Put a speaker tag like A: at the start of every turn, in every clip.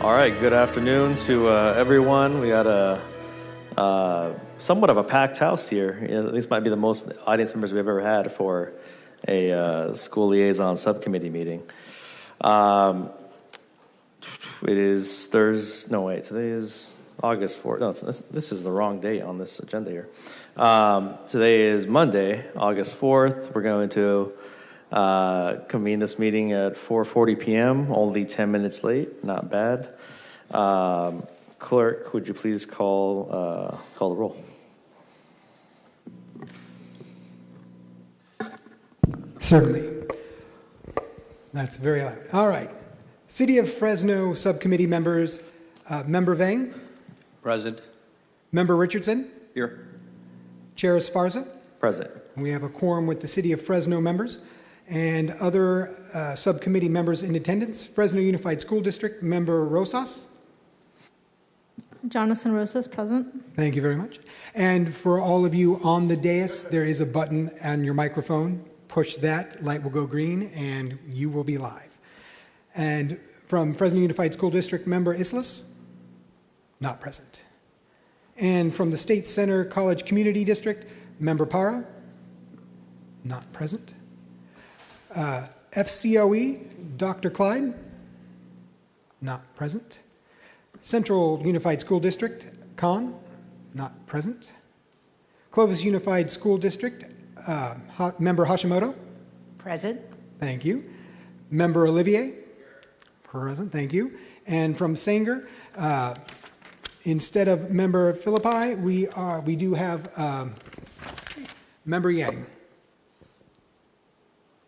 A: All right, good afternoon to everyone. We got a somewhat of a packed house here. These might be the most audience members we've ever had for a school liaison subcommittee meeting. It is Thursday. No, wait. Today is August 4th. No, this is the wrong date on this agenda here. Today is Monday, August 4th. We're going to convene this meeting at 4:40 p.m. Only 10 minutes late. Not bad. Clerk, would you please call the roll?
B: Certainly. That's very loud. All right. City of Fresno Subcommittee members, Member Vang.
C: Present.
B: Member Richardson.
C: Here.
B: Chair Esparza.
A: Present.
B: We have a quorum with the City of Fresno members and other subcommittee members in attendance. Fresno Unified School District Member Rosas.
D: Jonathan Rosas, present.
B: Thank you very much. And for all of you on the dais, there is a button on your microphone. Push that, light will go green, and you will be live. And from Fresno Unified School District, Member Islas, not present. And from the State Center College Community District, Member Para, not present. FCOE, Dr. Clyde, not present. Central Unified School District, Khan, not present. Clovis Unified School District, Member Hashimoto.
E: Present.
B: Thank you. Member Olivier. Present. Thank you. And from Sanger, instead of Member Philippi, we do have Member Yang.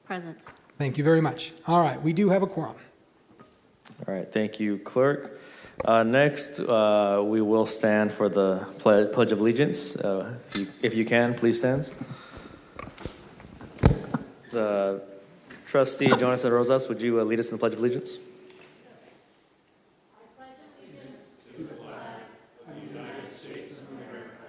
E: Present.
B: Thank you very much. All right, we do have a quorum.
A: All right, thank you, Clerk. Next, we will stand for the Pledge of Allegiance. If you can, please stand. Trustee Jonas Rosas, would you lead us in the Pledge of Allegiance?
F: I pledge allegiance to the flag of the United States of America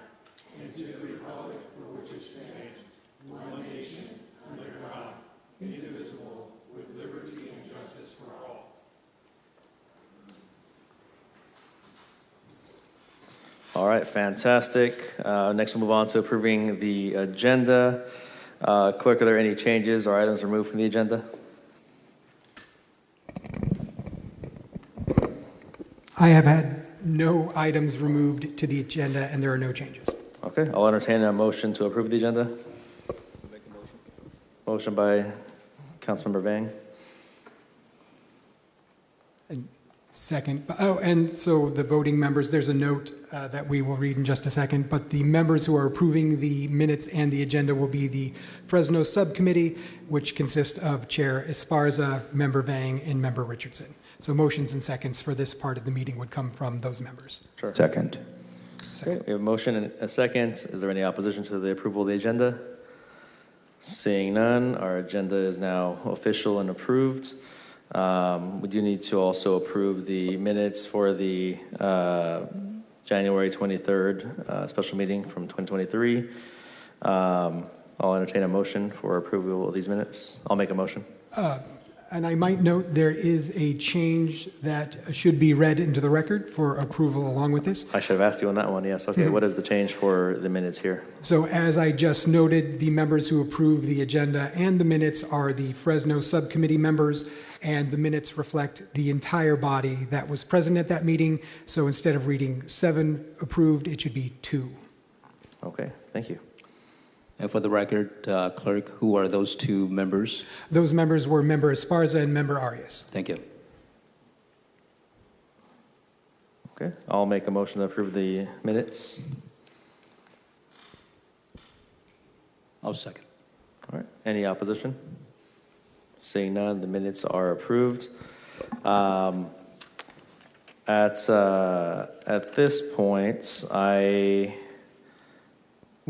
F: and to the republic for which it stands, one nation, under God, indivisible, with liberty and justice for all.
A: All right, fantastic. Next, we'll move on to approving the agenda. Clerk, are there any changes or items removed from the agenda?
B: I have had no items removed to the agenda, and there are no changes.
A: Okay, I'll entertain a motion to approve the agenda.
C: Make a motion.
A: Motion by Councilmember Vang.
B: Second. Oh, and so the voting members, there's a note that we will read in just a second, but the members who are approving the minutes and the agenda will be the Fresno Subcommittee, which consists of Chair Esparza, Member Vang, and Member Richardson. So motions and seconds for this part of the meeting would come from those members.
A: Sure.
C: Second.
A: Okay, we have a motion and a second. Is there any opposition to the approval of the agenda? Seeing none, our agenda is now official and approved. We do need to also approve the minutes for the January 23rd special meeting from 2023. I'll entertain a motion for approval of these minutes. I'll make a motion.
B: And I might note there is a change that should be read into the record for approval along with this.
A: I should have asked you on that one, yes. Okay, What is the change for the minutes here?
B: So as I just noted, the members who approve the agenda and the minutes are the Fresno Subcommittee members, and the minutes reflect the entire body that was present at that meeting. So instead of reading 7 approved, it should be 2.
A: Okay, thank you.
C: And for the record, Clerk, who are those 2 members?
B: Those members were Member Esparza and Member Arias.
C: Thank you.
A: Okay, I'll make a motion to approve the minutes.
C: I'll second.
A: All right, any opposition? Seeing none, the minutes are approved. At this point, I'm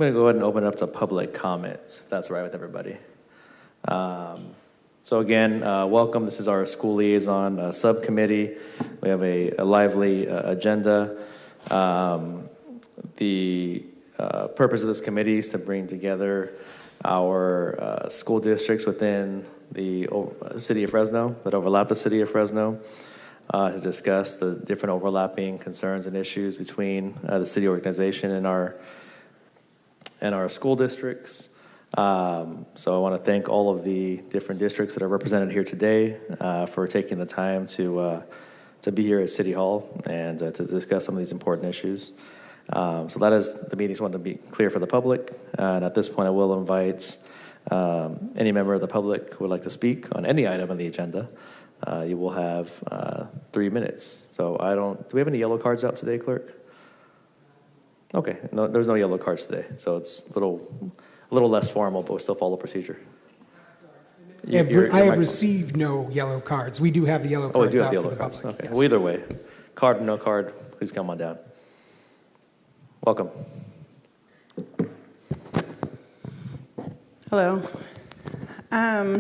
A: going to go ahead and open it up to public comments, if that's all right with everybody. So again, welcome. This is our school liaison subcommittee. We have a lively agenda. The purpose of this committee is to bring together our school districts within the city of Fresno that overlap the city of Fresno. to discuss the different overlapping concerns and issues between the city organization and our school districts. So I want to thank all of the different districts that are represented here today for taking the time to be here at City Hall and to discuss some of these important issues. So that is the meeting's wanted to be clear for the public. And at this point, I will invite any member of the public who would like to speak on any item on the agenda. You will have 3 minutes. So do we have any yellow cards out today, clerk? Okay, no, there's no yellow cards today. So it's a little less formal, but we still follow procedure.
B: I have received no yellow cards. We do have the yellow
A: Oh, we
B: cards
A: do have
B: out
A: the
B: for
A: yellow
B: the
A: cards.
B: public.
A: Okay,
B: Yes.
A: well, either way, card or no card, please come on down. Welcome.
D: Hello.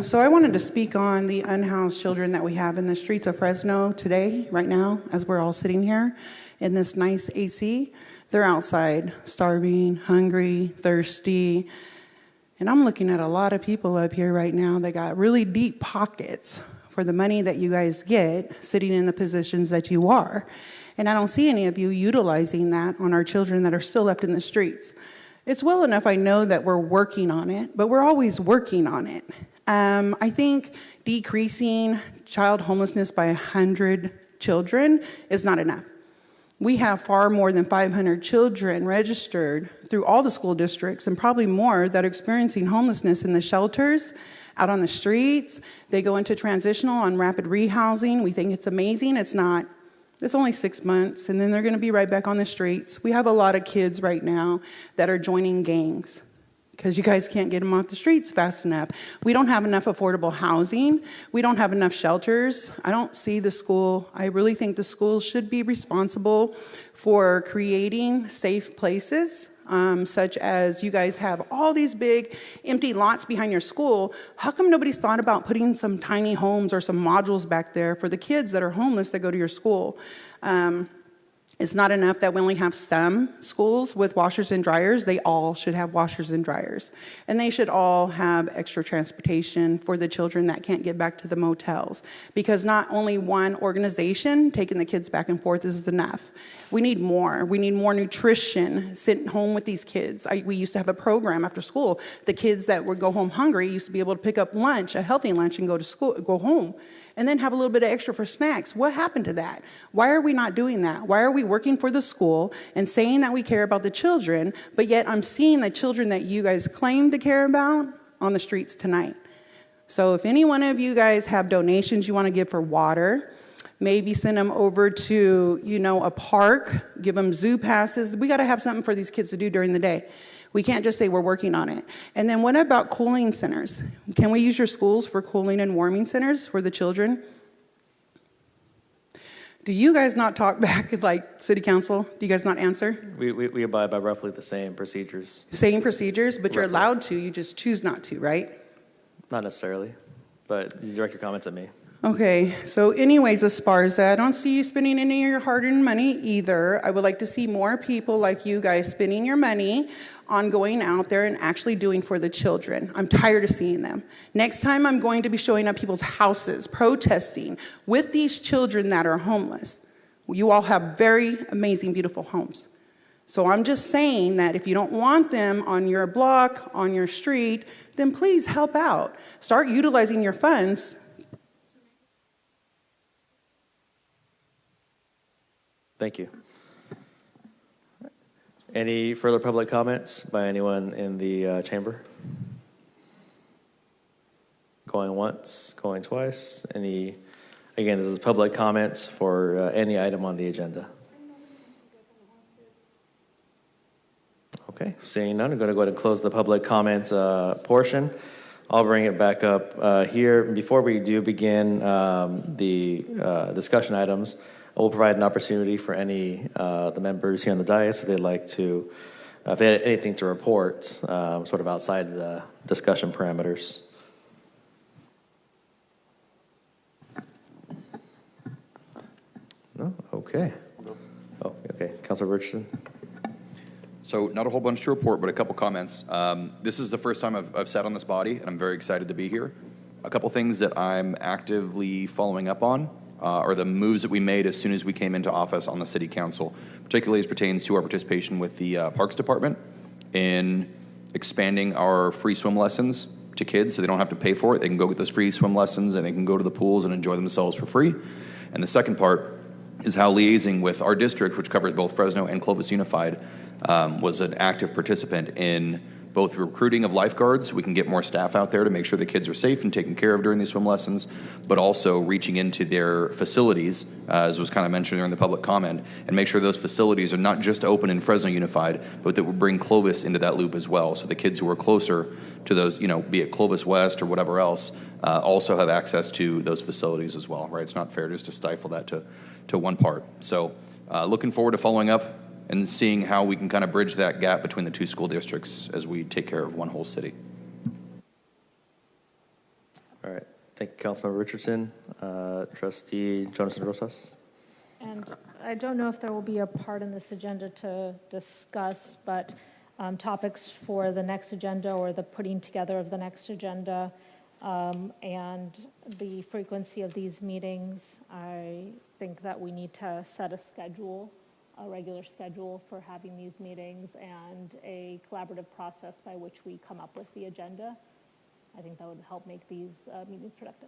D: So I wanted to speak on the unhoused children that we have in the streets of Fresno today, right now, as we're all sitting here in this nice AC. They're outside, starving, hungry, thirsty. And I'm looking at a lot of people up here right now that got really deep pockets for the money that you guys get sitting in the positions that you are. And I don't see any of you utilizing that on our children that are still left in the streets. It's well enough I know that we're working on it, but we're always working on it. I think decreasing child homelessness by 100 children is not enough. We have far more than 500 children registered through all the school districts and probably more that are experiencing homelessness in the shelters, out on the streets. They go into transitional on rapid rehousing. We think it's amazing. It's not. It's only 6 months, and then they're going to be right back on the streets. We have a lot of kids right now that are joining gangs because you guys can't get them off the streets fast enough. We don't have enough affordable housing. We don't have enough shelters. I don't see the school. I really think the school should be responsible for creating safe places, such as you guys have all these big empty lots behind your school. How come nobody's thought about putting some tiny homes or some modules back there for the kids that are homeless that go to your school? It's not enough that we only have some schools with washers and dryers. They all should have washers and dryers. And they should all have extra transportation for the children that can't get back to the motels. Because not only one organization taking the kids back and forth is enough. We need more. We need more nutrition sitting home with these kids. We used to have a program after school. The kids that would go home hungry used to be able to pick up lunch, a healthy lunch, and go to school, go home. And then have a little bit of extra for snacks. What happened to that? Why are we not doing that? Why are we working for the school and saying that we care about the children, but yet I'm seeing the children that you guys claim to care about on the streets tonight? So if any one of you guys have donations you want to give for water, maybe send them over to, a park, give them zoo passes. We got to have something for these kids to do during the day. We can't just say we're working on it. And then what about cooling centers? Can we use your schools for cooling and warming centers for the children? Do you guys not talk back like city council? Do you guys not answer?
A: We abide by roughly the same procedures.
D: Same procedures, but you're
A: Roughly.
D: allowed to. You just choose not to, right?
A: Not necessarily, but you direct your comments at me.
D: Okay, so anyways, as far as that, I don't see you spending any of your hard-earned money either. I would like to see more people like you guys spending your money on going out there and actually doing for the children. I'm tired of seeing them. Next time I'm going to be showing up people's houses, protesting with these children that are homeless. You all have very amazing, beautiful homes. So I'm just saying that if you don't want them on your block, on your street, then please help out. Start utilizing your funds.
A: Thank you. Any further public comments by anyone in the chamber? Going once, going twice. Again, this is public comments for any item on the agenda. Okay, seeing none, I'm going to go ahead and close the public comment portion. I'll bring it back up here. Before we do begin the discussion items, I will provide an opportunity for any the members here on the dais if they'd like to, if they had anything to report, sort of outside the discussion parameters. No? Okay. Oh, okay. Councilor Richardson.
E: So not a whole bunch to report, but a couple comments. This is the first time I've sat on this body, and I'm very excited to be here. A couple things that I'm actively following up on. or the moves that we made as soon as we came into office on the city council, particularly as pertains to our participation with the Parks Department in expanding our free swim lessons to kids so they don't have to pay for it. They can go get those free swim lessons and they can go to the pools and enjoy themselves for free. And the second part is how liaising with our district, which covers both Fresno and Clovis Unified, was an active participant in both the recruiting of lifeguards. We can get more staff out there to make sure the kids are safe and taken care of during these swim lessons, but also reaching into their facilities, as was kind of mentioned during the public comment, and make sure those facilities are not just open in Fresno Unified, but that will bring Clovis into that loop as well. So the kids who are closer to those, be it Clovis West or whatever else, also have access to those facilities as well, right? It's not fair just to stifle that to one part. So looking forward to following up and seeing how we can kind of bridge that gap between the two school districts as we take care of one whole city.
A: All right. Thank you, Councilmember Richardson. Trustee Jonas Rosas.
G: And I don't know if there will be a part in this agenda to discuss, but topics for the next agenda or the putting together of the next agenda and the frequency of these meetings, I think that we need to set a regular schedule for having these meetings and a collaborative process by which we come up with the agenda. I think that would help make these meetings productive.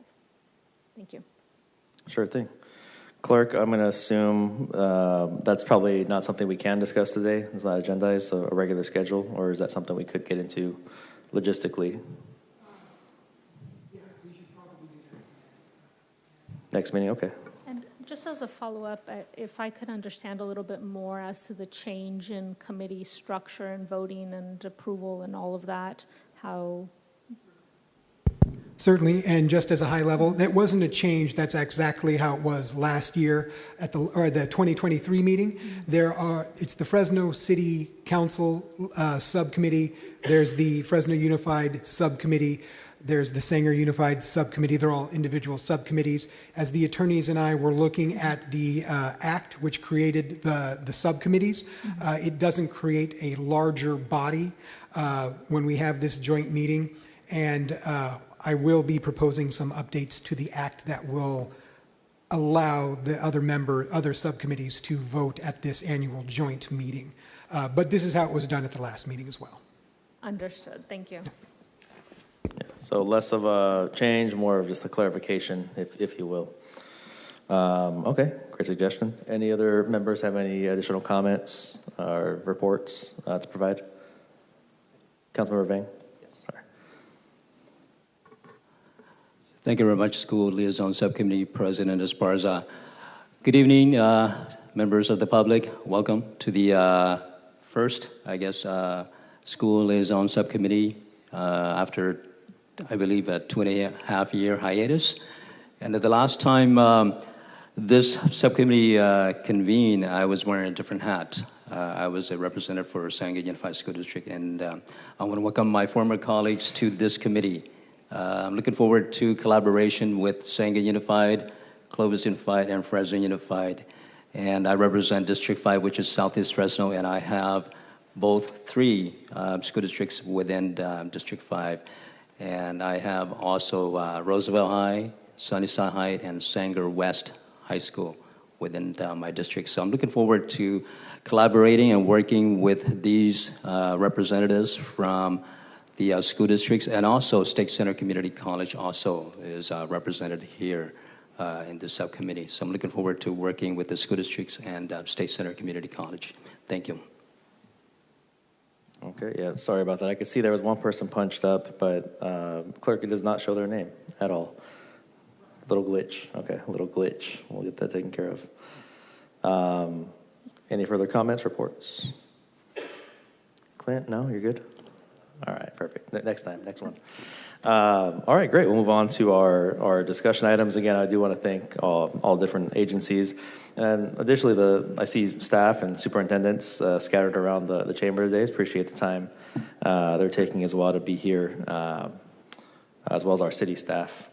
G: Thank you.
A: Sure thing. Clerk, I'm going to assume that's probably not something we can discuss today. It's not agendized, so a regular schedule, or is that something we could get into logistically? Next meeting, okay.
G: And just as a follow-up, if I could understand a little bit more as to the change in committee structure and voting and approval and all of that, how...
B: Certainly, and just as a high level, that wasn't a change. That's exactly how it was last year at the 2023 meeting. It's the Fresno City Council subcommittee. There's the Fresno Unified subcommittee. There's the Sanger Unified subcommittee. They're all individual subcommittees. As the attorneys and I were looking at the act which created the subcommittees, it doesn't create a larger body when we have this joint meeting. And I will be proposing some updates to the act that will allow the other subcommittees to vote at this annual joint meeting. But this is how it was done at the last meeting as well.
G: Understood. Thank you.
A: Yeah, so less of a change, more of just a clarification, if you will. Okay, great suggestion. Any other members have any additional comments or reports to provide? Councilmember Vang? Sorry.
C: Thank you very much, School Liaison Subcommittee President Esparza. Good evening, members of the public. Welcome to the first, School Liaison Subcommittee after, I believe, a 2.5-year hiatus. And at the last time this subcommittee convened, I was wearing a different hat. I was a representative for Sanger Unified School District, and I want to welcome my former colleagues to this committee. I'm looking forward to collaboration with Sanger Unified, Clovis Unified, and Fresno Unified. And I represent District 5, which is Southeast Fresno, and I have both 3 school districts within District 5. And I have also Roosevelt High, Sunnyside High, and Sanger West High School within my district. So I'm looking forward to collaborating and working with these representatives from the school districts, and also State Center Community College also is represented here in this subcommittee. So I'm looking forward to working with the school districts and State Center Community College. Thank you.
A: Okay, yeah, sorry about that. I could see there was one person punched up, but clerk, it does not show their name at all. Little glitch. Okay, a little glitch. We'll get that taken care of. Any further comments, reports? Clint, no, you're good? All right, perfect. Next time, next one. All right, great. We'll move on to our discussion items. Again, I do want to thank all different agencies. And additionally, I see staff and superintendents scattered around the chamber today. Appreciate the time they're taking as well to be here, as well as our city staff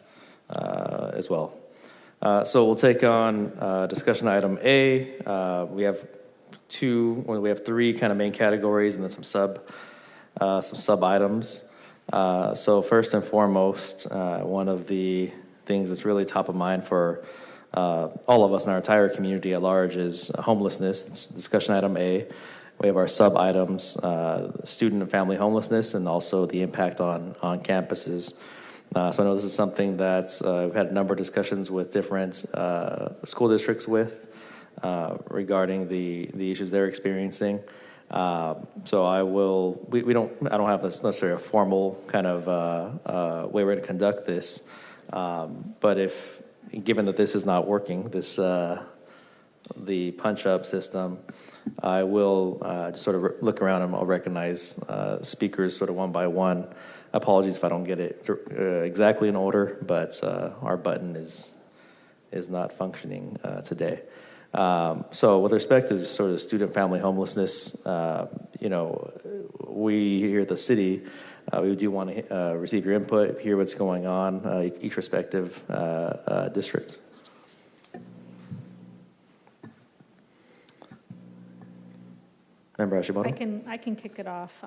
A: as well. So we'll take on discussion item A. We have 3 kind of main categories and then some sub items. So first and foremost, one of the things that's really top of mind for all of us in our entire community at large is homelessness. It's discussion item A. We have our sub items, student and family homelessness, and also the impact on campuses. So I know this is something that we've had a number of discussions with different school districts with regarding the issues they're experiencing. So I don't have necessarily a formal kind of way we're going to conduct this. But given that this is not working, the punch-up system, I will just sort of look around and I'll recognize speakers sort of one by one. Apologies if I don't get it exactly in order, but our button is not functioning today. So with respect to sort of student family homelessness, we here at the city, we do want to receive your input, hear what's going on, each respective district. Member Hashimoto?
G: I can kick it off.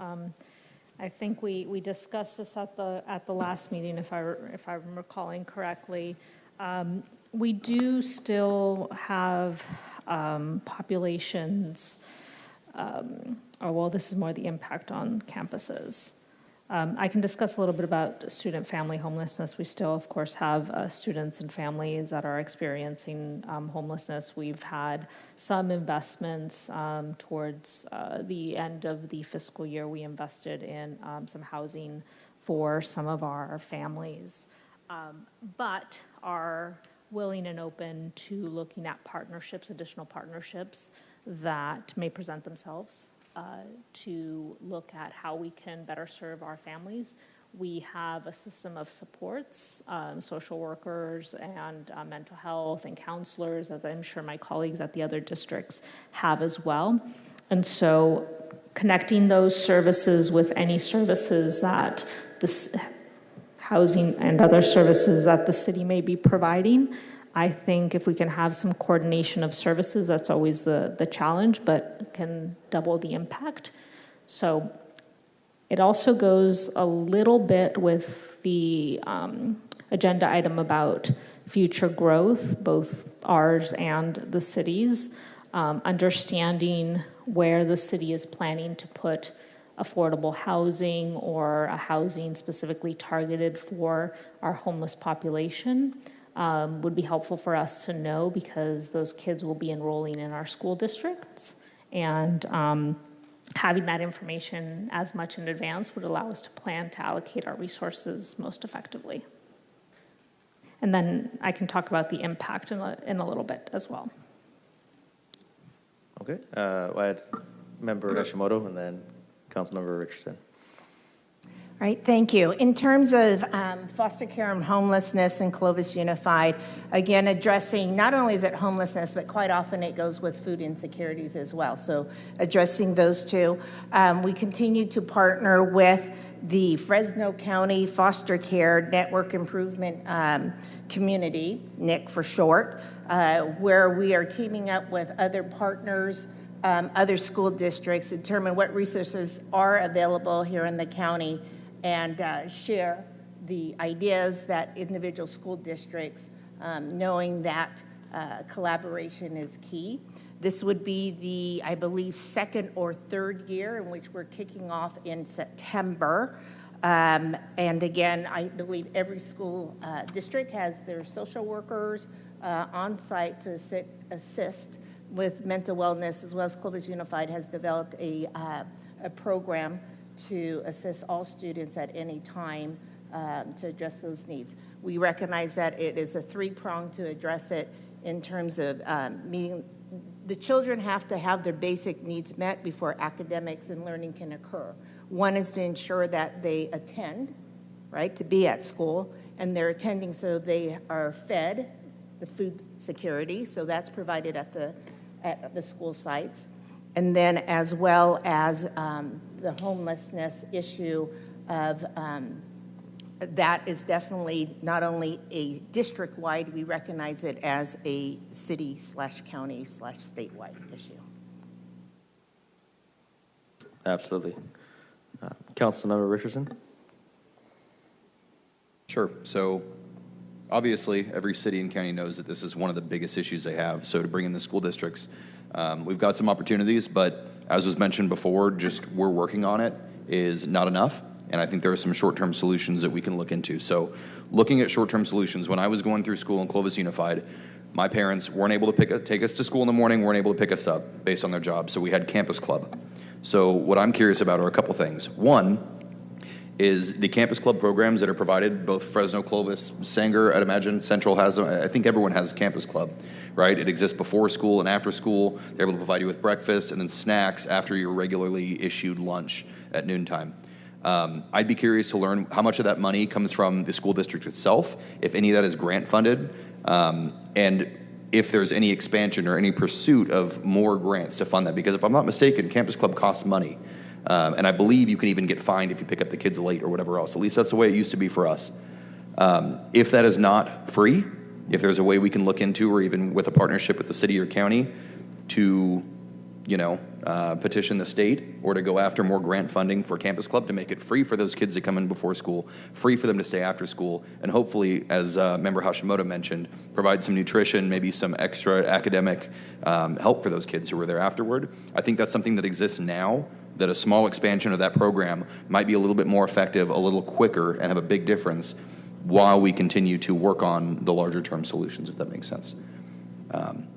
G: I think we discussed this at the last meeting, if I'm recalling correctly. We do still have populations, this is more the impact on campuses. I can discuss a little bit about student family homelessness. We still, of course, have students and families that are experiencing homelessness. We've had some investments towards the end of the fiscal year. We invested in some housing for some of our families, but are willing and open to looking at additional partnerships that may present themselves to look at how we can better serve our families. We have a system of supports, social workers and mental health and counselors, as I'm sure my colleagues at the other districts have as well. And so connecting those services with any services that this housing and other services that the city may be providing, I think if we can have some coordination of services, that's always the challenge, but can double the impact. So it also goes a little bit with the agenda item about future growth, both ours and the city's, understanding where the city is planning to put affordable housing or a housing specifically targeted for our homeless population. Would be helpful for us to know because those kids will be enrolling in our school districts, and having that information as much in advance would allow us to plan to allocate our resources most effectively. And then I can talk about the impact in a little bit as well.
A: Okay, I had Member Hashimoto and then Councilmember Richardson.
H: All right, thank you. In terms of foster care and homelessness in Clovis Unified, again, addressing not only is it homelessness, but quite often it goes with food insecurities as well. So addressing those two. We continue to partner with the Fresno County Foster Care Network Improvement Community, NIC for short, where we are teaming up with other partners, other school districts, to determine what resources are available here in the county and share the ideas that individual school districts, knowing that collaboration is key. This would be the, I believe, second or third year in which we're kicking off in September. And again, I believe every school district has their social workers on site to assist with mental wellness, as well as Clovis Unified has developed a program to assist all students at any time to address those needs. We recognize that it is a three-pronged to address it in terms of meeting. The children have to have their basic needs met before academics and learning can occur. One is to ensure that they attend, right, to be at school, and they're attending so they are fed, the food security, so that's provided at the school sites. And then as well as the homelessness issue of that is definitely not only a district-wide, we recognize it as a city/county/statewide issue.
A: Absolutely. Councilmember Richardson?
E: Sure. So Obviously, every city and county knows that this is one of the biggest issues they have. So to bring in the school districts, we've got some opportunities, but as was mentioned before, just we're working on it is not enough. And I think there are some short-term solutions that we can look into. So looking at short-term solutions, when I was going through school in Clovis Unified, my parents weren't able to take us to school in the morning, weren't able to pick us up based on their job. So we had campus club. So what I'm curious about are a couple things. One is the campus club programs that are provided, both Fresno, Clovis, Sanger, I'd imagine Central has them. I think everyone has a campus club, right? It exists before school and after school. They're able to provide you with breakfast and then snacks after your regularly issued lunch at noontime. I'd be curious to learn how much of that money comes from the school district itself, if any of that is grant funded, and if there's any expansion or any pursuit of more grants to fund that. Because if I'm not mistaken, campus club costs money. And I believe you can even get fined if you pick up the kids late or whatever else. At least that's the way it used to be for us. If that is not free, if there's a way we can look into, or even with a partnership with the city or county to, petition the state or to go after more grant funding for campus club to make it free for those kids to come in before school, free for them to stay after school, and hopefully, as Member Hashimoto mentioned, provide some nutrition, maybe some extra academic help for those kids who are there afterward. I think that's something that exists now, that a small expansion of that program might be a little bit more effective, a little quicker, and have a big difference while we continue to work on the larger term solutions, if that makes sense.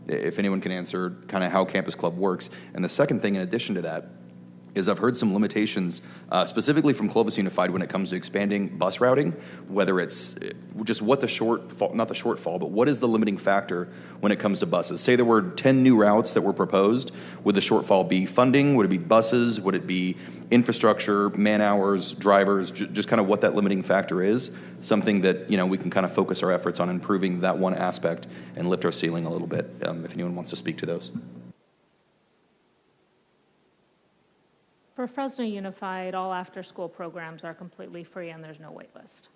E: If anyone can answer kind of how Campus Club works. And the second thing in addition to that is I've heard some limitations, specifically from Clovis Unified when it comes to expanding bus routing, whether it's just what the shortfall, not the shortfall, but what is the limiting factor when it comes to buses? Say there were 10 new routes that were proposed. Would the shortfall be funding? Would it be buses? Would it be infrastructure, man hours, drivers, just kind of what that limiting factor is? Something that, we can kind of focus our efforts on improving that one aspect and lift our ceiling a little bit, if anyone wants to speak to those.
G: For Fresno Unified, all after-school programs are completely free and there's no wait list.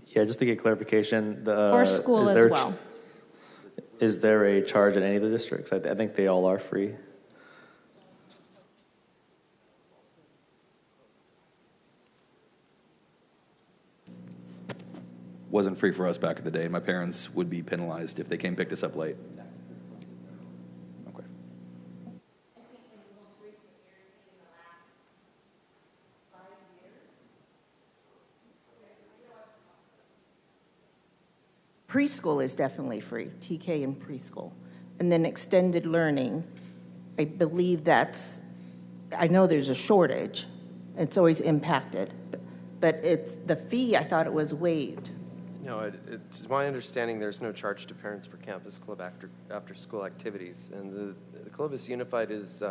A: Yeah, just to get clarification,
G: Or school as well.
A: Is there a charge at any of the districts? I think they all are free.
E: Wasn't free for us back in the day. My parents would be penalized if they came picked us up late. Okay.
H: Preschool is definitely free, TK and preschool. And then extended learning, I believe I know there's a shortage. It's always impacted. But the fee, I thought it was waived.
I: No, it's my understanding there's no charge to parents for Campus Club after school activities. And the Clovis Unified is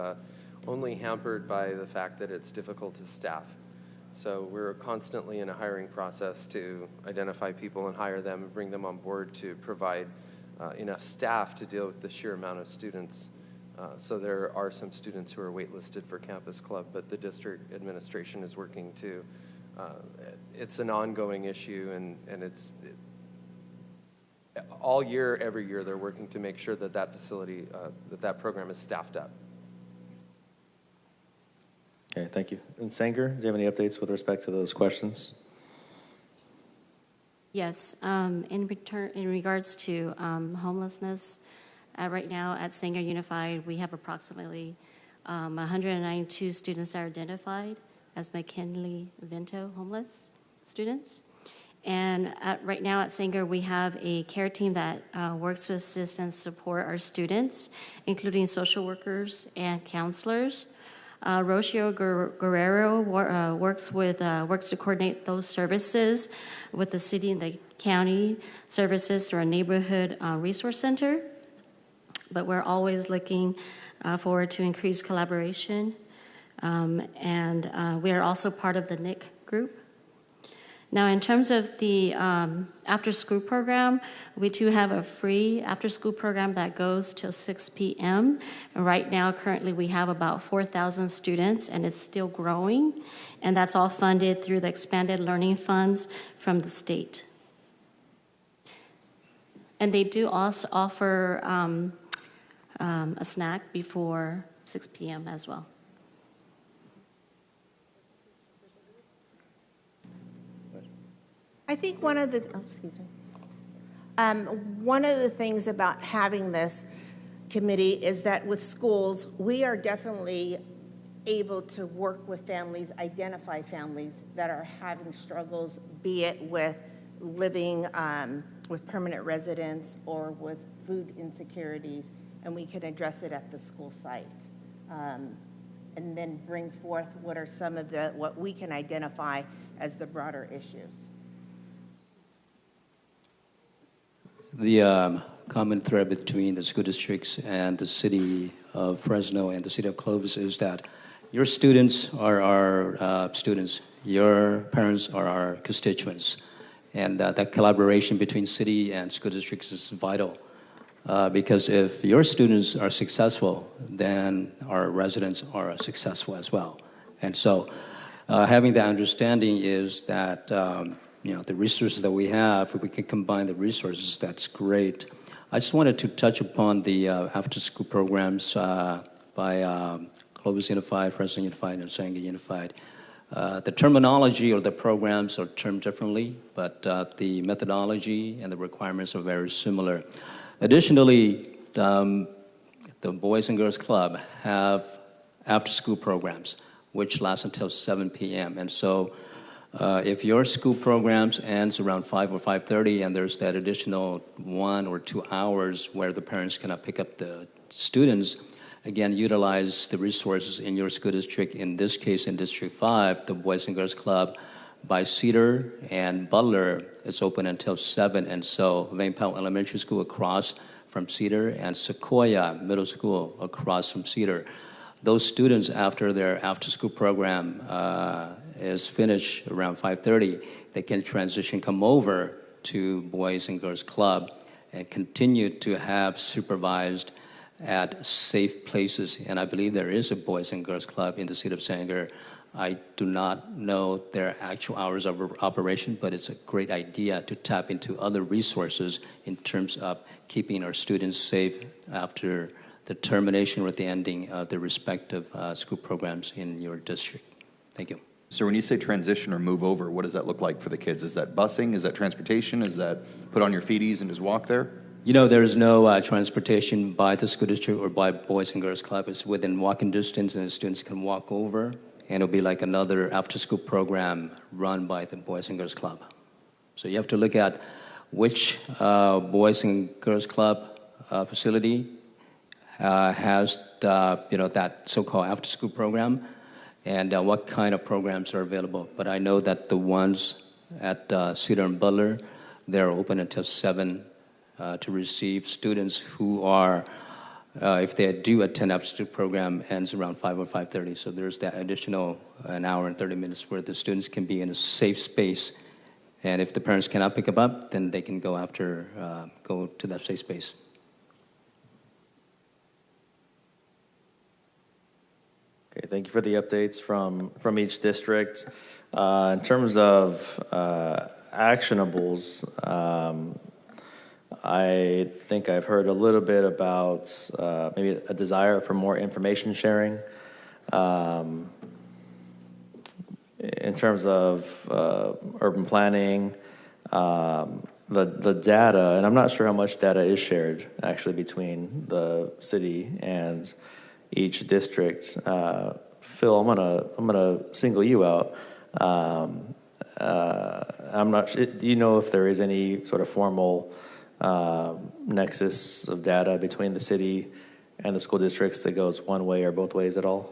I: only hampered by the fact that it's difficult to staff. So we're constantly in a hiring process to identify people and hire them and bring them on board to provide enough staff to deal with the sheer amount of students. So there are some students who are waitlisted for Campus Club, but the district administration is working to it's an ongoing issue, and it's all year, every year, they're working to make sure that that facility, that program is staffed up.
A: Okay, thank you. And Sanger, do you have any updates with respect to those questions?
J: Yes, in regards to homelessness, right now at Sanger Unified, we have approximately 192 students that are identified as McKinley-Vento homeless students. And right now at Sanger, we have a care team that works to assist and support our students, including social workers and counselors. Rocio Guerrero works to coordinate those services with the city and the county services through our neighborhood resource center. But we're always looking forward to increased collaboration. And we are also part of the NIC group. Now, in terms of the after-school program, we do have a free after-school program that goes till 6 p.m. And right now, currently, we have about 4,000 students, and it's still growing. And that's all funded through the expanded learning funds from the state. And they do also offer a snack before 6 p.m. as well.
H: I think one of the, oh, excuse me. One of the things about having this committee is that with schools, we are definitely able to work with families, identify families that are having struggles, be it with living with permanent residence or with food insecurities, and we can address it at the school site. And then bring forth what are some of what we can identify as the broader issues.
C: The common thread between the school districts and the city of Fresno and the city of Clovis is that your students are our students, your parents are our constituents, and that collaboration between city and school districts is vital. Because if your students are successful, then our residents are successful as well. And so having that understanding is that the resources that we have, if we can combine the resources, that's great. I just wanted to touch upon the after-school programs by Clovis Unified, Fresno Unified, and Sanger Unified. The terminology or the programs are termed differently, but the methodology and the requirements are very similar. Additionally, the Boys and Girls Club have after-school programs, which last until 7 p.m. And so if your school programs ends around 5 or 5:30 and there's that additional 1 or 2 hours where the parents cannot pick up the students, again, utilize the resources in your school district. In this case, in District 5, the Boys and Girls Club by Cedar and Butler is open until 7. And so Vane Powell Elementary School across from Cedar and Sequoia Middle School across from Cedar. Those students, after their after-school program is finished around 5:30, they can transition, come over to Boys and Girls Club and continue to have supervised at safe places. And I believe there is a Boys and Girls Club in the city of Sanger. I do not know their actual hours of operation, but it's a great idea to tap into other resources in terms of keeping our students safe after the termination or the ending of the respective school programs in your district. Thank you.
E: So when you say transition or move over, what does that look like for the kids? Is that busing? Is that transportation? Is that put on your feeties and just walk there?
C: You know, there is no transportation by the school district or by Boys and Girls Club. It's within walking distance, and the students can walk over, and it'll be like another after-school program run by the Boys and Girls Club. So you have to look at which Boys and Girls Club facility has that so-called after-school program, and what kind of programs are available. But I know that the ones at Cedar and Butler, they're open until 7 to receive students who are, if they do attend after-school program, ends around 5 or 5:30. So there's that additional an hour and 30 minutes where the students can be in a safe space. And if the parents cannot pick them up, then they can go to that safe space.
A: Okay, thank you for the updates from each district. In terms of actionables, I think I've heard a little bit about maybe a desire for more information sharing. In terms of urban planning, the data, and I'm not sure how much data is shared actually between the city and each district. Phil, I'm gonna single you out. I'm not sure, do you know if there is any sort of formal nexus of data between the city and the school districts that goes one way or both ways at all?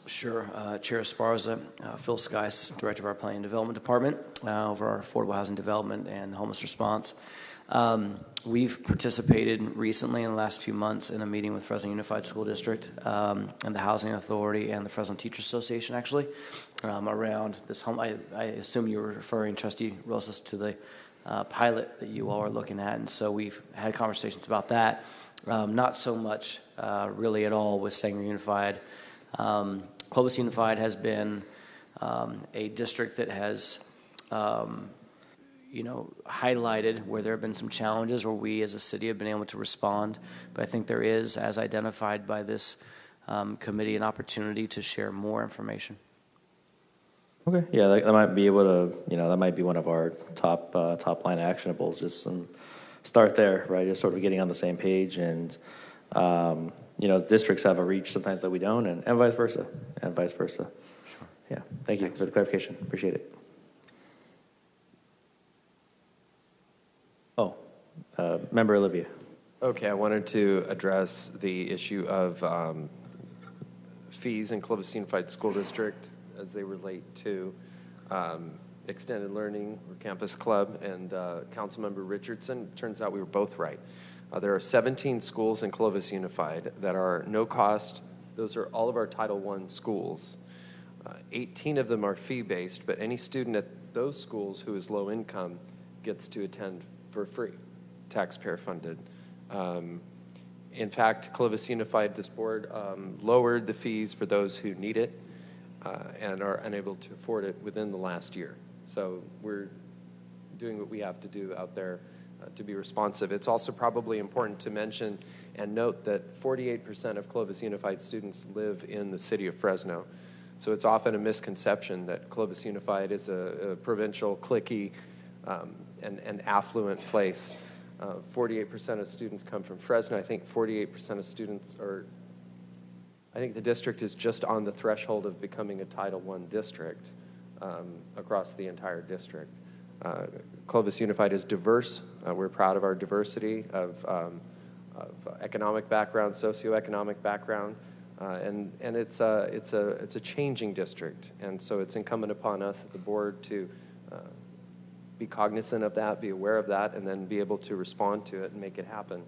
K: Sure. Chair Esparza, Phil Sky, Assistant Director of our Planning and Development Department, over our affordable housing development and homeless response. We've participated recently in the last few months in a meeting with Fresno Unified School District and the Housing Authority and the Fresno Teachers Association, actually, around this home. I assume you were referring, Trustee Rosas, to the pilot that you all are looking at, and so we've had conversations about that. Not so much really at all with Sanger Unified. Clovis Unified has been a district that has highlighted where there have been some challenges where we as a city have been able to respond. But I think there is, as identified by this committee, an opportunity to share more information.
A: Okay, yeah, that might be able to, that might be one of our top line actionables, just start there, right? Just sort of getting on the same page and, districts have a reach sometimes that we don't and vice versa, Sure. Yeah, thank you for the clarification. Appreciate it. Oh, Member Olivia.
I: Okay, I wanted to address the issue of fees in Clovis Unified School District as they relate to extended learning or campus club. And Councilmember Richardson, turns out we were both right. There are 17 schools in Clovis Unified that are no cost. Those are all of our Title I schools. 18 of them are fee-based, but any student at those schools who is low income gets to attend for free, taxpayer funded. In fact, Clovis Unified, this board, lowered the fees for those who need it and are unable to afford it within the last year. So we're doing what we have to do out there to be responsive. It's also probably important to mention and note that 48% of Clovis Unified students live in the city of Fresno. So it's often a misconception that Clovis Unified is a provincial, cliquey, and affluent place. 48% of students come from Fresno. I think 48% of students I think the district is just on the threshold of becoming a Title I district across the entire district. Clovis Unified is diverse. We're proud of our diversity of economic background, socioeconomic background, and it's a changing district. And so it's incumbent upon us at the board to be cognizant of that, be aware of that, and then be able to respond to it and make it happen.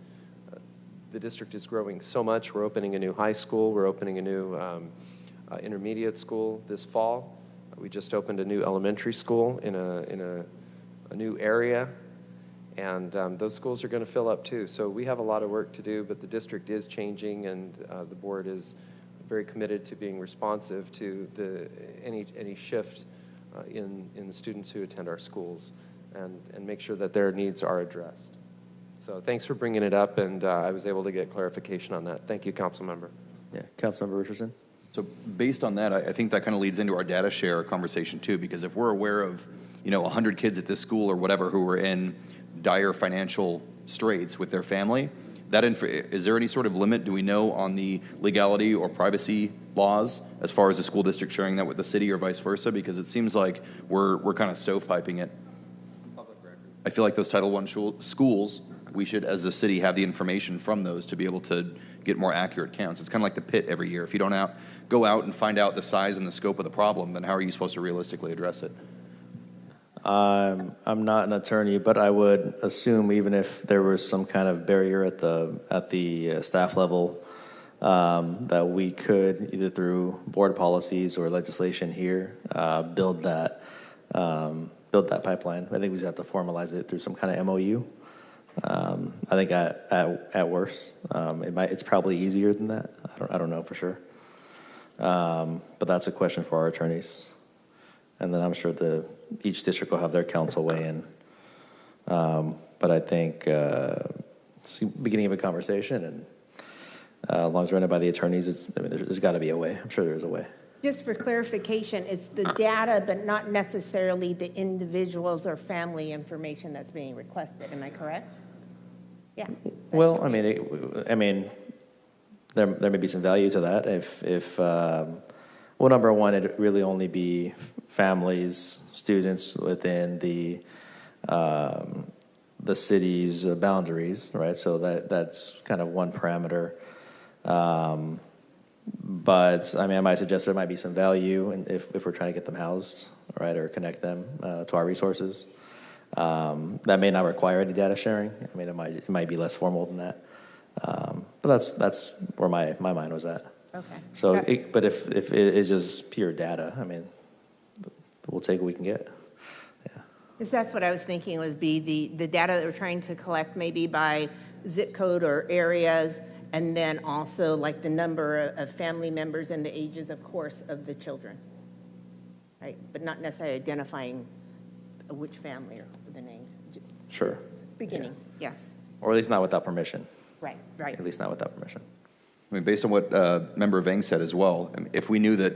I: The district is growing so much. We're opening a new high school. We're opening a new intermediate school this fall. We just opened a new elementary school in a new area, and those schools are going to fill up too. So we have a lot of work to do, but the district is changing, and the board is very committed to being responsive to any shift in the students who attend our schools and make sure that their needs are addressed. So thanks for bringing it up, and I was able to get clarification on that. Thank you, Council Member.
A: Yeah, Councilmember Richardson.
E: So based on that, I think that kind of leads into our data share conversation too, because if we're aware of, 100 kids at this school or whatever who are in dire financial straits with their family, is there any sort of limit, do we know, on the legality or privacy laws as far as the school district sharing that with the city or vice versa? Because it seems like we're kind of stovepiping it. I feel like those Title I schools, we should, as a city, have the information from those to be able to get more accurate counts. It's kind of like the pit every year. If you don't go out and find out the size and the scope of the problem, then how are you supposed to realistically address it?
A: I'm not an attorney, but I would assume even if there was some kind of barrier at the staff level, that we could either through board policies or legislation here build that pipeline. I think we just have to formalize it through some kind of MOU. I think at worst, it's probably easier than that. I don't know for sure, but that's a question for our attorneys. And then I'm sure each district will have their counsel weigh in. But I think it's the beginning of a conversation, and as long as run it by the attorneys, there's got to be a way. I'm sure there's a way.
H: Just for clarification, it's the data, but not necessarily the individuals or family information that's being requested. Am I correct? Yeah.
A: Well, there may be some value to that if well, number one, it'd really only be families, students within the city's boundaries, right? So that's kind of one parameter. But I might suggest there might be some value if we're trying to get them housed, right, or connect them to our resources. That may not require any data sharing. It might be less formal than that. But that's where my mind was at.
H: Okay.
A: So, but if it is just pure data, we'll take what we can get. Yeah.
H: Because that's what I was thinking was be the data that we're trying to collect maybe by zip code or areas, and then also like the number of family members and the ages, of course, of the children, right? But not necessarily identifying which family or the names.
A: Sure.
H: Beginning, yes.
A: Or at least not without permission.
H: Right.
A: At least not without permission.
E: Based on what Member Vang said as well, if we knew that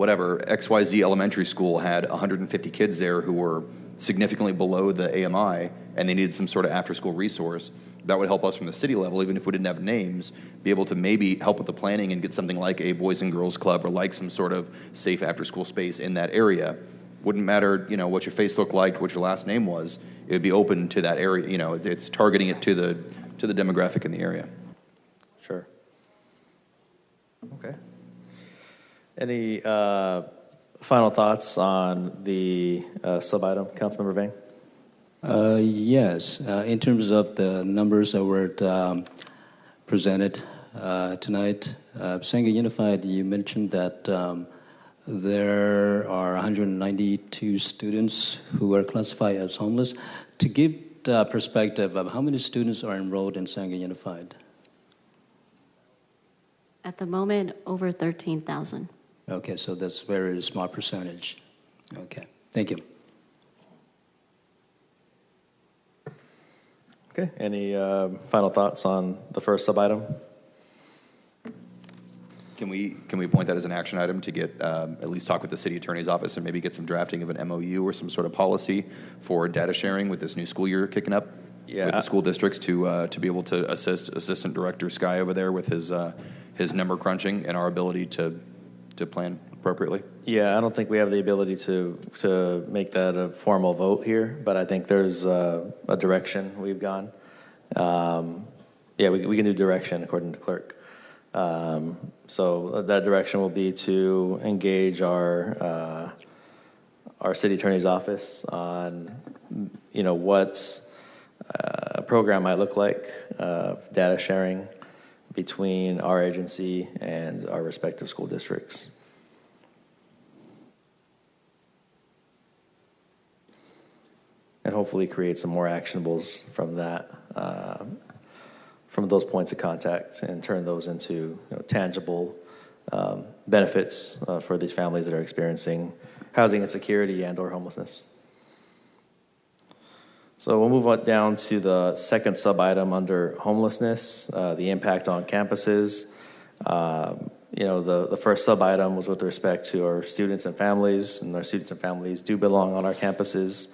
E: whatever, XYZ elementary school had 150 kids there who were significantly below the AMI, and they needed some sort of after-school resource, that would help us from the city level, even if we didn't have names, be able to maybe help with the planning and get something like a Boys and Girls Club or like some sort of safe after-school space in that area. Wouldn't matter, what your face looked like, what your last name was. It would be open to that area. It's targeting it to the demographic in the area.
A: Sure. Okay. Any final thoughts on the sub-item, Councilmember Vang?
C: Yes. In terms of the numbers that were presented tonight, Sanger Unified, you mentioned that there are 192 students who are classified as homeless. To give the perspective of how many students are enrolled in Sanger Unified?
J: At the moment, over 13,000.
C: Okay, so that's a very small percentage. Okay, thank you.
A: Okay, any final thoughts on the first sub-item?
E: Can we point that as an action item to get, at least talk with the city attorney's office and maybe get some drafting of an MOU or some sort of policy for data sharing with this new school year kicking up?
A: Yeah.
E: With the school districts to be able to assist Assistant Director Sky over there with his number crunching and our ability to plan appropriately?
A: Yeah, I don't think we have the ability to make that a formal vote here, but I think there's a direction we've gone. Yeah, we can do direction according to clerk. So that direction will be to engage our city attorney's office on, what a program might look like, data sharing between our agency and our respective school districts. And hopefully create some more actionables from that, from those points of contact, and turn those into tangible benefits for these families that are experiencing housing insecurity and/or homelessness. So we'll move on down to the second sub-item under homelessness, the impact on campuses. The first sub-item was with respect to our students and families, and our students and families do belong on our campuses.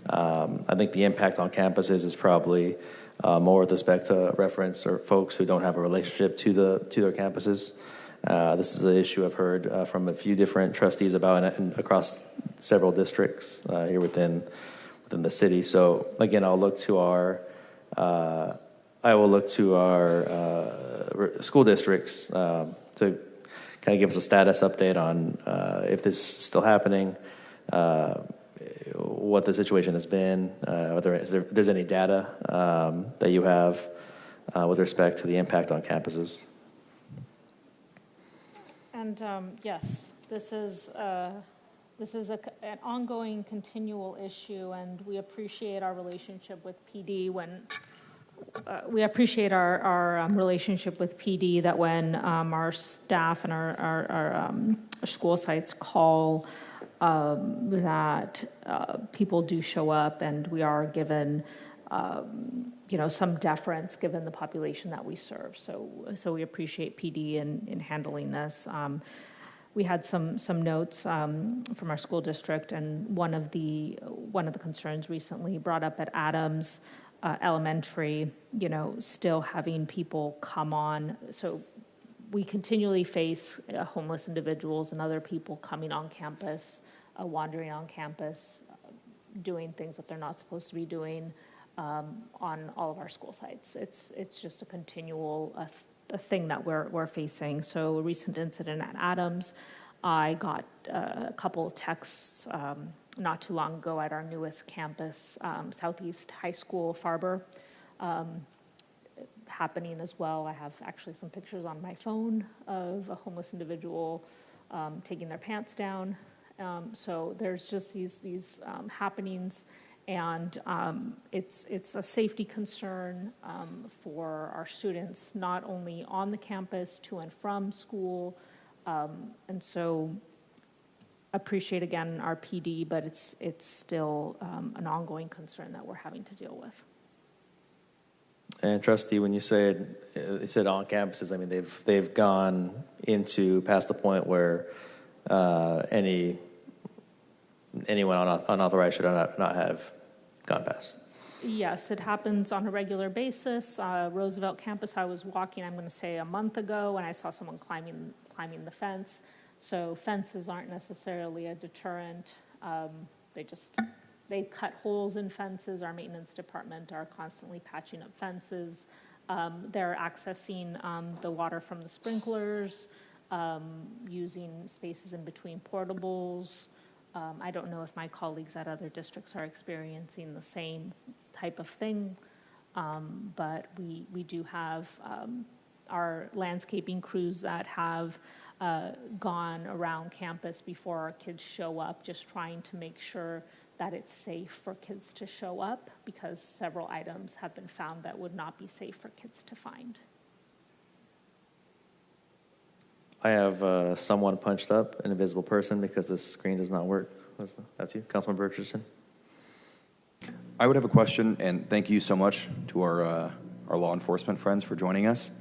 A: I think the impact on campuses is probably more with respect to reference or folks who don't have a relationship to their campuses. This is an issue I've heard from a few different trustees about and across several districts here within the city. So again, I will look to our school districts to kind of give us a status update on if this is still happening, what the situation has been, whether there's any data that you have with respect to the impact on campuses.
G: And yes, this is an ongoing, continual issue, and we appreciate our relationship with PD relationship with PD, that when our staff and our school sites call, that people do show up, and we are given some deference given the population that we serve. So we appreciate PD in handling this. We had some notes from our school district, and one of the concerns recently brought up at Adams Elementary, still having people come on. So we continually face homeless individuals and other people coming on campus, wandering on campus, doing things that they're not supposed to be doing on all of our school sites. It's just a continual a thing that we're facing. So a recent incident at Adams, I got a couple of texts not too long ago at our newest campus, Southeast High School, Farber, happening as well. I have actually some pictures on my phone of a homeless individual taking their pants down. So there's just these happenings, and it's a safety concern for our students, not only on the campus, to and from school, and so appreciate again our PD, but it's still an ongoing concern that we're having to deal with.
A: And Trustee, when you said on campuses, I mean they've gone into past the point where anyone unauthorized should not have gone past.
G: Yes, it happens on a regular basis. Roosevelt campus, I was walking, I'm going to say a month ago, and I saw someone climbing the fence. So fences aren't necessarily a deterrent. They cut holes in fences. Our maintenance department are constantly patching up fences. They're accessing the water from the sprinklers, using spaces in between portables. I don't know if my colleagues at other districts are experiencing the same type of thing, but we do have our landscaping crews that have gone around campus before our kids show up, just trying to make sure that it's safe for kids to show up, because several items have been found that would not be safe for kids to find.
A: I have someone punched up, an invisible person, because the screen does not work. That's you, Councilman Richardson.
E: I would have a question, and thank you so much to our law enforcement friends for joining us.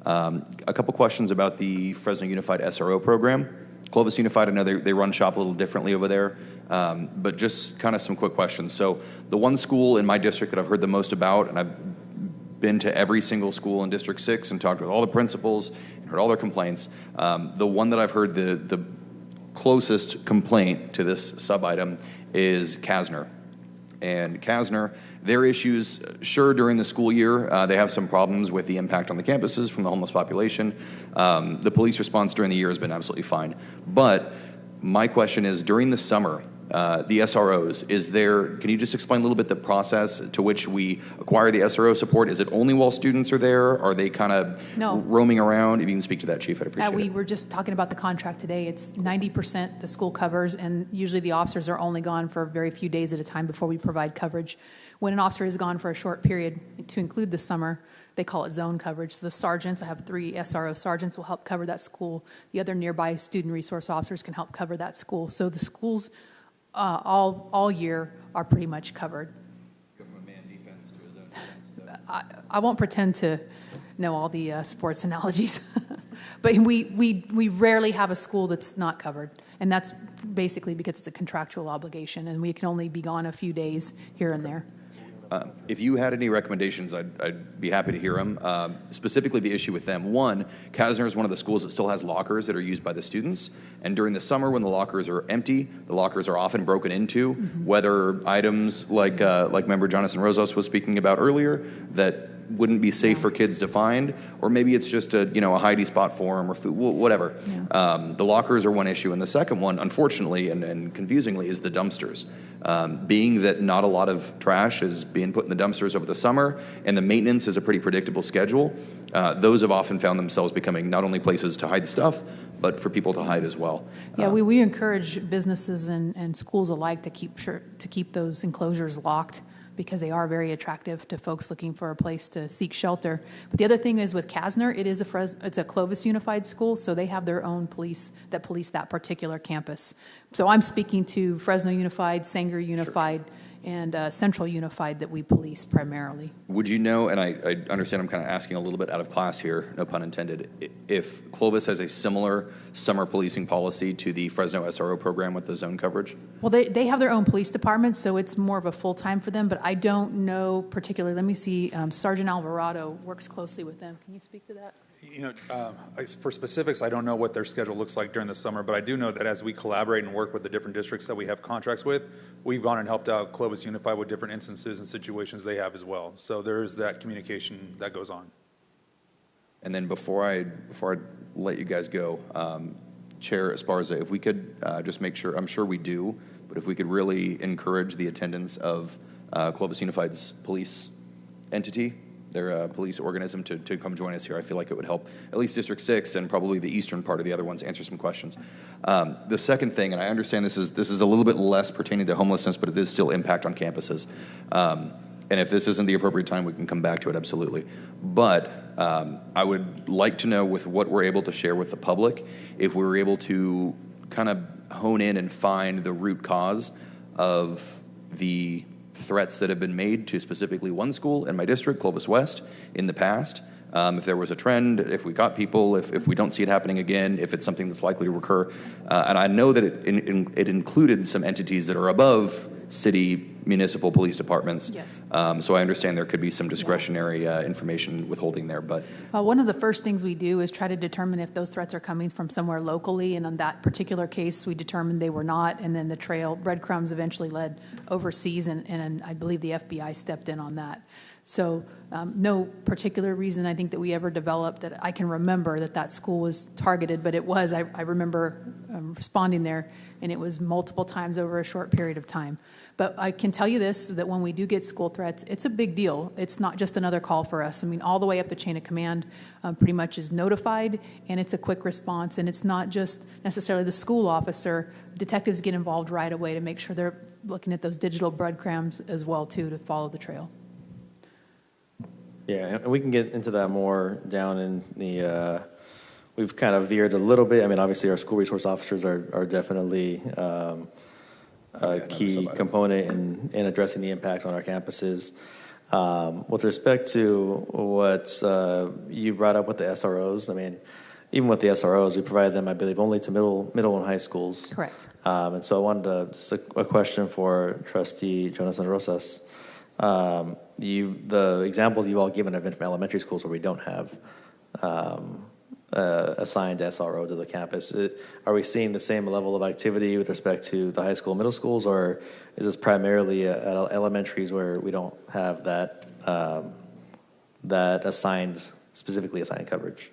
E: A couple questions about the Fresno Unified SRO program. Clovis Unified, I know they run shop a little differently over there, but just kind of some quick questions. So the one school in my district that I've heard the most about, and I've been to every single school in District 6 and talked with all the principals and heard all their complaints. The one that I've heard the closest complaint to this sub-item is Kasner. And Kasner, their issues, sure, during the school year, they have some problems with the impact on the campuses from the homeless population. The police response during the year has been absolutely fine. But my question is, during the summer, the SROs, can you just explain a little bit the process to which we acquire the SRO support? Is it only while students are there? Are they kind of roaming around? If you can speak to that, Chief, I'd appreciate it.
L: We were just talking about the contract today. It's 90% the school covers, and usually the officers are only gone for very few days at a time before we provide coverage. When an officer is gone for a short period, to include the summer, they call it zone coverage. So the sergeants, I have 3 SRO sergeants, will help cover that school. The other nearby student resource officers can help cover that school. So the schools all year are pretty much covered.
E: Go from a man defense to a zone defense.
L: I won't pretend to know all the sports analogies, but we rarely have a school that's not covered, and that's basically because it's a contractual obligation, and we can only be gone a few days here and there.
E: If you had any recommendations, I'd be happy to hear them. Specifically, the issue with them. One, Kasner is one of the schools that still has lockers that are used by the students. And during the summer, when the lockers are empty, the lockers are often broken into, whether items like Member Jonathan Rosas was speaking about earlier that wouldn't be safe for kids to find, or maybe it's just a hidey spot for them or food, whatever. Yeah. The lockers are one issue, and the second one, unfortunately and confusingly, is the dumpsters. Being that not a lot of trash is being put in the dumpsters over the summer, and the maintenance is a pretty predictable schedule, those have often found themselves becoming not only places to hide stuff, but for people to hide as well.
L: Yeah, we encourage businesses and schools alike to keep those enclosures locked, because they are very attractive to folks looking for a place to seek shelter. But the other thing is with Kasner, it's a Clovis Unified school, so they have their own police that police that particular campus. So I'm speaking to Fresno Unified, Sanger Unified, and Central Unified that we police primarily.
E: Would you know, and I understand I'm kind of asking a little bit out of class here, no pun intended, if Clovis has a similar summer policing policy to the Fresno SRO program with the zone coverage?
L: Well, they have their own police department, so it's more of a full-time for them, but I don't know particularly. Let me see. Sergeant Alvarado works closely with them. Can you speak to that?
F: For specifics, I don't know what their schedule looks like during the summer, but I do know that as we collaborate and work with the different districts that we have contracts with, we've gone and helped out Clovis Unified with different instances and situations they have as well. So there is that communication that goes on.
E: And then before I let you guys go, Chair Esparza, if we could just make sure, I'm sure we do, but if we could really encourage the attendance of Clovis Unified's police entity, their police organism, to come join us here. I feel like it would help at least District 6 and probably the eastern part of the other ones answer some questions. The second thing, and I understand this is a little bit less pertaining to homelessness, but it is still impact on campuses. And if this isn't the appropriate time, we can come back to it, absolutely. But I would like to know, with what we're able to share with the public, if we were able to kind of hone in and find the root cause of the threats that have been made to specifically one school in my district, Clovis West, in the past. if there was a trend, if we got people, if we don't see it happening again, if it's something that's likely to recur. And I know that it included some entities that are above city municipal police departments.
L: Yes.
E: So I understand there could be some discretionary information withholding there, but
L: One of the first things we do is try to determine if those threats are coming from somewhere locally, and on that particular case, we determined they were not, and then the trail breadcrumbs eventually led overseas, and I believe the FBI stepped in on that. So no particular reason I think that we ever developed that I can remember that school was targeted, but it was. I remember responding there, and it was multiple times over a short period of time. But I can tell you this, that when we do get school threats, it's a big deal. It's not just another call for us. I mean, all the way up the chain of command pretty much is notified, and it's a quick response. And it's not just necessarily the school officer. Detectives get involved right away to make sure they're looking at those digital breadcrumbs as well, too, to follow the trail.
A: Yeah, and we can get into that more down in the, we've kind of veered a little bit. I mean, obviously, our school resource officers are definitely a key component in addressing the impact on our campuses. With respect to what you brought up with the SROs, I mean, even with the SROs, we provide them, I believe, only to middle and high schools.
L: Correct.
A: And so I wanted to, just a question for Trustee Jonas and Rosas. The examples you've all given have been from elementary schools where we don't have assigned SRO to the campus. Are we seeing the same level of activity with respect to the high school, middle schools, or is this primarily at elementaries where we don't have that specifically assigned coverage?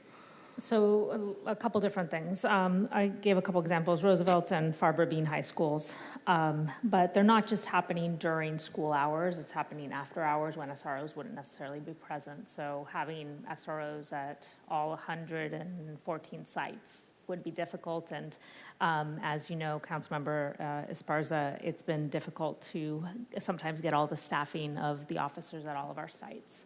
G: So a couple different things. I gave a couple examples, Roosevelt and Farber Bean high schools, but they're not just happening during school hours, it's happening after hours when SROs wouldn't necessarily be present. So having SROs at all 114 sites would be difficult, and as you know, Councilmember Esparza, it's been difficult to sometimes get all the staffing of the officers at all of our sites,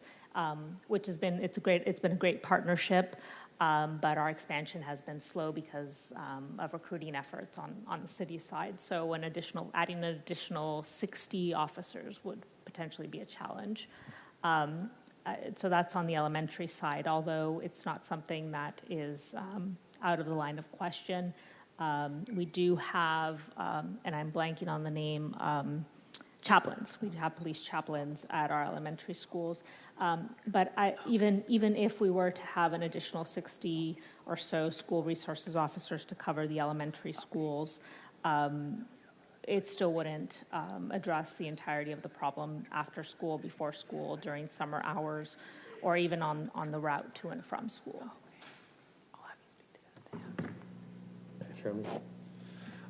G: which has been, it's been a great partnership. But our expansion has been slow because of recruiting efforts on the city side. So adding an additional 60 officers would potentially be a challenge. So that's on the elementary side, although it's not something that is out of the line of question. We do have, and I'm blanking on the name, chaplains. We have police chaplains at our elementary schools. But even if we were to have an additional 60 or so school resources officers to cover the elementary schools, it still wouldn't address the entirety of the problem after school, before school, during summer hours, or even on the route to and from school.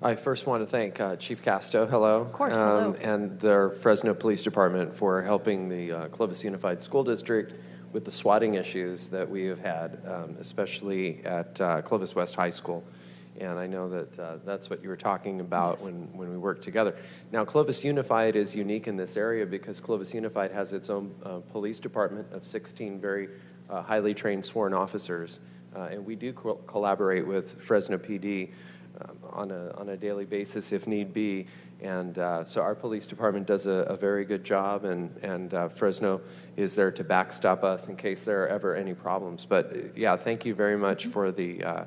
I: I first want to thank Chief Casto, hello.
L: Of course, hello.
I: And the Fresno Police Department for helping the Clovis Unified School District with the swatting issues that we have had, especially at Clovis West High School. And I know that that's what you were talking about. Yes. when we worked together. Now, Clovis Unified is unique in this area because Clovis Unified has its own police department of 16 very highly trained sworn officers. And we do collaborate with Fresno PD on a daily basis if need be. And so our police department does a very good job, and Fresno is there to backstop us in case there are ever any problems. But yeah, thank you very much for the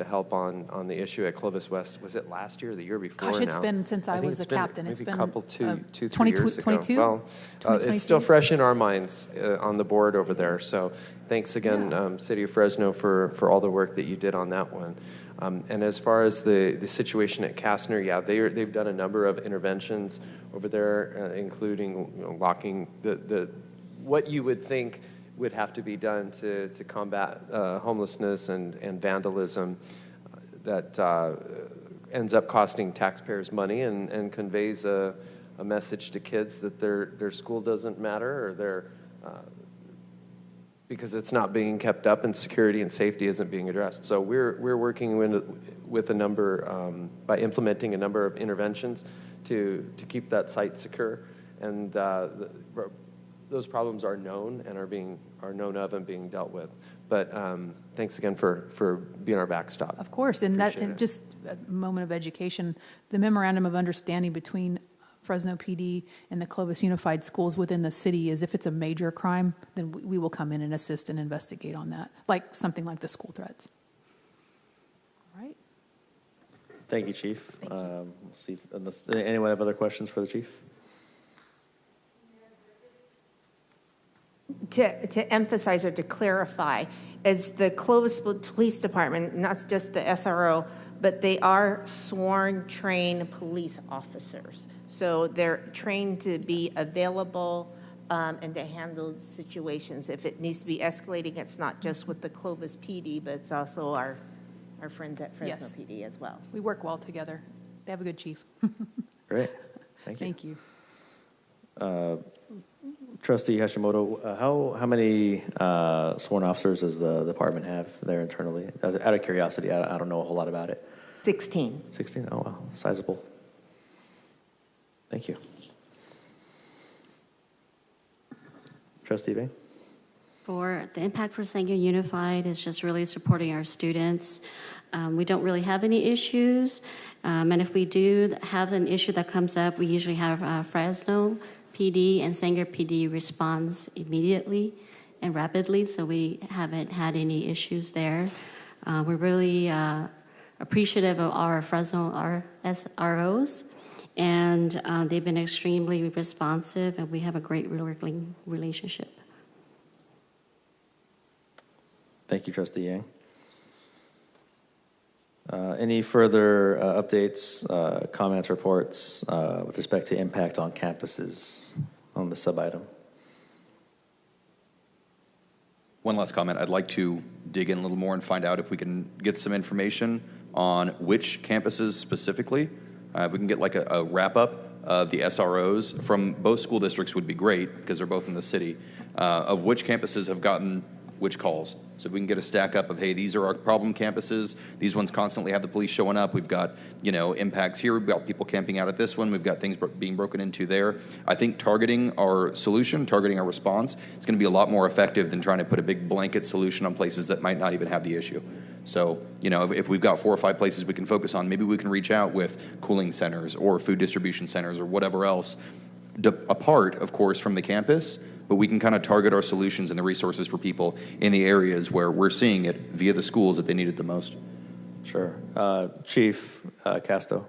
I: help on the issue at Clovis West. Was it last year or the year before?
L: Gosh, it's been since I was a captain.
I: Maybe
L: It's been
I: a couple, two, 3 years ago.
L: 22?
I: Well, it's still fresh in our minds on the board over there. So thanks again, City of Fresno, for all the work that you did on that one. And as far as the situation at Kastner, yeah, they've done a number of interventions over there, including locking what you would think would have to be done to combat homelessness and vandalism that ends up costing taxpayers money and conveys a message to kids that their school doesn't matter, or because it's not being kept up and security and safety isn't being addressed. So we're working with a number, by implementing a number of interventions to keep that site secure. And those problems are known and are known of and being dealt with. But thanks again for being our backstop.
L: Of course, and just a moment of education, the memorandum of understanding between Fresno PD and the Clovis Unified Schools within the city is if it's a major crime, then we will come in and assist and investigate on that, like something like the school threats. All right.
A: Thank you, Chief. We'll see, unless, anyone have other questions for the Chief?
H: To emphasize or to clarify, as the Clovis Police Department, not just the SRO, but they are sworn, trained police officers. So they're trained to be available and to handle situations. If it needs to be escalating, it's not just with the Clovis PD, but it's also our friends at Fresno
L: Yes.
H: PD as well.
L: We work well together. They have a good chief.
A: Great, thank you.
L: Thank you.
A: Trustee Hashimoto, how many sworn officers does the department have there internally? Out of curiosity, I don't know a whole lot about it.
H: 16.
A: 16? Oh, wow, sizable. Thank you. Trustee Bain?
J: For the impact for Sanger Unified is just really supporting our students. We don't really have any issues, and if we do have an issue that comes up, we usually have Fresno PD and Sanger PD responds immediately and rapidly, so we haven't had any issues there. We're really appreciative of our Fresno SROs, and they've been extremely responsive, and we have a great working relationship.
A: Thank you, Trustee Yang. Any further updates, comments, reports with respect to impact on campuses on the sub-item?
E: One last comment. I'd like to dig in a little more and find out if we can get some information on which campuses specifically. If we can get like a wrap-up of the SROs from both school districts would be great because they're both in the city, of which campuses have gotten which calls. So if we can get a stack up of, hey, these are our problem campuses. These ones constantly have the police showing up. We've got, impacts here. We've got people camping out at this one. We've got things being broken into there. I think targeting our solution, targeting our response is going to be a lot more effective than trying to put a big blanket solution on places that might not even have the issue. So, if we've got 4 or 5 places we can focus on, maybe we can reach out with cooling centers or food distribution centers or whatever else, apart, of course, from the campus, but we can kind of target our solutions and the resources for people in the areas where we're seeing it via the schools that they need it the most.
A: Sure. Chief Casto,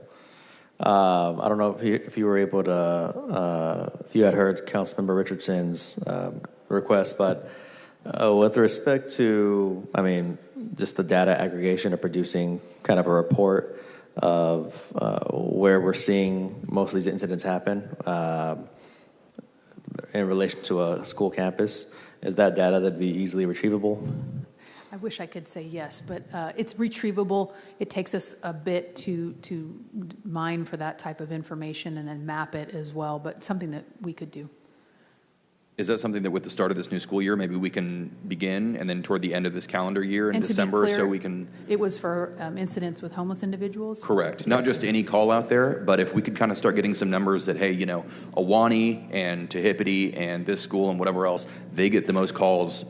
A: I don't know if you were able to, if you had heard Councilmember Richardson's request, but with respect to, just the data aggregation of producing kind of a report of where we're seeing most of these incidents happen, in relation to a school campus, is that data that'd be easily retrievable?
L: I wish I could say yes, but it's retrievable. It takes us a bit to mine for that type of information and then map it as well, but something that we could do.
E: Is that something that with the start of this new school year, maybe we can begin, and then toward the end of this calendar year in
L: And to be
E: December,
L: clear,
E: so we can...
L: It was for incidents with homeless individuals?
E: Correct. Not just any call out there, but if we could kind of start getting some numbers that, hey, Ahwahnee and Tehipity and this school and whatever else, they get the most calls,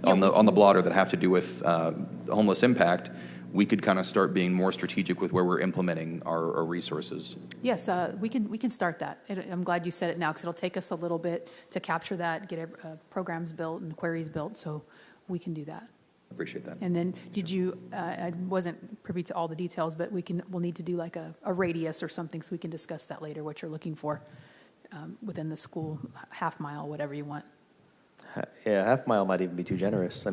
E: on the blotter that have to do with homeless impact, we could kind of start being more strategic with where we're implementing our resources.
L: Yes, we can start that. I'm glad you said it now because it'll take us a little bit to capture that, get programs built and queries built, so we can do that.
E: Appreciate that.
L: And then I wasn't privy to all the details, but we'll need to do like a radius or something so we can discuss that later, what you're looking for within the school, half mile, whatever you want.
A: Yeah, half mile might even be too generous. I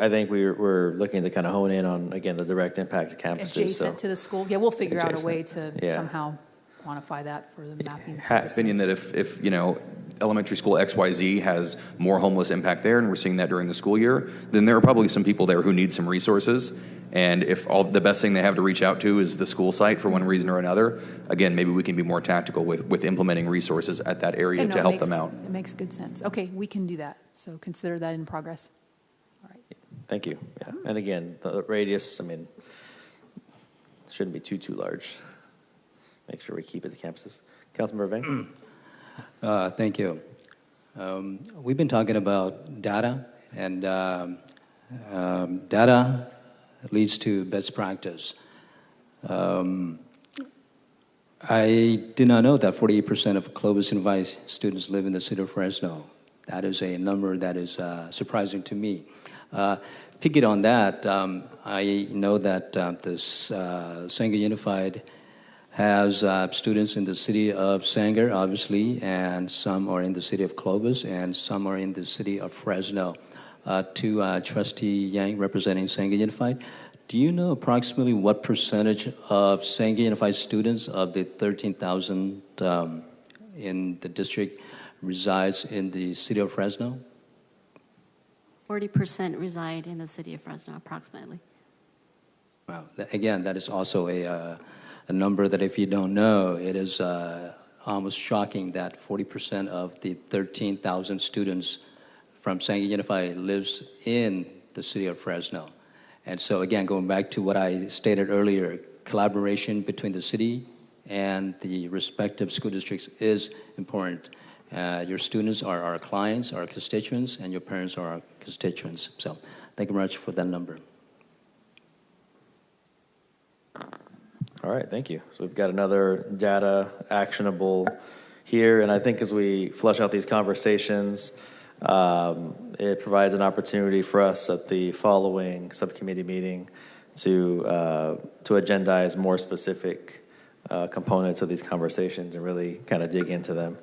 A: think we're looking to kind of hone in on, again, the direct impact of campuses.
L: Adjacent to the school. Yeah, we'll figure out a way to
A: Yeah.
L: somehow quantify that for the mapping.
E: Opinion that if elementary school XYZ has more homeless impact there, and we're seeing that during the school year, then there are probably some people there who need some resources. And if the best thing they have to reach out to is the school site for one reason or another, again, maybe we can be more tactical with implementing resources at that area to help them out.
L: It makes good sense. Okay, we can do that. So consider that in progress. All right.
A: Thank you. Yeah. And again, the radius, shouldn't be too large. Make sure we keep it to campuses. Councilmember Vang?
C: Thank you. We've been talking about data, and data leads to best practice. I do not know that 48% of Clovis Unified students live in the city of Fresno. That is a number that is surprising to me. Picking on that, I know that Sanger Unified has students in the city of Sanger, obviously, and some are in the city of Clovis, and some are in the city of Fresno. To Trustee Yang, representing Sanger Unified, do you know approximately what percentage of Sanger Unified students of the 13,000 in the district resides in the city of Fresno?
J: 40% reside in the city of Fresno, approximately.
C: Wow. Again, that is also a number that if you don't know, it is almost shocking that 40% of the 13,000 students from Sanger Unified lives in the city of Fresno. And so again, going back to what I stated earlier, collaboration between the city and the respective school districts is important. Your students are our clients, our constituents, and your parents are our constituents. So thank you very much for that number.
A: All right, thank you. So we've got another data actionable here, and I think as we flesh out these conversations, it provides an opportunity for us at the following subcommittee meeting to agendize more specific components of these conversations and really kind of dig into them.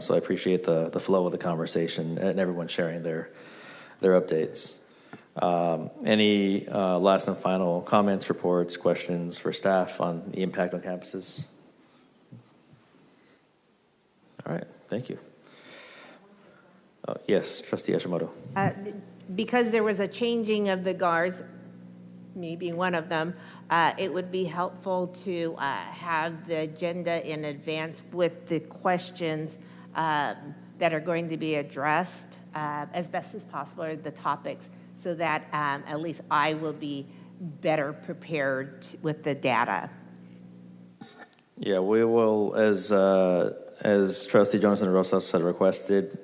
A: So I appreciate the flow of the conversation and everyone sharing their updates. Any last and final comments, reports, questions for staff on the impact on campuses? All right, thank you. Yes, Trustee Hashimoto.
H: Because there was a changing of the guards, me being one of them, it would be helpful to have the agenda in advance with the questions that are going to be addressed as best as possible, or the topics, so that at least I will be better prepared with the data.
A: Yeah, we will, as Trustee Johnson Rosas had requested,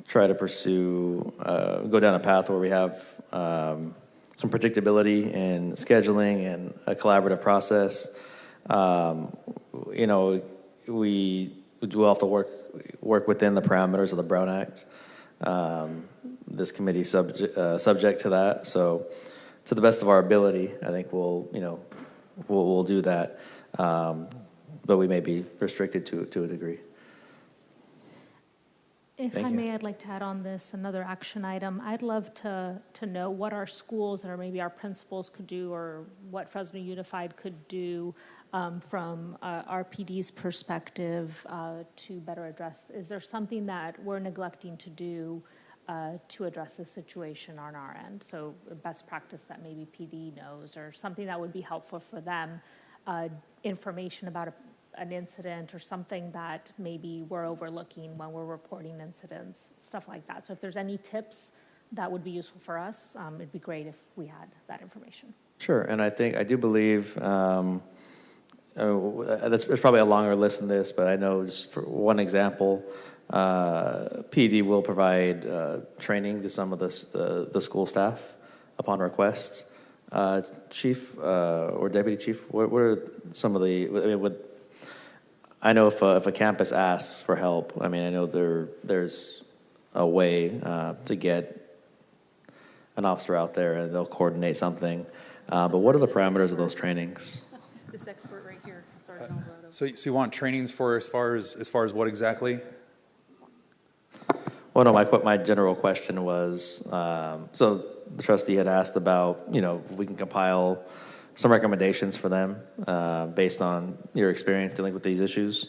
A: try to pursue, go down a path where we have some predictability in scheduling and a collaborative process. You know, we will have to work within the parameters of the Brown Act. This committee subject to that. So, to the best of our ability, I think we'll do that. But we may be restricted to a degree.
G: If I may, I'd like to add on this another action item. I'd love to know what our schools or maybe our principals could do, or what Fresno Unified could do from RPD's perspective to better address. Is there something that we're neglecting to do to address this situation on our end? So best practice that maybe PD knows, or something that would be helpful for them, information about an incident or something that maybe we're overlooking when we're reporting incidents, stuff like that. So if there's any tips that would be useful for us, it'd be great if we had that information.
A: Sure, and I do believe, there's probably a longer list than this, but I know just for one example, PD will provide training to some of the school staff upon request. Chief or Deputy Chief, what are some of the, I know if a campus asks for help, I mean, I know there's a way to get an officer out there and they'll coordinate something. But what are the parameters of those trainings?
L: This expert right here. Sorry,
M: so you want trainings for as far as what exactly?
A: Well, no, my general question was, so the trustee had asked about, if we can compile some recommendations for them based on your experience dealing with these issues.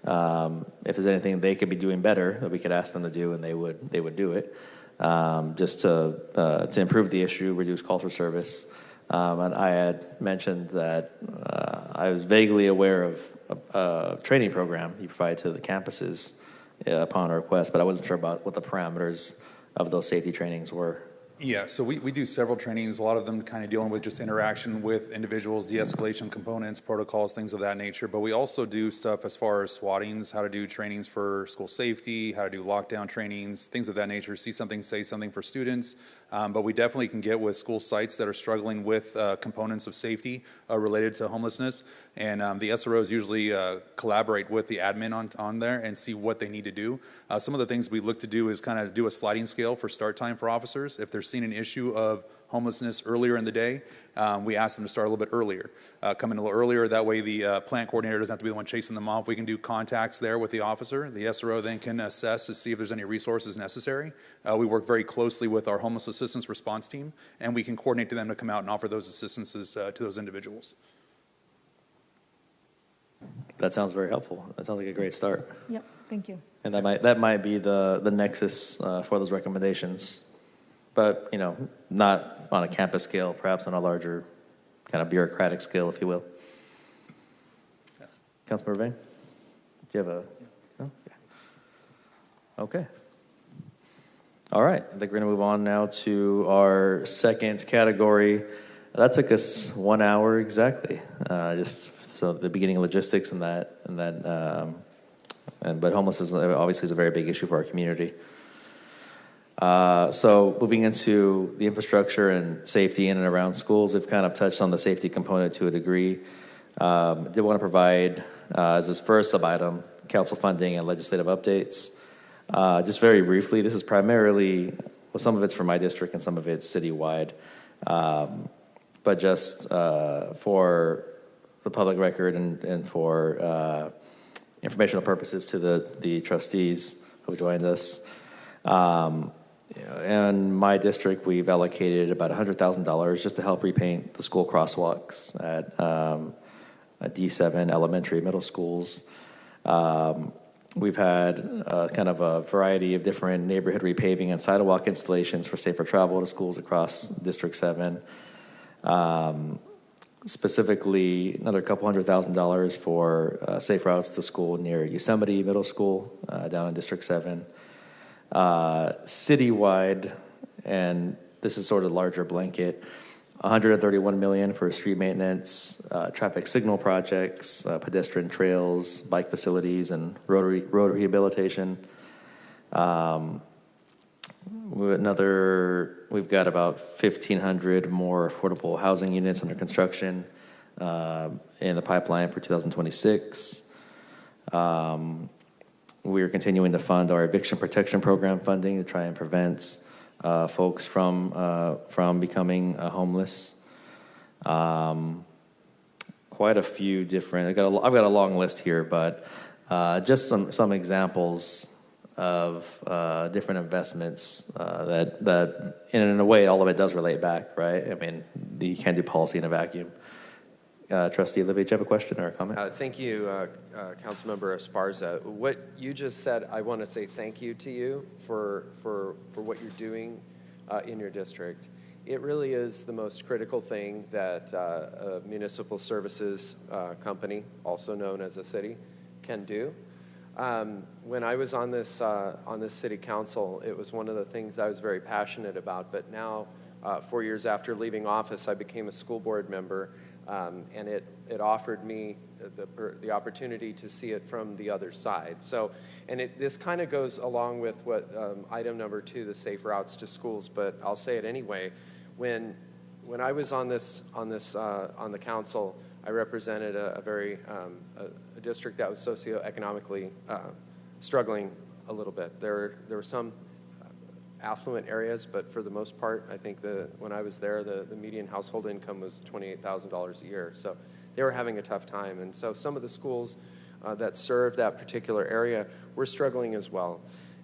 A: If there's anything they could be doing better that we could ask them to do, and they would do it, just to improve the issue, reduce calls for service. And I had mentioned that I was vaguely aware of a training program you provide to the campuses upon request, but I wasn't sure about what the parameters of those safety trainings were.
M: Yeah, so we do several trainings, a lot of them kind of dealing with just interaction with individuals, de-escalation components, protocols, things of that nature. But we also do stuff as far as SWATings, how to do trainings for school safety, how to do lockdown trainings, things of that nature. See something, say something for students. But we definitely can get with school sites that are struggling with components of safety related to homelessness. And the SROs usually collaborate with the admin on there and see what they need to do. Some of the things we look to do is kind of do a sliding scale for start time for officers. If they're seeing an issue of homelessness earlier in the day, we ask them to start a little bit earlier. Come in a little earlier, that way the plant coordinator doesn't have to be the one chasing them off. We can do contacts there with the officer. The SRO then can assess to see if there's any resources necessary. We work very closely with our homeless assistance response team, and we can coordinate to them to come out and offer those assistances to those individuals.
A: That sounds very helpful. That sounds like a great start.
G: Yep, thank you.
A: And that might be the nexus for those recommendations, but not on a campus scale, perhaps on a larger kind of bureaucratic scale, if you will.
M: Yes.
A: Councilmember Vang, do you have a? No? Okay. All right. I think we're going to move on now to our second category. That took us 1 hour exactly. Just so the beginning of logistics but homelessness obviously is a very big issue for our community. So moving into the infrastructure and safety in and around schools, we've kind of touched on the safety component to a degree. Did want to provide, as this first sub-item, council funding and legislative updates. Just very briefly, this is primarily, well, some of it's for my district and some of it's citywide. But just for the public record and for informational purposes to the trustees who joined us. In my district, we've allocated about $100,000 just to help repaint the school crosswalks at D7 elementary, middle schools. We've had kind of a variety of different neighborhood repaving and sidewalk installations for safer travel to schools across District 7. Specifically, another couple $100,000 for safe routes to school near Yosemite Middle School down in District 7. Citywide, and this is sort of larger blanket, $131 million for street maintenance, traffic signal projects, pedestrian trails, bike facilities, and road rehabilitation. We've got about 1,500 more affordable housing units under construction in the pipeline for 2026. We're continuing to fund our eviction protection program funding to try and prevent folks from becoming homeless. Quite a few different. I've got a long list here, but just some examples of different investments that in a way all of it does relate back, right? I mean, you can't do policy in a vacuum. Trustee Olivia, do you have a question or a comment?
I: Thank you, Councilmember Esparza. What you just said, I want to say thank you to you for what you're doing in your district. It really is the most critical thing that a municipal services company, also known as a city, can do. When I was on this city council, it was one of the things I was very passionate about. But now, 4 years after leaving office, I became a school board member. And it offered me the opportunity to see it from the other side. So, and this kind of goes along with what item number 2, the safe routes to schools. But I'll say it anyway. When I was on the council, I represented a district that was socioeconomically struggling a little bit. There were some affluent areas, but for the most part, I think when I was there, the median household income was $28,000 a year. So they were having a tough time. And so some of the schools that served that particular area were struggling as well.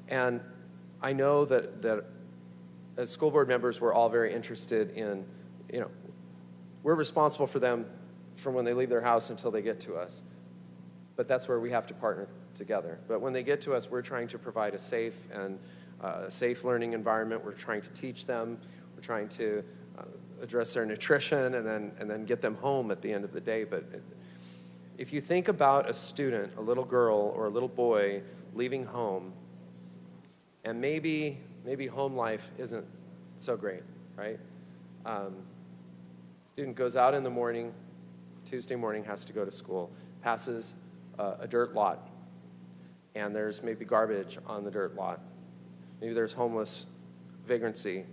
I: And I know that as school board members, we're all very interested in, we're responsible for them from when they leave their house until they get to us. But that's where we have to partner together. But when they get to us, we're trying to provide a safe learning environment. We're trying to teach them. We're trying to address their nutrition and then get them home at the end of the day. But if you think about a student, a little girl or a little boy leaving home, and maybe home life isn't So great, right? Student goes out in the morning, Tuesday morning, has to go to school, passes a dirt lot, and there's maybe garbage on the dirt lot. Maybe there's homeless vagrancy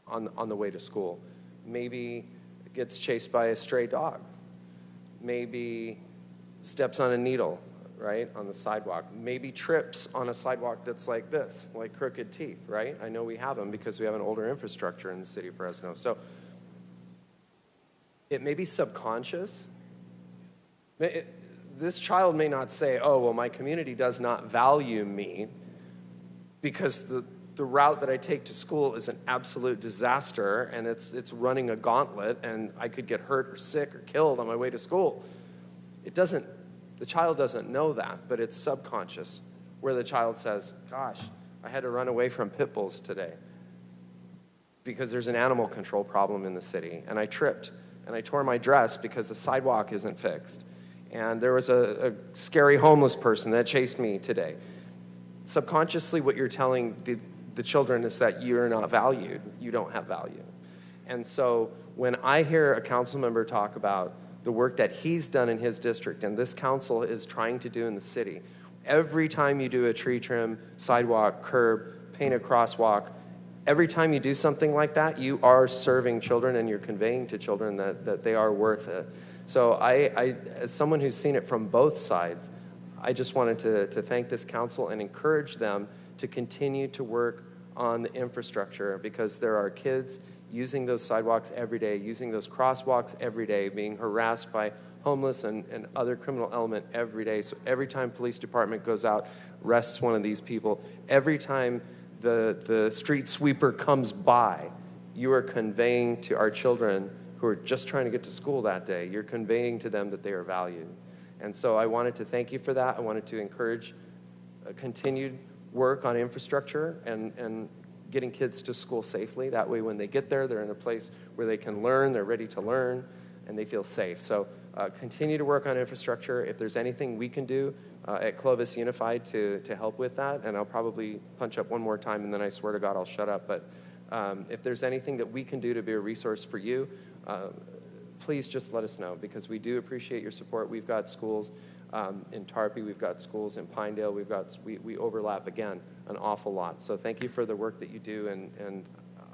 I: on the way to school. Maybe gets chased by a stray dog. Maybe steps on a needle, right, on the sidewalk. Maybe trips on a sidewalk that's like this, like crooked teeth, right? I know we have them because we have an older infrastructure in the city of Fresno. So it may be subconscious. This child may not say, oh, well, my community does not value me because the route that I take to school is an absolute disaster, and it's running a gauntlet, and I could get hurt or sick or killed on my way to school. The child doesn't know that, but it's subconscious, where the child says, gosh, I had to run away from pit bulls today because there's an animal control problem in the city, and I tripped, and I tore my dress because the sidewalk isn't fixed, and there was a scary homeless person that chased me today. Subconsciously, what you're telling the children is that you're not valued. You don't have value. And so when I hear a council member talk about the work that he's done in his district and this council is trying to do in the city, every time you do a tree trim, sidewalk, curb, paint a crosswalk, every time you do something like that, you are serving children and you're conveying to children that they are worth it. So I as someone who's seen it from both sides, I just wanted to thank this council and encourage them to continue to work on the infrastructure, because there are kids using those sidewalks every day, using those crosswalks every day, being harassed by homeless and other criminal element every day. So every time police department goes out, arrests one of these people, every time the street sweeper comes by, you are conveying to our children who are just trying to get to school that day, you're conveying to them that they are valued. And so I wanted to thank you for that. I wanted to encourage a continued work on infrastructure and getting kids to school safely. That way when they get there, they're in a place where they can learn, they're ready to learn, and they feel safe. So continue to work on infrastructure. If there's anything we can do at Clovis Unified to help with that, and I'll probably punch up one more time and then I swear to God I'll shut up, but if there's anything that we can do to be a resource for you, please just let us know, because we do appreciate your support. We've got schools in Tarpey, we've got schools in Pinedale, we overlap, again, an awful lot. So thank you for the work that you do, and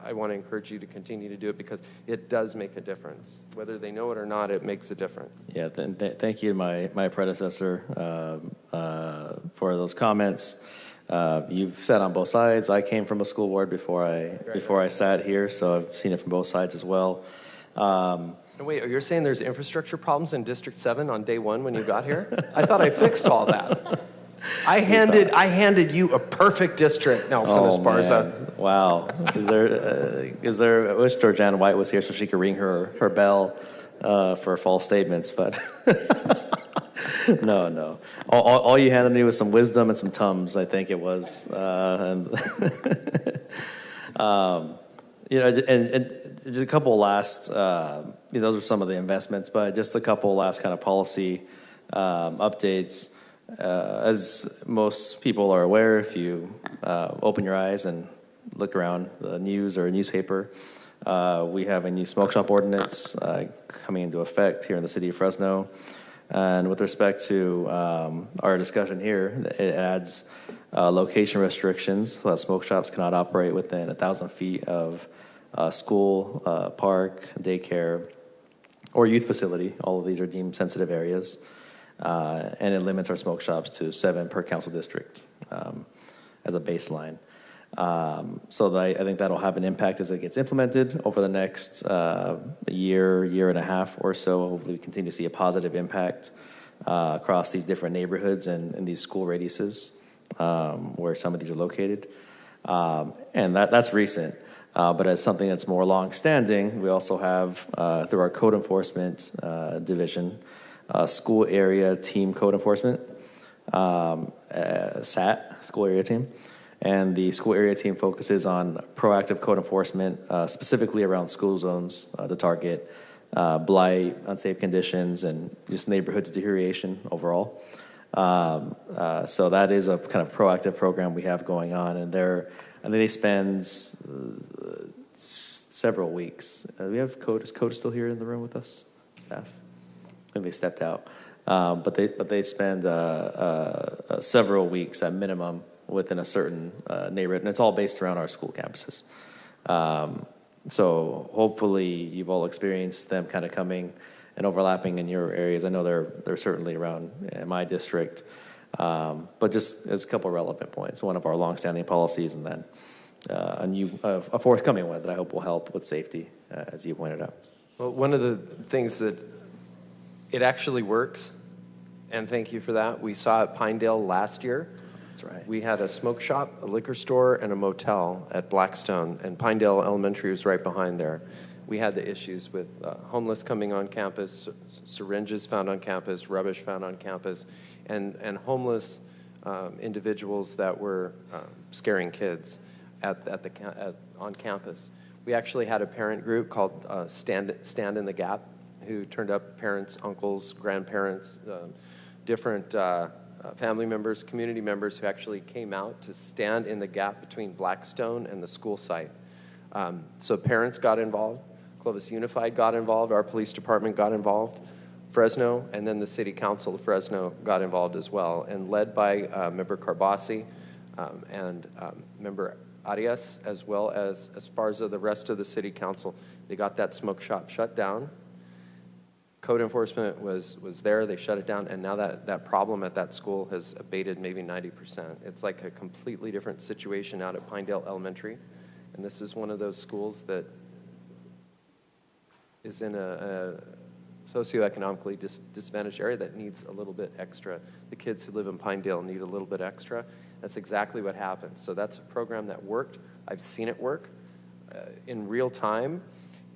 I: I want to encourage you to continue to do it, because it does make a difference. Whether they know it or not, it makes a difference.
A: Yeah, thank you to my predecessor for those comments. You've sat on both sides. I came from a school board before I sat here, so I've seen it from both sides as well.
I: Wait, you're saying there's infrastructure problems in District 7 on day one when you got here? I thought I fixed all that. I handed you a perfect district, Nelson Esparza.
A: Man. Wow. Is there? I wish Georgiana White was here so she could ring her bell for false statements, but no. All you handed me was some wisdom and some Tums, I think it was. And just a couple last, those are some of the investments, but just a couple last kind of policy updates. As most people are aware, if you open your eyes and look around the news or a newspaper, we have a new smoke shop ordinance coming into effect here in the city of Fresno. And with respect to our discussion here, it adds location restrictions so that smoke shops cannot operate within 1,000 feet of school, park, daycare, or youth facility. All of these are deemed sensitive areas. And it limits our smoke shops to 7 per council district as a baseline. So I think that'll have an impact as it gets implemented over the next year and a half or so. Hopefully we continue to see a positive impact across these different neighborhoods and these school radiuses where some of these are located. And that's recent. But as something that's more long-standing, we also have, through our code enforcement division, school area team code enforcement, SAT, school area team. And the school area team focuses on proactive code enforcement, specifically around school zones to target blight, unsafe conditions, and just neighborhood deterioration overall. So that is a kind of proactive program we have going on, and they're I think they spend several weeks. We have Code. Is Code still here in the room with us? Staff? I think they stepped out. But they spend several weeks at minimum within a certain neighborhood, and it's all based around our school campuses. So hopefully you've all experienced them kind of coming and overlapping in your areas. I know they're certainly around in my district, but just as a couple relevant points. One of our longstanding policies, and then a forthcoming one that I hope will help with safety, as you pointed out.
I: Well, one of the things that it actually works, and thank you for that. We saw at Pinedale last year.
A: That's right.
I: We had a smoke shop, a liquor store, and a motel at Blackstone, and Pinedale Elementary was right behind there. We had the issues with homeless coming on campus, syringes found on campus, rubbish found on campus, and homeless individuals that were scaring kids on campus. We actually had a parent group called Stand in the Gap, who turned up parents, uncles, grandparents, different family members, community members who actually came out to stand in the gap between Blackstone and the school site. So parents got involved, Clovis Unified got involved, our police department got involved, Fresno, and then the city council of Fresno got involved as well, and led by member Carbasi and member Arias, as well as Esparza, the rest of the city council. They got that smoke shop shut down. Code enforcement was there, they shut it down, and now that problem at that school has abated maybe 90%. It's like a completely different situation out at Pinedale Elementary, and this is one of those schools that is in a socioeconomically disadvantaged area that needs a little bit extra. The kids who live in Pinedale need a little bit extra. That's exactly what happened. So that's a program that worked. I've seen it work in real time,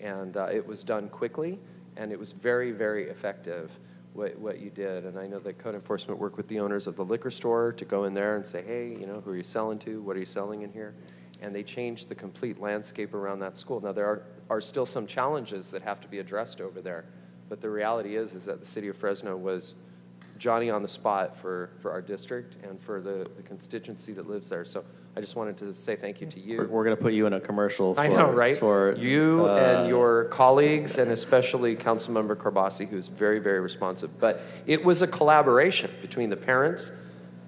I: and it was done quickly. And it was very, very effective, what you did. And I know that code enforcement worked with the owners of the liquor store to go in there and say, hey, who are you selling to? What are you selling in here? And they changed the complete landscape around that school. Now, there are still some challenges that have to be addressed over there. But the reality is that the city of Fresno was Johnny on the spot for our district and for the constituency that lives there. So I just wanted to say thank you to you.
A: We're going to put you in a commercial.
I: I know, right? For you and your colleagues, and especially Councilmember Carbasi, who's very, very responsive. But it was a collaboration between the parents,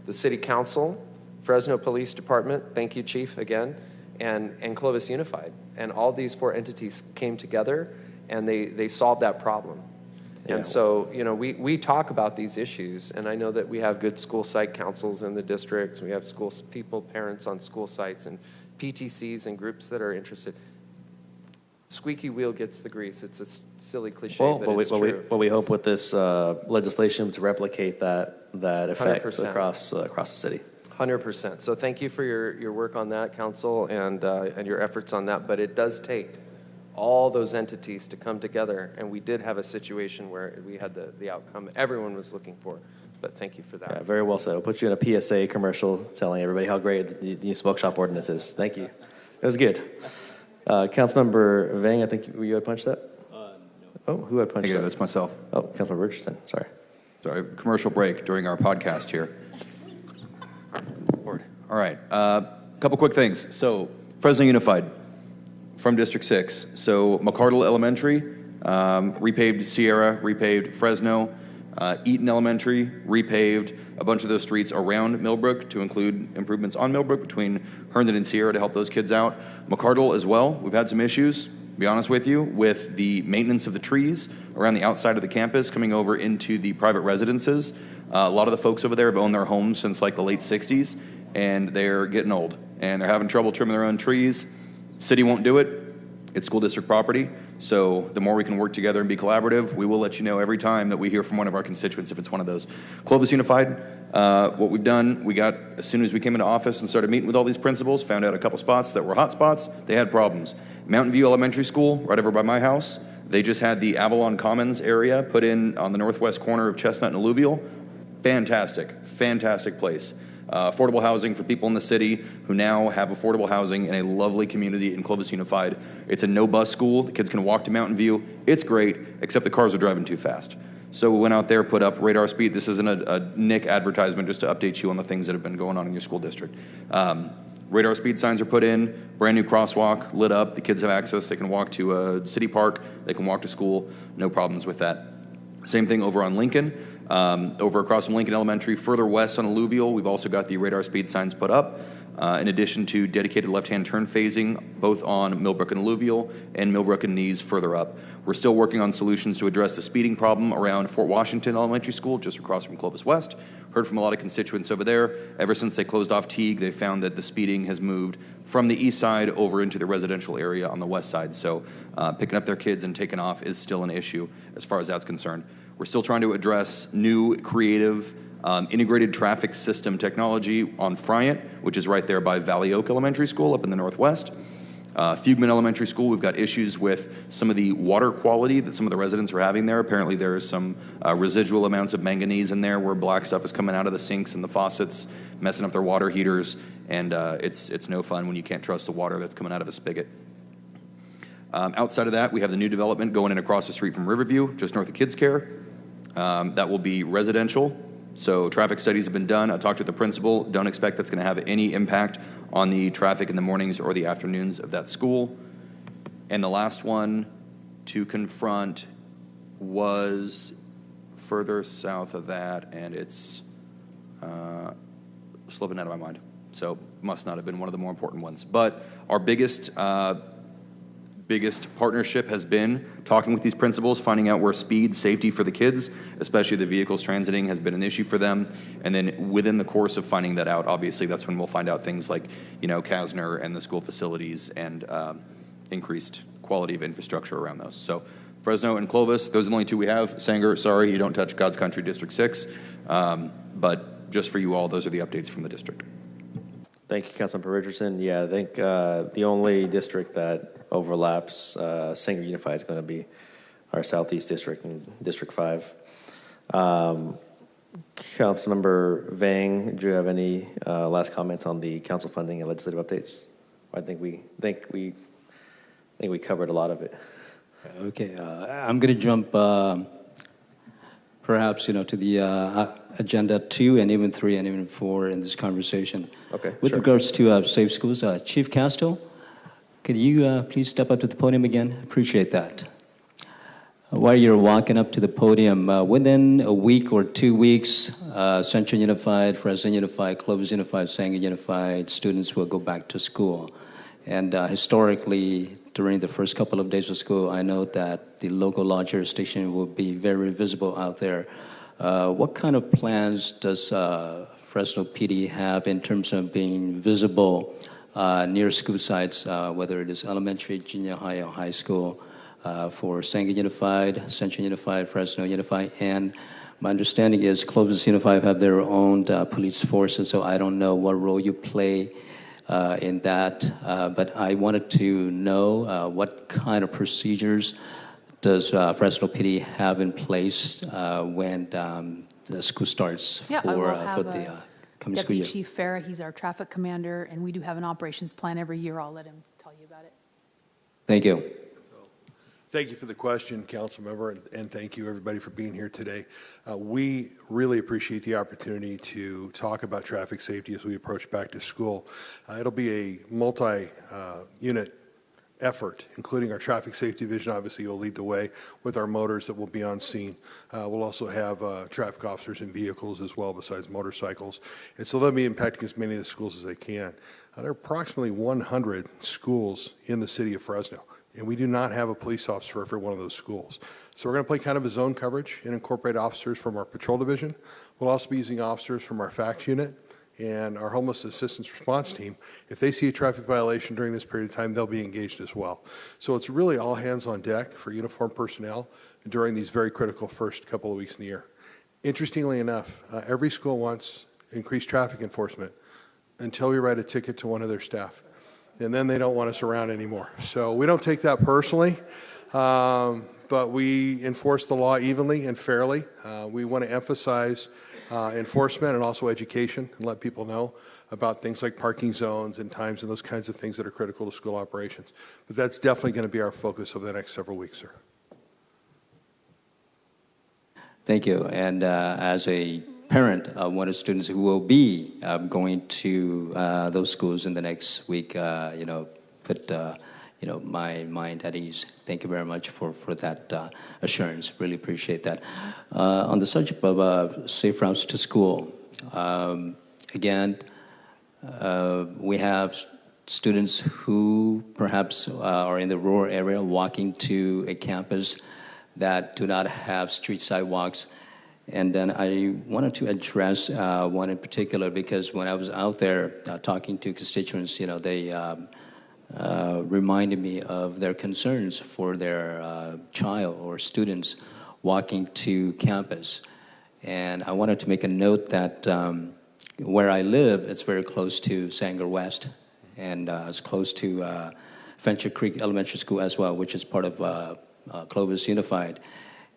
I: the city council, Fresno Police Department, thank you, Chief, again, and Clovis Unified. And all these four entities came together, and they solved that problem.
A: Yeah.
I: And so, we talk about these issues, and I know that we have good school site councils in the districts. We have school people, parents on school sites, and PTCs and groups that are interested. Squeaky wheel gets the grease. It's a silly cliche, but it's true.
A: What we hope with this legislation to replicate that effect
I: 100%.
A: across the city.
I: 100%. So thank you for your work on that, Council, and your efforts on that. But it does take all those entities to come together, and we did have a situation where we had the outcome everyone was looking for. But thank you for that.
A: Yeah, very well said. We'll put you in a PSA commercial telling everybody how great the new smoke shop ordinance is. Thank you. It was good. Councilmember Vang, I think you had punched that? No. Oh, who had punched that?
E: That's myself.
A: Oh, Councilmember Richardson, sorry.
E: Sorry, commercial break during our podcast here. All right, a couple quick things. So, Fresno Unified from District 6. So, McCardle Elementary, repaved Sierra, repaved Fresno. Eaton Elementary, repaved a bunch of those streets around Millbrook to include improvements on Millbrook between Herndon and Sierra to help those kids out. McCardle as well, we've had some issues, to be honest with you, with the maintenance of the trees around the outside of the campus coming over into the private residences. A lot of the folks over there have owned their homes since like the late 60s, and they're getting old, and they're having trouble trimming their own trees. City won't do it. It's school district property, so the more we can work together and be collaborative, we will let you know every time that we hear from one of our constituents if it's one of those. Clovis Unified, what we've done, we got, as soon as we came into office and started meeting with all these principals, found out a couple spots that were hot spots, they had problems. Mountain View Elementary School, right over by my house, they just had the Avalon Commons area put in on the northwest corner of Chestnut and Alluvial. Fantastic, fantastic place. Affordable housing for people in the city who now have affordable housing in a lovely community in Clovis Unified. It's a no-bus school. The kids can walk to Mountain View. It's great, except the cars are driving too fast. So we went out there, put up radar speed. This isn't a Nick advertisement, just to update you on the things that have been going on in your school district. Radar speed signs are put in, brand new crosswalk lit up. The kids have access. They can walk to a city park. They can walk to school. No problems with that. Same thing over on Lincoln. Over across from Lincoln Elementary, further west on Alluvial, we've also got the radar speed signs put up. In addition to dedicated left-hand turn phasing, both on Millbrook and Alluvial, and Millbrook and Nees further up. We're still working on solutions to address the speeding problem around Fort Washington Elementary School, just across from Clovis West. Heard from a lot of constituents over there. Ever since they closed off Teague, they found that the speeding has moved from the east side over into the residential area on the west side. So picking up their kids and taking off is still an issue as far as that's concerned. We're still trying to address new, creative, integrated traffic system technology on Friant, which is right there by Valley Oak Elementary School up in the northwest. Fugman Elementary School, we've got issues with some of the water quality that some of the residents are having there. Apparently there is some residual amounts of manganese in there where black stuff is coming out of the sinks and the faucets, messing up their water heaters, and it's no fun when you can't trust the water that's coming out of a spigot. Outside of that, we have the new development going in across the street from Riverview, just north of Kids Care. That will be residential. So traffic studies have been done. I talked to the principal. Don't expect that's going to have any impact on the traffic in the mornings or the afternoons of that school. And the last one to confront was further south of that, and it's slipping out of my mind. So must not have been one of the more important ones. But our biggest partnership has been talking with these principals, finding out where speed, safety for the kids, especially the vehicles transiting, has been an issue for them. And then within the course of finding that out, obviously that's when we'll find out things like, Kasner and the school facilities and increased quality of infrastructure around those. So Fresno and Clovis, those are the only two we have. Sanger, sorry, you don't touch God's Country District 6. But just for you all, those are the updates from the district.
A: Thank you, Councilmember Richardson. Yeah, I think the only district that overlaps Sanger Unified is going to be our Southeast District and District 5. Councilmember Vang, do you have any last comments on the council funding and legislative updates? I think we covered a lot of it.
C: Okay, I'm going to jump perhaps to the agenda 2 and even 3 and even 4 in this conversation.
A: Okay.
C: With regards to Safe Schools, Chief Castile, could you please step up to the podium again? Appreciate that. While you're walking up to the podium, within a week or 2 weeks, Central Unified, Fresno Unified, Clovis Unified, Sanger Unified students will go back to school. And historically, during the first couple of days of school, I know that the local law jurisdiction will be very visible out there. What kind of plans does Fresno PD have in terms of being visible near school sites, whether it is elementary, junior high, or high school, for Sanger Unified, Central Unified, Fresno Unified, and my understanding is Clovis Unified have their own police forces, so I don't know what role you play in that, but I wanted to know what kind of procedures does Fresno PD have in place when the school starts for the coming school year?
L: Deputy Chief Farah, he's our traffic commander, and we do have an operations plan every year. I'll let him tell you about it.
C: Thank you.
F: Thank you for the question, Council Member, and thank you everybody for being here today. We really appreciate the opportunity to talk about traffic safety as we approach back to school. It'll be a multi-unit effort, including our traffic safety division. Obviously, will lead the way with our motors that will be on scene. We'll also have traffic officers in vehicles as well, besides motorcycles. And so they'll be impacting as many of the schools as they can. There are approximately 100 schools in the city of Fresno, and we do not have a police officer for every one of those schools. So we're going to play kind of a zone coverage and incorporate officers from our patrol division. We'll also be using officers from our FACTS unit and our homeless assistance response team. If they see a traffic violation during this period of time, they'll be engaged as well. So it's really all hands on deck for uniformed personnel during these very critical first couple of weeks in the year. Interestingly enough, every school wants increased traffic enforcement until we write a ticket to one of their staff. And then they don't want us around anymore. So we don't take that personally, but we enforce the law evenly and fairly. We want to emphasize enforcement and also education and let people know about things like parking zones and times and those kinds of things that are critical to school operations. But that's definitely going to be our focus over the next several weeks, sir.
C: Thank you. And as a parent of one of the students who will be going to those schools in the next week, put my mind at ease. Thank you very much for that assurance. Really appreciate that. On the subject of safe routes to school, again, we have students who perhaps are in the rural area walking to a campus that do not have street sidewalks. And then I wanted to address one in particular because when I was out there talking to constituents, they reminded me of their concerns for their child or students walking to campus. And I wanted to make a note that where I live, it's very close to Sanger West, and it's close to Venture Creek Elementary School as well, which is part of Clovis Unified.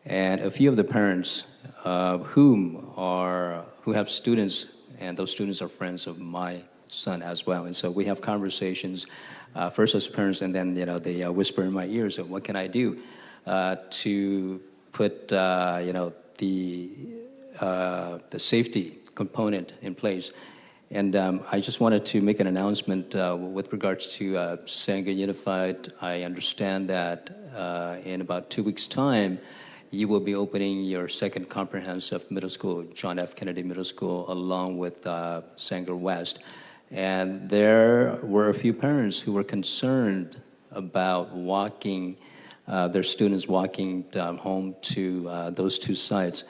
C: And a few of the parents who have students, and those students are friends of my son as well. And so we have conversations, first as parents, and then they whisper in my ears of what can I do to put the safety component in place. And I just wanted to make an announcement with regards to Sanger Unified. I understand that in about 2 weeks' time, you will be opening your second comprehensive middle school, John F. Kennedy Middle School, along with Sanger West. And there were a few parents who were concerned about their students walking home to those two sites.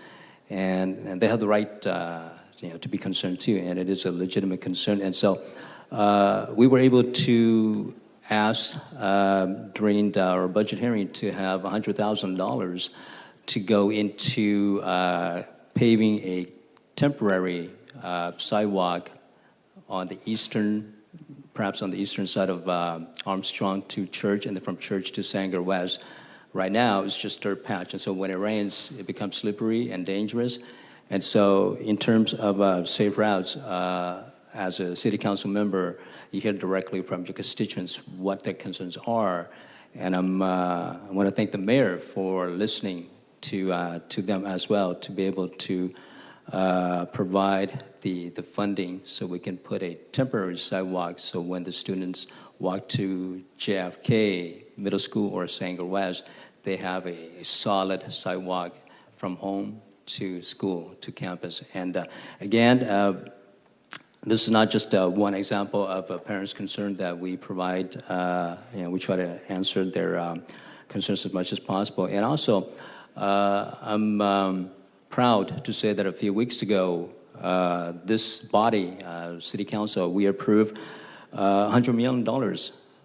C: And they have the right to be concerned too, and it is a legitimate concern. And so we were able to ask during our budget hearing to have $100,000 to go into paving a temporary sidewalk on the perhaps on the eastern side of Armstrong to Church, and then from Church to Sanger West. Right now, it's just dirt patch, and so when it rains, it becomes slippery and dangerous. And so in terms of safe routes, as a city council member, you hear directly from your constituents what their concerns are. And I want to thank the mayor for listening to them as well, to be able to provide the funding so we can put a temporary sidewalk so when the students walk to JFK Middle School or Sanger West, they have a solid sidewalk from home to school, to campus. And again, this is not just one example of a parent's concern that we provide. We try to answer their concerns as much as possible. And also, I'm proud to say that a few weeks ago, this body, City Council, we approved $100 million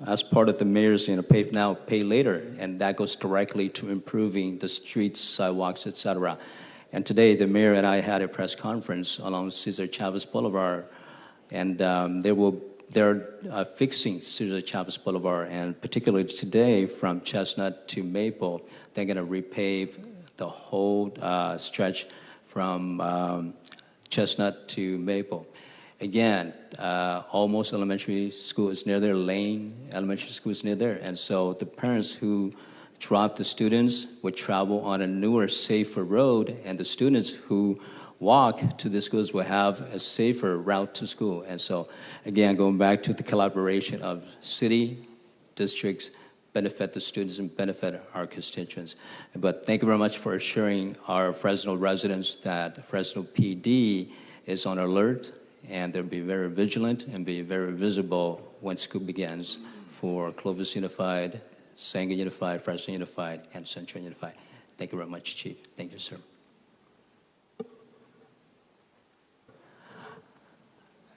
C: as part of the mayor's Pay Now, Pay Later, and that goes directly to improving the streets, sidewalks, etc. And today, the mayor and I had a press conference along Cesar Chavez Boulevard, and they're fixing Cesar Chavez Boulevard, and particularly today from Chestnut to Maple, they're going to repave the whole stretch from Chestnut to Maple. Again, Almost Elementary School is near there, Lane Elementary School is near there, and so the parents who drop the students would travel on a newer, safer road, and the students who walk to the schools will have a safer route to school. And so, again, going back to the collaboration of city, districts, benefit the students and benefit our constituents. But thank you very much for assuring our Fresno residents that Fresno PD is on alert, and they'll be very vigilant and be very visible when school begins for Clovis Unified, Sanger Unified, Fresno Unified, and Central Unified. Thank you very much, Chief. Thank you, sir.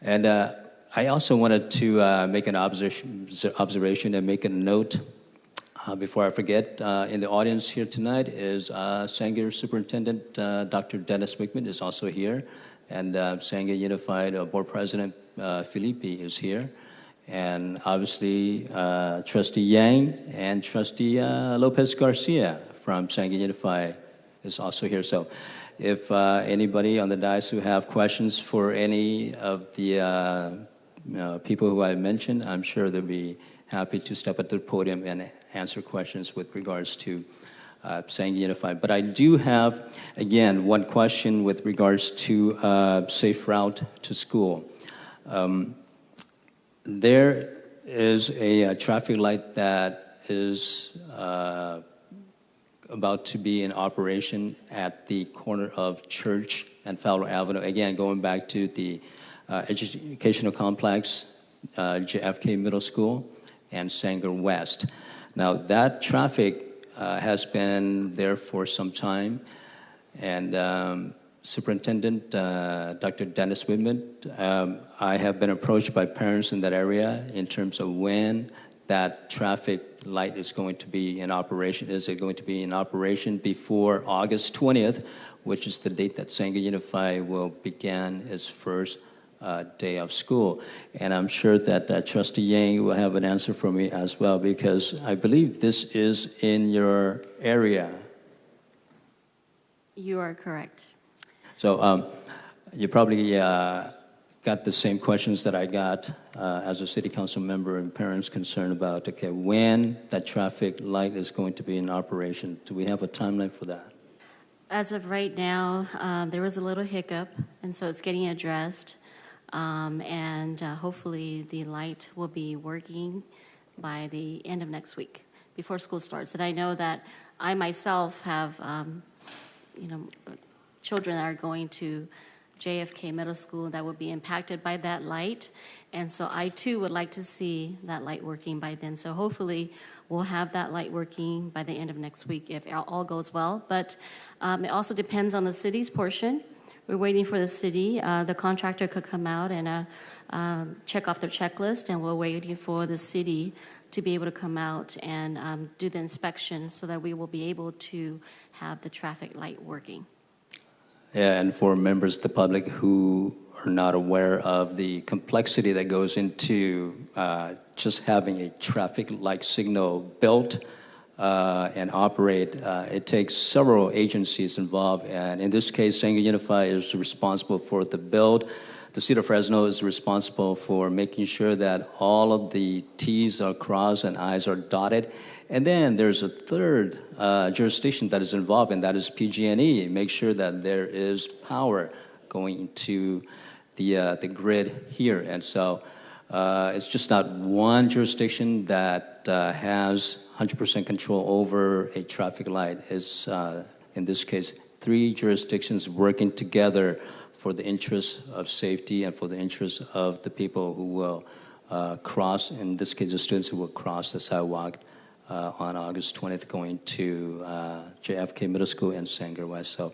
C: And I also wanted to make an observation and make a note before I forget. In the audience here tonight is Sanger Superintendent Dr. Dennis Wickman is also here, and Sanger Unified Board President Felipe is here, and obviously Trustee Yang and Trustee Lopez Garcia from Sanger Unified is also here. So if anybody on the dais who have questions for any of the people who I mentioned, I'm sure they'll be happy to step at the podium and answer questions with regards to Sanger Unified. But I do have, again, one question with regards to safe route to school. There is a traffic light that is about to be in operation at the corner of Church and Fowler Avenue. Again, going back to the educational complex, JFK Middle School, and Sanger West. Now, that traffic has been there for some time, and Superintendent Dr. Dennis Whitman, I have been approached by parents in that area in terms of when that traffic light is going to be in operation. Is it going to be in operation before August 20th, which is the date that Sanger Unified will begin its first day of school? And I'm sure that Trustee Yang will have an answer for me as well, because I believe this is in your area.
J: You are correct.
C: So you probably got the same questions that I got as a city council member, and parents concerned about, okay, when that traffic light is going to be in operation. Do we have a timeline for that?
J: As of right now, there was a little hiccup, and so it's getting addressed. And hopefully the light will be working by the end of next week, before school starts. And I know that I myself have, children that are going to JFK Middle School that will be impacted by that light. And so I too would like to see that light working by then. So hopefully we'll have that light working by the end of next week if all goes well. But it also depends on the city's portion. We're waiting for the city. The contractor could come out and check off their checklist, and we're waiting for the city to be able to come out and do the inspection so that we will be able to have the traffic light working.
C: Yeah, and for members of the public who are not aware of the complexity that goes into just having a traffic light signal built and operate, it takes several agencies involved. And in this case, Sanger Unified is responsible for the build. The City of Fresno is responsible for making sure that all of the T's are crossed and I's are dotted. And then there's a third jurisdiction that is involved, and that is PG&E. Make sure that there is power going into the grid here. And so it's just not one jurisdiction that has 100% control over a traffic light. It's, in this case, 3 jurisdictions working together for the interests of safety and for the interests of the people who will cross, in this case, the students who will cross the sidewalk on August 20th going to JFK Middle School and Sanger West. So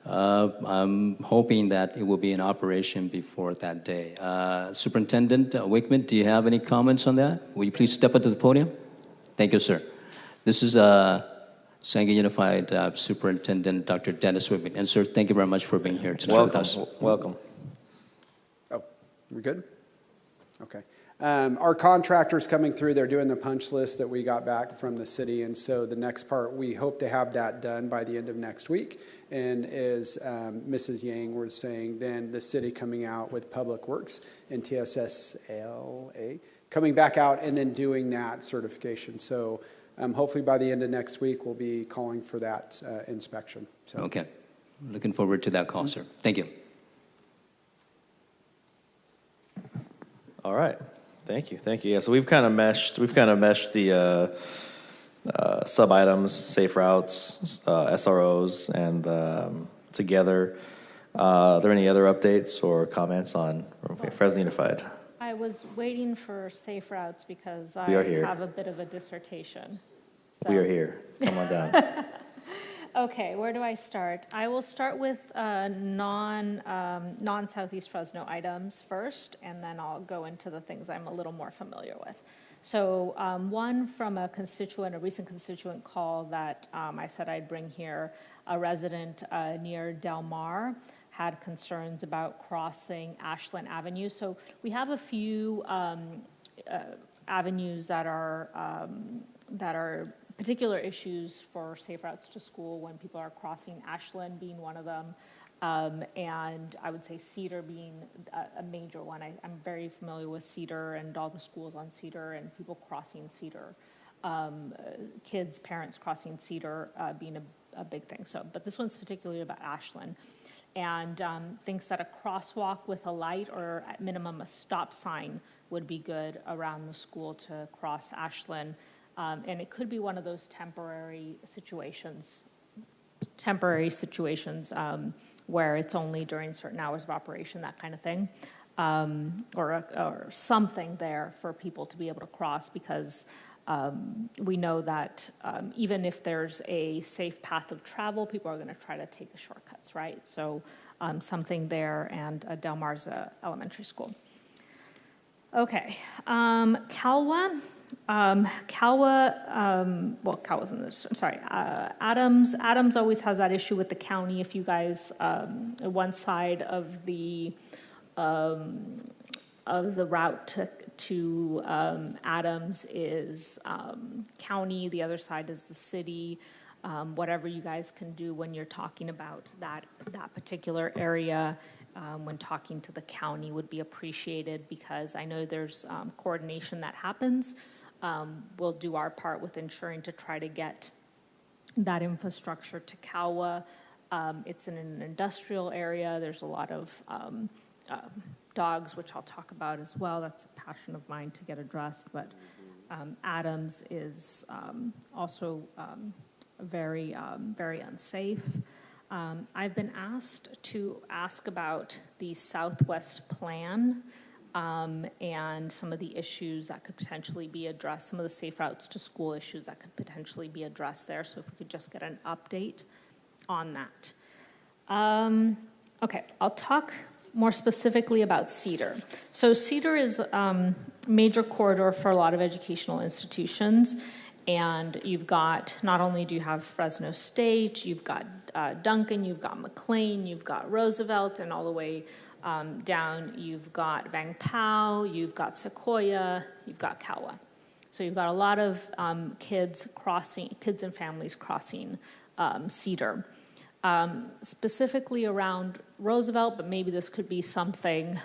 C: I'm hoping that it will be in operation before that day. Superintendent Wickman, do you have any comments on that? Will you please step up to the podium? Thank you, sir. This is Sanger Unified Superintendent Dr. Dennis Wickman. And sir, thank you very much for being here tonight with us.
A: Welcome.
N: Oh, we good? Okay. Our contractor's coming through. They're doing the punch list that we got back from the city. And so the next part, we hope to have that done by the end of next week. And as Mrs. Yang was saying, then the city coming out with Public Works and TSSLA coming back out and then doing that certification. So hopefully by the end of next week, we'll be calling for that inspection. So.
C: Okay. Looking forward to that call, sir. Thank you.
A: All right. Thank you. Thank you. Yeah, so we've kind of meshed the sub-items, safe routes, SROs, and together. Are there any other updates or comments on Fresno Unified?
G: I was waiting for safe routes because I
A: We are here.
G: have a bit of a dissertation.
A: We are here. Come on down.
G: Okay, where do I start? I will start with non-Southeast Fresno items first, and then I'll go into the things I'm a little more familiar with. So one from a recent constituent call that I said I'd bring here, a resident near Del Mar had concerns about crossing Ashland Avenue. So we have a few avenues that are particular issues for safe routes to school when people are crossing, Ashland being one of them, and I would say Cedar being a major one. I'm very familiar with Cedar and all the schools on Cedar and people crossing Cedar. kids, parents crossing Cedar being a big thing. So, but this one's particularly about Ashland, and thinks that a crosswalk with a light or at minimum a stop sign would be good around the school to cross Ashland. And it could be one of those temporary situations where it's only during certain hours of operation, that kind of thing, or something there for people to be able to cross, because we know that even if there's a safe path of travel, people are going to try to take the shortcuts, right? So something there, and Del Marza Elementary School. Okay, Calwa. Calwa's in this, sorry, Adams always has that issue with the county. If you guys, one side of the route to Adams is county, the other side is the city. Whatever you guys can do when you're talking about that particular area, when talking to the county would be appreciated, because I know there's coordination that happens. We'll do our part with ensuring to try to get that infrastructure to Calwa. It's in an industrial area. There's a lot of dogs, which I'll talk about as well. That's a passion of mine to get addressed. But Adams is also very, very unsafe. I've been asked to ask about the Southwest Plan and some of the issues that could potentially be addressed, some of the safe routes to school issues that could potentially be addressed there. So if we could just get an update on that. Okay, I'll talk more specifically about Cedar. So Cedar is a major corridor for a lot of educational institutions. And you've got, not only do you have Fresno State, you've got Duncan, you've got McLean, you've got Roosevelt, and all the way down, you've got Vang Pao, you've got Sequoia, you've got Calwa. So you've got a lot of kids and families crossing Cedar. Specifically around Roosevelt, but maybe this could be something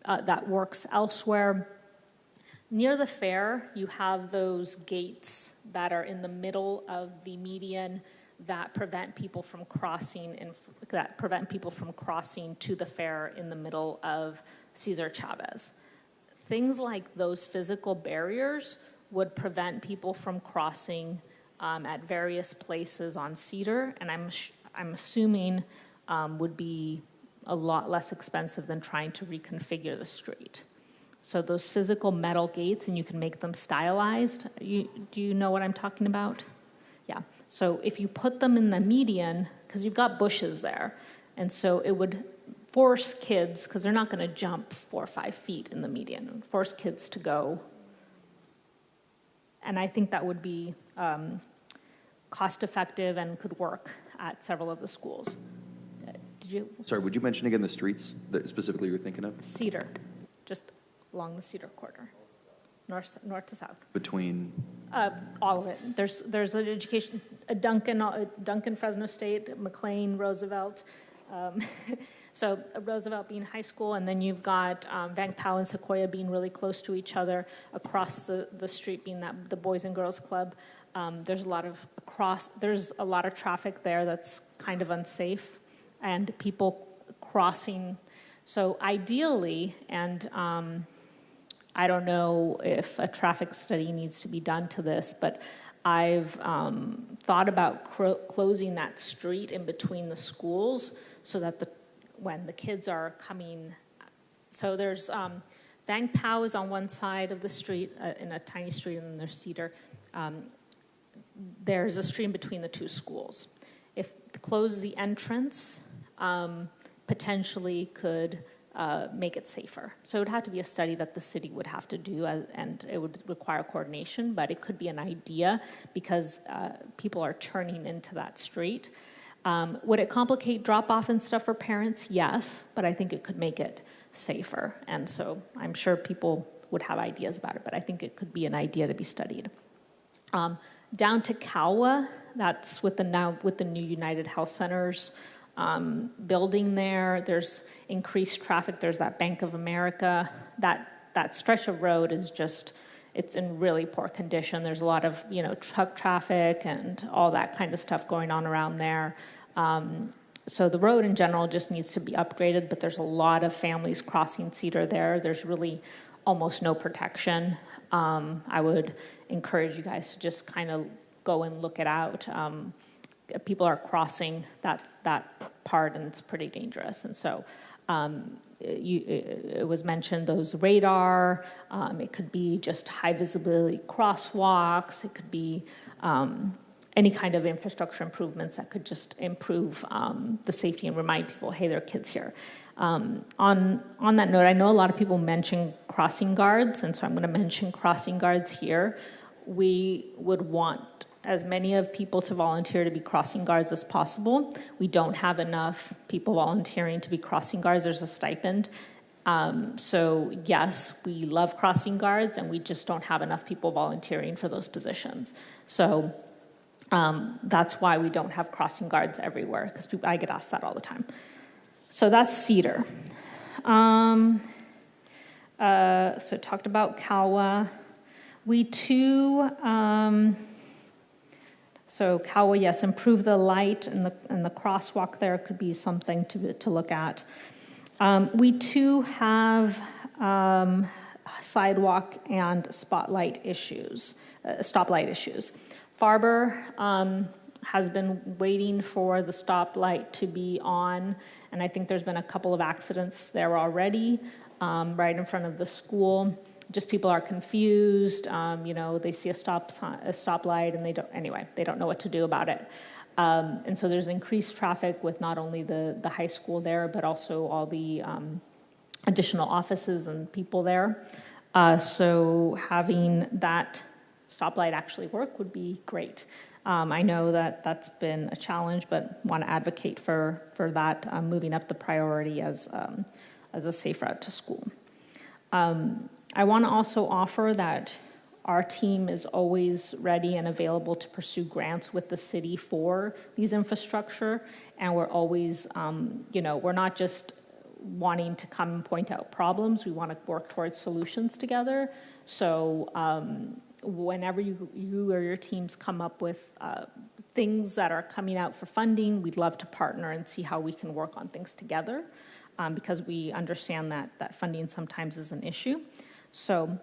G: that works elsewhere. Near the fair, you have those gates that are in the middle of the median that prevent people from crossing to the fair in the middle of Cesar Chavez. Things like those physical barriers would prevent people from crossing at various places on Cedar, and I'm assuming would be a lot less expensive than trying to reconfigure the street. So those physical metal gates, and you can make them stylized. Do you know what I'm talking about? Yeah. So if you put them in the median, because you've got bushes there, and so it would force kids, because they're not going to jump 4 or 5 feet in the median, it would force kids to go. And I think that would be cost effective and could work at several of the schools. Did you? Sorry,
E: would you mention again the streets that specifically you're thinking of?
G: Cedar, just along the Cedar corridor, north to south.
E: Between?
G: All of it. There's an education, a Duncan, Fresno State, McLean, Roosevelt. So Roosevelt being high school, and then you've got Vang Pao and Sequoia being really close to each other. Across the street being the Boys and Girls Club. There's a lot of traffic there that's kind of unsafe, and people crossing. So ideally, and I don't know if a traffic study needs to be done to this, but I've thought about closing that street in between the schools so that when the kids are coming, so there's Vang Pao is on one side of the street, in a tiny street, and then there's Cedar. There's a street in between the two schools. If close the entrance, potentially could make it safer. So it would have to be a study that the city would have to do, and it would require coordination, but it could be an idea because people are churning into that street. Would it complicate drop-off and stuff for parents? Yes, but I think it could make it safer. And so I'm sure people would have ideas about it, but I think it could be an idea to be studied. Down to Calwa, that's with the new United Health Centers building there. There's increased traffic. There's that Bank of America. That stretch of road is just, it's in really poor condition. There's a lot of, truck traffic and all that kind of stuff going on around there. So the road in general just needs to be upgraded, but there's a lot of families crossing Cedar there. There's really almost no protection. I would encourage you guys to just kind of go and look it out. People are crossing that part, and it's pretty dangerous. And so it was mentioned those radar. It could be just high visibility crosswalks. It could be any kind of infrastructure improvements that could just improve the safety and remind people, hey, there are kids here. On that note, I know a lot of people mention crossing guards, and so I'm going to mention crossing guards here. We would want as many of people to volunteer to be crossing guards as possible. We don't have enough people volunteering to be crossing guards. There's a stipend. So yes, we love crossing guards, and we just don't have enough people volunteering for those positions. So that's why we don't have crossing guards everywhere, because I get asked that all the time. So that's Cedar. So talked about Calwa. We too, so Calwa, yes, improve the light and the crosswalk there could be something to look at. We too have sidewalk and stoplight issues. Farber has been waiting for the stoplight to be on, and I think there's been a couple of accidents there already, right in front of the school. Just people are confused. They see a stoplight, and they don't know what to do about it. And so there's increased traffic with not only the high school there, but also all the additional offices and people there. So having that stoplight actually work would be great. I know that that's been a challenge, but want to advocate for that, moving up the priority as a safe route to school. I want to also offer that our team is always ready and available to pursue grants with the city for these infrastructure, and we're always, we're not just wanting to come and point out problems. We want to work towards solutions together. So whenever you or your teams come up with things that are coming out for funding, we'd love to partner and see how we can work on things together, because we understand that funding sometimes is an issue. So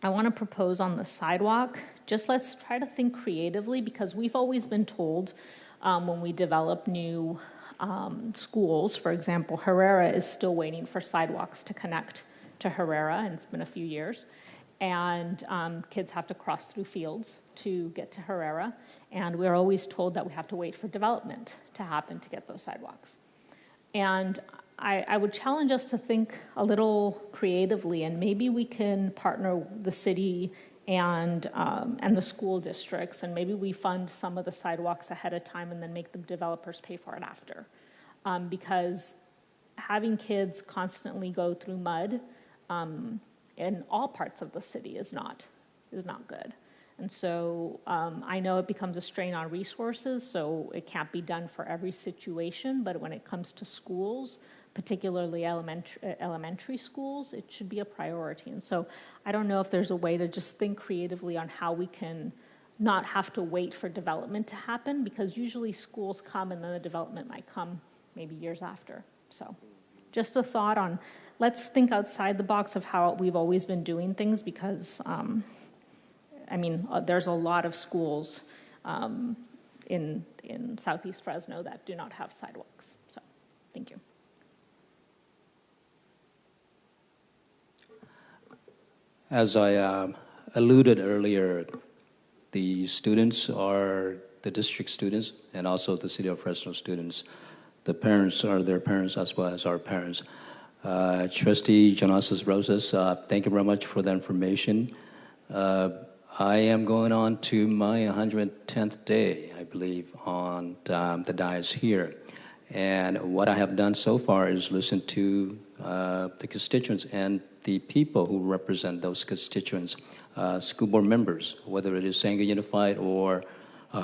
G: I want to propose on the sidewalk, just let's try to think creatively, because we've always been told when we develop new schools, for example, Herrera is still waiting for sidewalks to connect to Herrera, and it's been a few years. And kids have to cross through fields to get to Herrera. And we're always told that we have to wait for development to happen to get those sidewalks. And I would challenge us to think a little creatively, and maybe we can partner the city and the school districts, and maybe we fund some of the sidewalks ahead of time and then make the developers pay for it after. Because having kids constantly go through mud in all parts of the city is not good. And so I know it becomes a strain on resources, so it can't be done for every situation, but when it comes to schools, particularly elementary schools, it should be a priority. And so I don't know if there's a way to just think creatively on how we can not have to wait for development to happen, because usually schools come and then the development might come maybe years after. So just a thought on, let's think outside the box of how we've always been doing things, because there's a lot of schools in Southeast Fresno that do not have sidewalks. So thank you.
C: As I alluded earlier, the students are the district students and also the City of Fresno students. The parents are their parents as well as our parents. Trustee Jonas Rosas, thank you very much for that information. I am going on to my 110th day, I believe, on the dais here. And what I have done so far is listen to the constituents and the people who represent those constituents, school board members, whether it is Sanger Unified or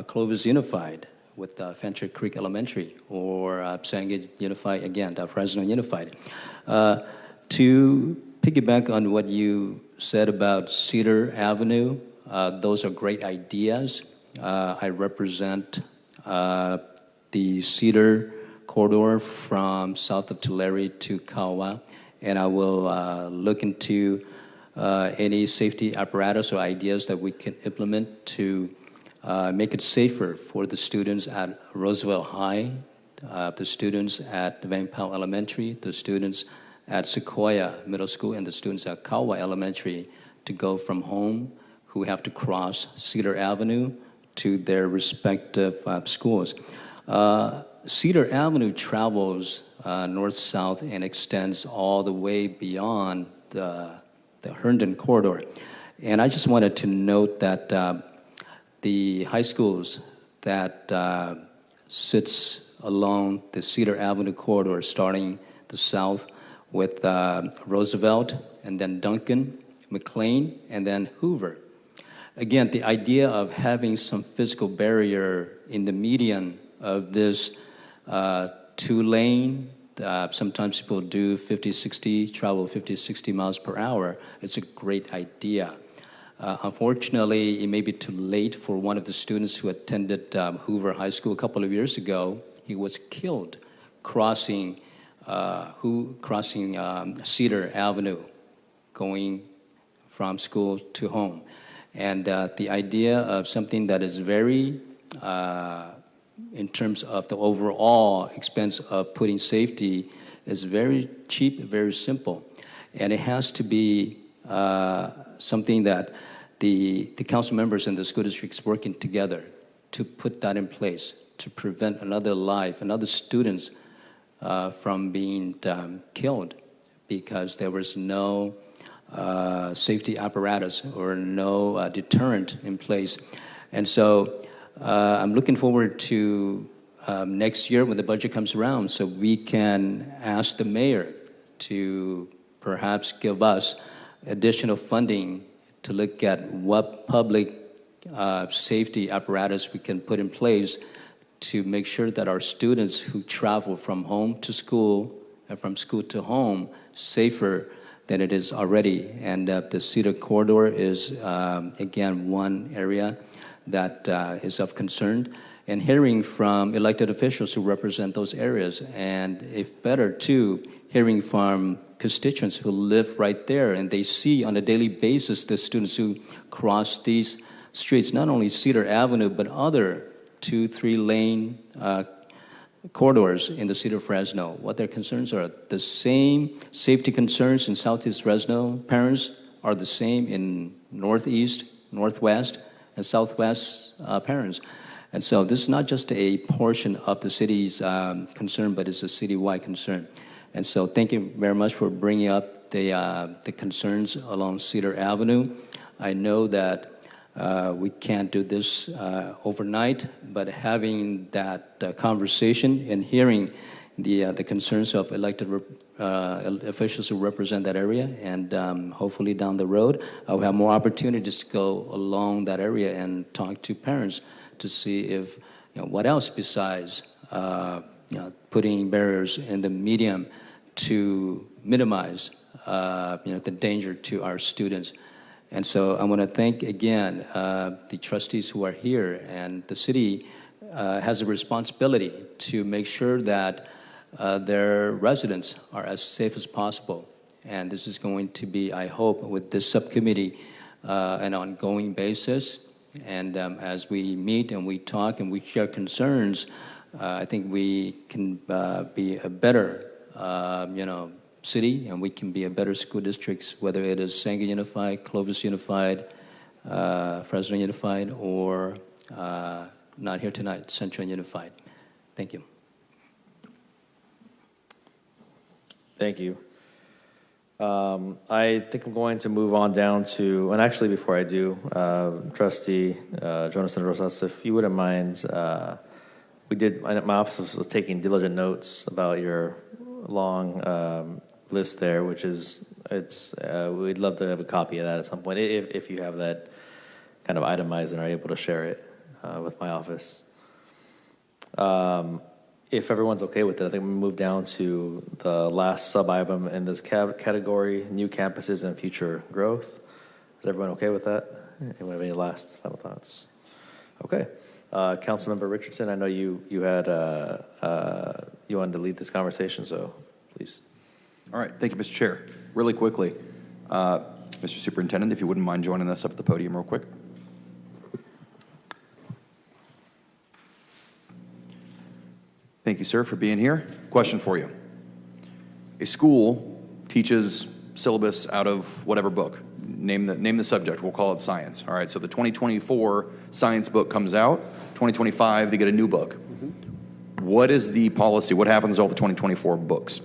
C: Clovis Unified with Fancher Creek Elementary, or Sanger Unified, again, Fresno Unified, to piggyback on what you said about Cedar Avenue. Those are great ideas. I represent the Cedar corridor from south of Tulare to Kawa, and I will look into any safety apparatus or ideas that we can implement to make it safer for the students at Roosevelt High, the students at Van Pelt Elementary, the students at Sequoia Middle School, and the students at Kawa Elementary to go from home who have to cross Cedar Avenue to their respective schools. Cedar Avenue travels north-south and extends all the way beyond the Herndon corridor. And I just wanted to note that the high schools that sits along the Cedar Avenue corridor, starting the south with Roosevelt, and then Duncan, McLean, and then Hoover. Again, the idea of having some physical barrier in the median of this two-lane, sometimes people do 50, 60, travel 50, 60 miles per hour. It's a great idea. Unfortunately, it may be too late for one of the students who attended Hoover High School a couple of years ago. He was killed crossing Cedar Avenue, going from school to home. And the idea of something that is very, in terms of the overall expense of putting safety, is very cheap, very simple. And it has to be something that the council members and the school districts working together to put that in place, to prevent another life, another students from being killed because there was no safety apparatus or no deterrent in place. And so I'm looking forward to next year when the budget comes around so we can ask the mayor to perhaps give us additional funding to look at what public safety apparatus we can put in place to make sure that our students who travel from home to school and from school to home safer than it is already. And the Cedar corridor is, again, one area that is of concern. And hearing from elected officials who represent those areas, and if better, too, hearing from constituents who live right there, and they see on a daily basis the students who cross these streets, not only Cedar Avenue, but other 2-3 lane corridors in the city of Fresno. What their concerns are. The same safety concerns in Southeast Fresno parents are the same in Northeast, Northwest, and Southwest parents. And so this is not just a portion of the city's concern, but it's a citywide concern. And so thank you very much for bringing up the concerns along Cedar Avenue. I know that we can't do this overnight, but having that conversation and hearing the concerns of elected officials who represent that area, and hopefully down the road, I'll have more opportunities to go along that area and talk to parents to see if, what else besides putting barriers in the medium to minimize the danger to our students. And so I want to thank again the trustees who are here, and the city has a responsibility to make sure that their residents are as safe as possible. And this is going to be, I hope, with this subcommittee, an ongoing basis. And as we meet and we talk and we share concerns, I think we can be a better, city, and we can be a better school districts, whether it is Sanger Unified, Clovis Unified, Fresno Unified, or not here tonight, Central Unified. Thank you.
A: Thank you. I think I'm going to move on down to, and actually before I do, Trustee Jonas and Rosas, if you wouldn't mind, my office was taking diligent notes about your long list there, which is, we'd love to have a copy of that at some point, if you have that kind of itemized and are able to share it with my office. if everyone's okay with it, I think we move down to the last sub-item in this category, new campuses and future growth. Is everyone okay with that? Anyone have any last final thoughts? Okay. Councilmember Richardson, I know you had you wanted to lead this conversation, so please.
E: All right, thank you, Mr. Chair. Really quickly, Mr. Superintendent, if you wouldn't mind joining us up at the podium real quick. Thank you, sir, for being here. Question for you. A school teaches syllabus out of whatever book. Name the subject. We'll call it science. All right, so the 2024 science book comes out. 2025, they get a new book. What is the policy? What happens to all the 2024 books?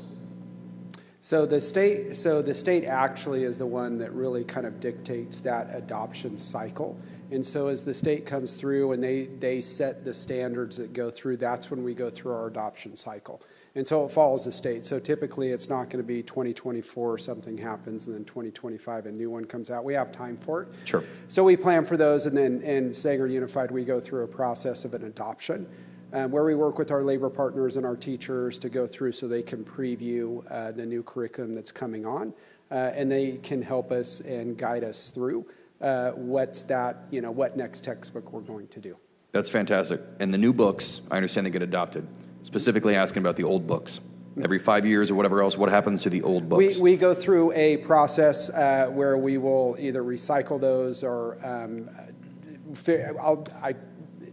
N: So the state actually is the one that really kind of dictates that adoption cycle. And so as the state comes through and they set the standards that go through, that's when we go through our adoption cycle. And so it follows the state. So typically it's not going to be 2024 something happens and then 2025 a new one comes out. We have time for it.
E: Sure.
N: So we plan for those, and then in Sanger Unified we go through a process of an adoption where we work with our labor partners and our teachers to go through so they can preview the new curriculum that's coming on, and they can help us and guide us through what next textbook we're going to do.
E: That's fantastic. And the new books, I understand they get adopted. Specifically asking about the old books. Every 5 years or whatever else, what happens to the old books?
N: We go through a process where we will either recycle those or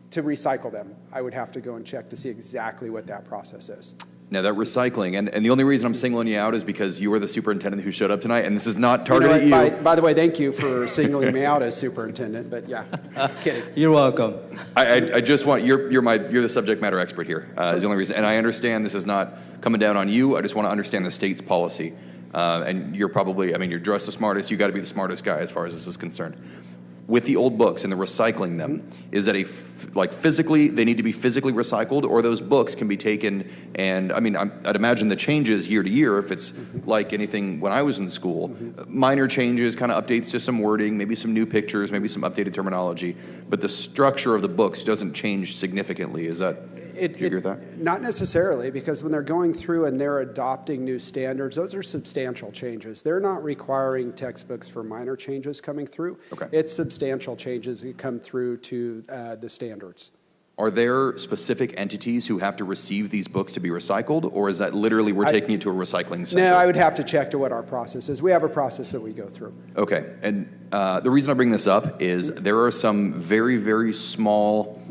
N: to recycle them, I would have to go and check to see exactly what that process is.
E: Now, that recycling, and the only reason I'm singling you out is because you were the superintendent who showed up tonight, and this is not targeted at you.
N: By the way, thank you for singling me out as superintendent, but yeah, kidding.
C: You're welcome.
E: I just want, you're the subject matter expert here, is the only reason. And I understand this is not coming down on you, I just want to understand the state's policy. And you're probably, you're dressed the smartest, you got to be the smartest guy as far as this is concerned. With the old books and the recycling them, is that physically, they need to be physically recycled, or those books can be taken and, I'd imagine the changes year to year, if it's like anything when I was in school, minor changes, kind of updates to some wording, maybe some new pictures, maybe some updated terminology, but the structure of the books doesn't change significantly. Is that, do you agree with that?
N: Not necessarily, because when they're going through and they're adopting new standards, those are substantial changes. They're not requiring textbooks for minor changes coming through.
E: Okay.
N: It's substantial changes that come through to the standards.
E: Are there specific entities who have to receive these books to be recycled, or is that literally we're taking it to a recycling center?
N: No, I would have to check to what our process is. We have a process that we go through.
E: Okay, and the reason I bring this up is there are some very, very small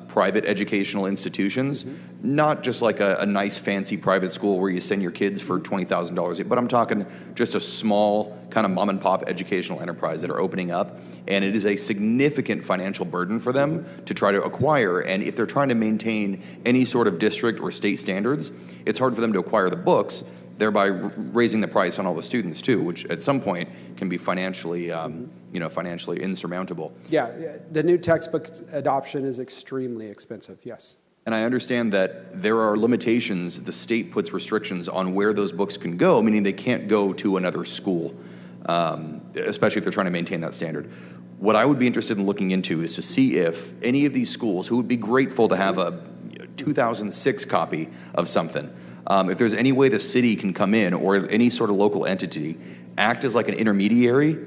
E: private educational institutions, not just like a nice fancy private school where you send your kids for $20,000, but I'm talking just a small kind of mom and pop educational enterprise that are opening up, and it is a significant financial burden for them to try to acquire, and if they're trying to maintain any sort of district or state standards, it's hard for them to acquire the books, thereby raising the price on all the students too, which at some point can be financially, financially insurmountable.
N: Yeah, the new textbook adoption is extremely expensive, yes.
E: And I understand that there are limitations, the state puts restrictions on where those books can go, meaning they can't go to another school, especially if they're trying to maintain that standard. What I would be interested in looking into is to see if any of these schools who would be grateful to have a 2006 copy of something, if there's any way the city can come in or any sort of local entity, act as like an intermediary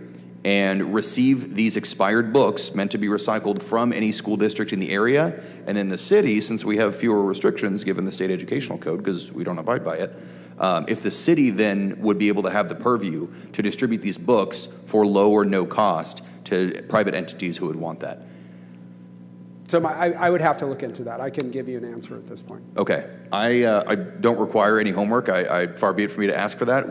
E: and receive these expired books meant to be recycled from any school district in the area, and then the city, since we have fewer restrictions given the state educational code because we don't abide by it, if the city then would be able to have the purview to distribute these books for low or no cost to private entities who would want that.
N: So I would have to look into that. I can give you an answer at this point.
E: Okay. I don't require any homework. Far be it for me to ask for that.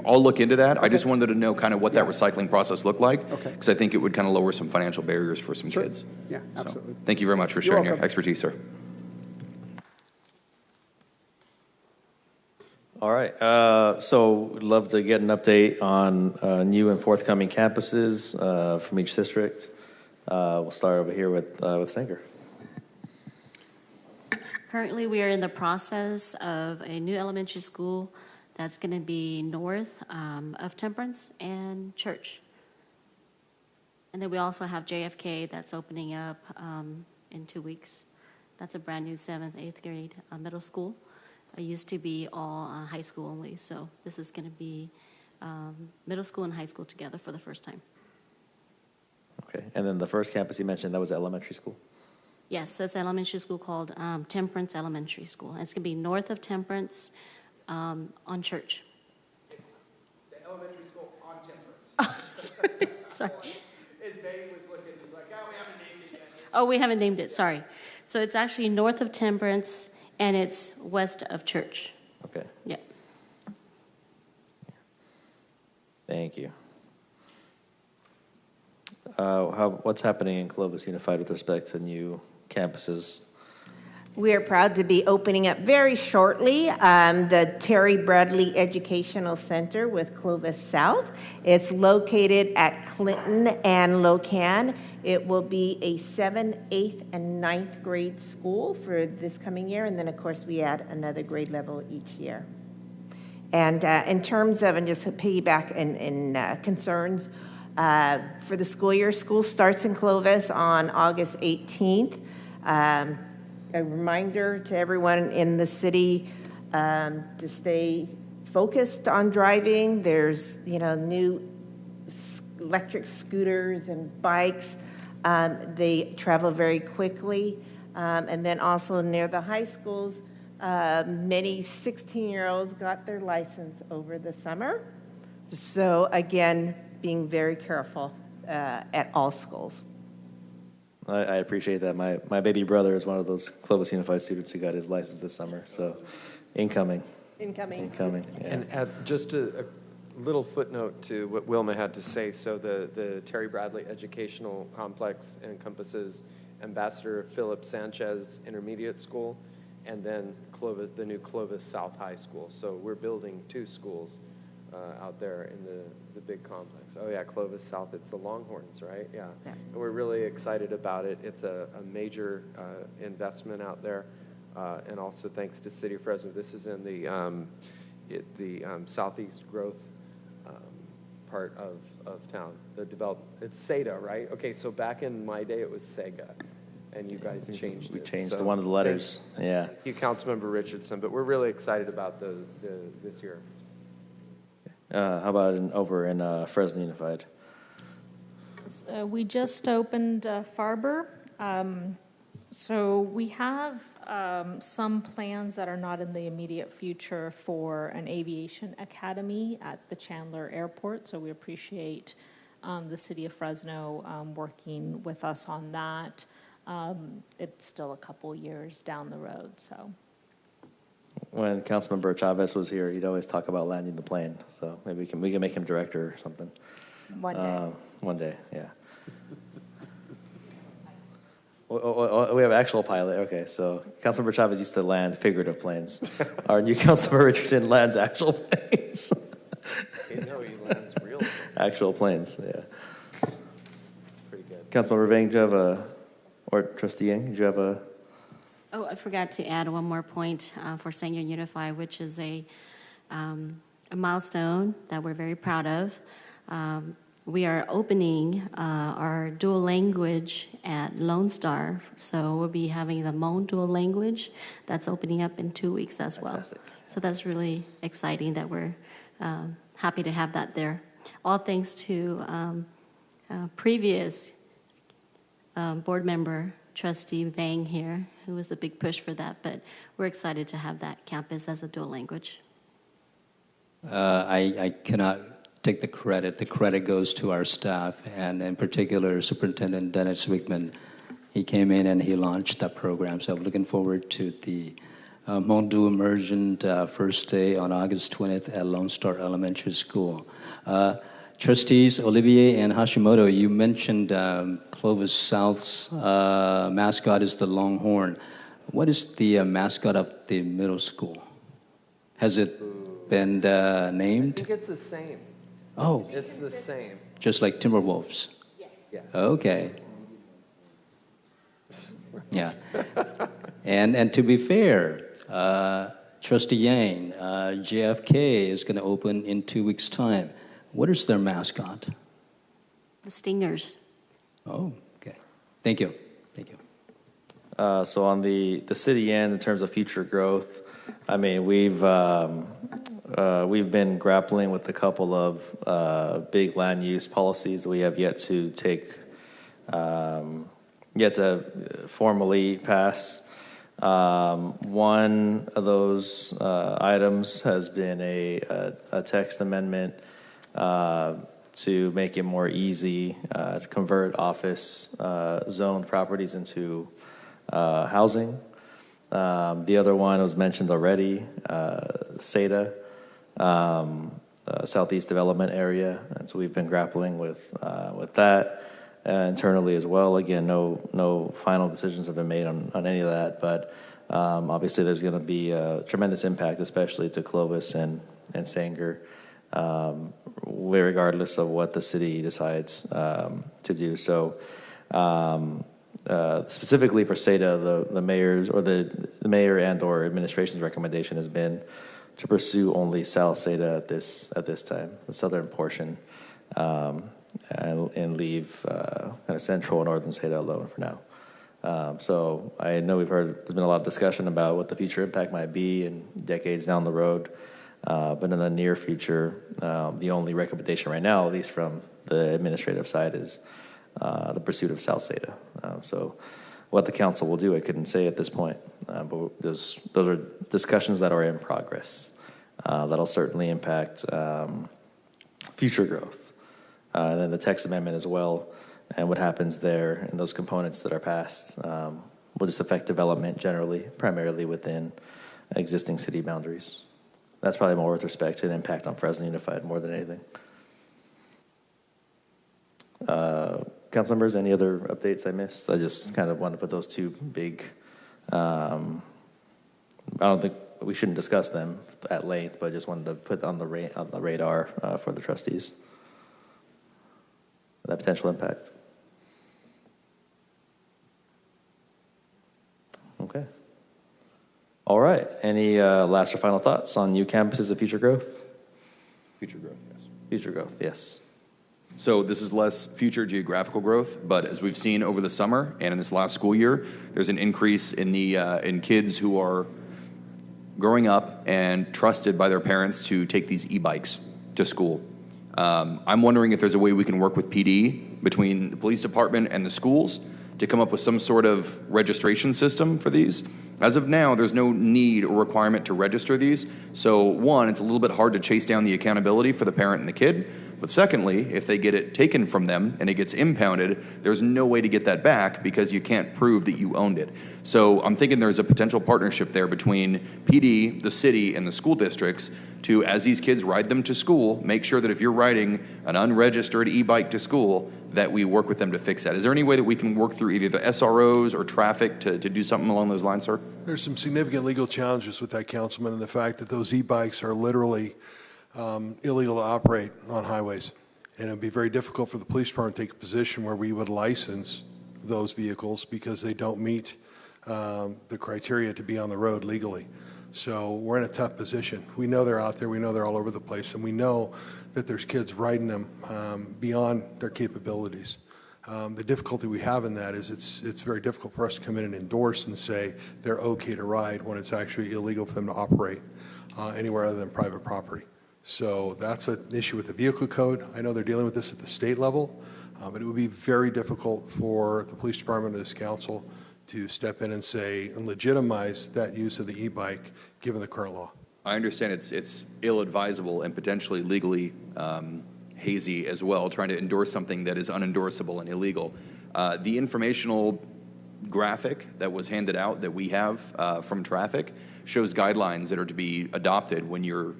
E: I'll look into that. Okay. I just wanted to know kind of what that recycling process looked like, because I think it would kind of lower some financial barriers for some kids.
N: Yeah, absolutely.
E: So, thank you very much for sharing your expertise, sir.
A: All right. So we'd love to get an update on new and forthcoming campuses from each district. We'll start over here with Sanger.
J: Currently, we are in the process of a new elementary school that's going to be north of Temperance and Church. And then we also have JFK that's opening up in 2 weeks. That's a brand-new 7th, 8th grade middle school. It used to be all high school only, so this is going to be middle school and high school together for the first time.
A: Okay, and then the first campus you mentioned, that was elementary school?
J: Yes, that's an elementary school called Temperance Elementary School. And it's going to be north of Temperance on Church.
N: It's the elementary school on Temperance.
J: Sorry.
N: As May was looking, he's like, oh, we haven't named it yet.
J: Oh, we haven't named it, sorry. So it's actually north of Temperance, and it's west of Church.
A: Okay,
J: Yeah.
A: thank you. What's happening in Clovis Unified with respect to new campuses?
H: We are proud to be opening up very shortly the Terry Bradley Educational Center with Clovis South. It's located at Clinton and Locan. It will be a 7th, 8th, and 9th grade school for this coming year, and then, of course, we add another grade level each year. And in terms of, and just to piggyback in concerns, for the school year, school starts in Clovis on August 18th. A reminder to everyone in the city to stay focused on driving. There's, new electric scooters and bikes. They travel very quickly. And then also near the high schools, many 16-year-olds got their license over the summer. So again, being very careful at all schools.
A: I appreciate that. My baby brother is one of those Clovis Unified students who got his license this summer, so incoming.
H: Incoming.
A: Yeah.
I: And add just a little footnote to what Wilma had to say. So the Terry Bradley Educational Complex encompasses Ambassador Philip Sanchez Intermediate School and then the new Clovis South High School. So we're building 2 schools out there in the big complex. Oh yeah, Clovis South, it's the Longhorns, right? Yeah. And we're really excited about it. It's a major investment out there. And also thanks to City of Fresno. This is in the southeast growth part of town. It's SEDA, right? Okay, so back in my day it was SEGA. And you guys changed it.
A: We changed one of the letters. Yeah.
I: Thank you, Councilmember Richardson. But we're really excited about this year.
A: How about over in Fresno Unified?
G: We just opened Farber. So we have some plans that are not in the immediate future for an aviation academy at the Chandler Airport. So we appreciate the city of Fresno working with us on that. It's still a couple years down the road, so.
A: When Councilmember Chavez was here, he'd always talk about landing the plane. So maybe we can make him director or something.
G: One day.
A: One day, yeah. We have actual pilot. Okay, so Councilmember Chavez used to land figurative planes. Our new Councilmember Richardson lands actual planes.
I: No, he lands real planes.
A: Actual planes, yeah.
I: It's pretty good.
A: Councilmember Vang, do you have or Trustee Yang, do you have a?
J: Oh, I forgot to add one more point for Senior Unified, which is a milestone that we're very proud of. We are opening our dual language at Lone Star, so we'll be having the Hmong dual language. That's opening up in 2 weeks as well.
A: Fantastic.
J: So that's really exciting that we're happy to have that there. All thanks to previous board member, Trustee Vang here, who was the big push for that, but we're excited to have that campus as a dual language.
C: I cannot take the credit. The credit goes to our staff, and in particular, Superintendent Dennis Wickman. He came in and he launched that program, so I'm looking forward to the Hmong dual immersion first day on August 20th at Lone Star Elementary School. Trustees Olivier and Hashimoto, you mentioned Clovis South's mascot is the Longhorn. What is the mascot of the middle school? Has it been named?
I: I think it's the same.
C: Oh.
I: It's the same.
C: Just like Timberwolves?
I: Yes. Yeah.
C: Okay. Yeah. And to be fair, Trustee Yang, JFK is going to open in 2 weeks' time. What is their mascot?
J: The Stingers.
C: Oh, okay. Thank you. Thank you.
A: So on the city end, in terms of future growth, I mean, we've been grappling with a couple of big land use policies that we have yet to formally pass. One of those items has been a text amendment to make it more easy to convert office zone properties into housing. The other one was mentioned already, SEDA, Southeast Development Area, and so we've been grappling with that internally as well. Again, no final decisions have been made on any of that, but obviously there's going to be a tremendous impact, especially to Clovis and Sanger, regardless of what the city decides to do. So. Specifically for SEDA, the mayor's or the mayor and or administration's recommendation has been to pursue only South SEDA at this time, the southern portion, and leave kind of central and northern SEDA alone for now. So I know there's been a lot of discussion about what the future impact might be in decades down the road, but in the near future, the only recommendation right now, at least from the administrative side, is the pursuit of South SEDA. So what the council will do, I couldn't say at this point, but those are discussions that are in progress. That'll certainly impact future growth. And then the text amendment as well, and what happens there and those components that are passed will just affect development generally, primarily within existing city boundaries. That's probably more with respect to an impact on Fresno Unified more than anything. Council members, any other updates I missed? I just kind of want to put those two big, I don't think we shouldn't discuss them at length, but I just wanted to put on the radar for the trustees, that potential impact. Okay. All right. Any last or final thoughts on new campuses of future growth?
E: Future growth, yes.
A: Future growth, yes.
E: So this is less future geographical growth, but as we've seen over the summer and in this last school year, there's an increase in the in kids who are growing up and trusted by their parents to take these e-bikes to school. I'm wondering if there's a way we can work with PD between the police department and the schools to come up with some sort of registration system for these. As of now, there's no need or requirement to register these. So one, it's a little bit hard to chase down the accountability for the parent and the kid. But secondly, if they get it taken from them and it gets impounded, there's no way to get that back because you can't prove that you owned it. So I'm thinking there's a potential partnership there between PD, the city, and the school districts to, as these kids ride them to school, make sure that if you're riding an unregistered e-bike to school, that we work with them to fix that. Is there any way that we can work through either the SROs or traffic to do something along those lines, sir?
F: There's some significant legal challenges with that, Councilman, and the fact that those e-bikes are literally illegal to operate on highways. And it would be very difficult for the police department to take a position where we would license those vehicles because they don't meet the criteria to be on the road legally. So we're in a tough position. We know they're out there. We know they're all over the place. And we know that there's kids riding them beyond their capabilities. The difficulty we have in that is it's very difficult for us to come in and endorse and say they're okay to ride when it's actually illegal for them to operate anywhere other than private property. So that's an issue with the vehicle code. I know they're dealing with this at the state level, but it would be very difficult for the police department or this council to step in and say and legitimize that use of the e-bike given the current law.
E: I understand it's ill-advisable and potentially legally hazy as well, trying to endorse something that is unendorsable and illegal. The informational graphic that was handed out that we have from traffic shows guidelines that are to be adopted when you're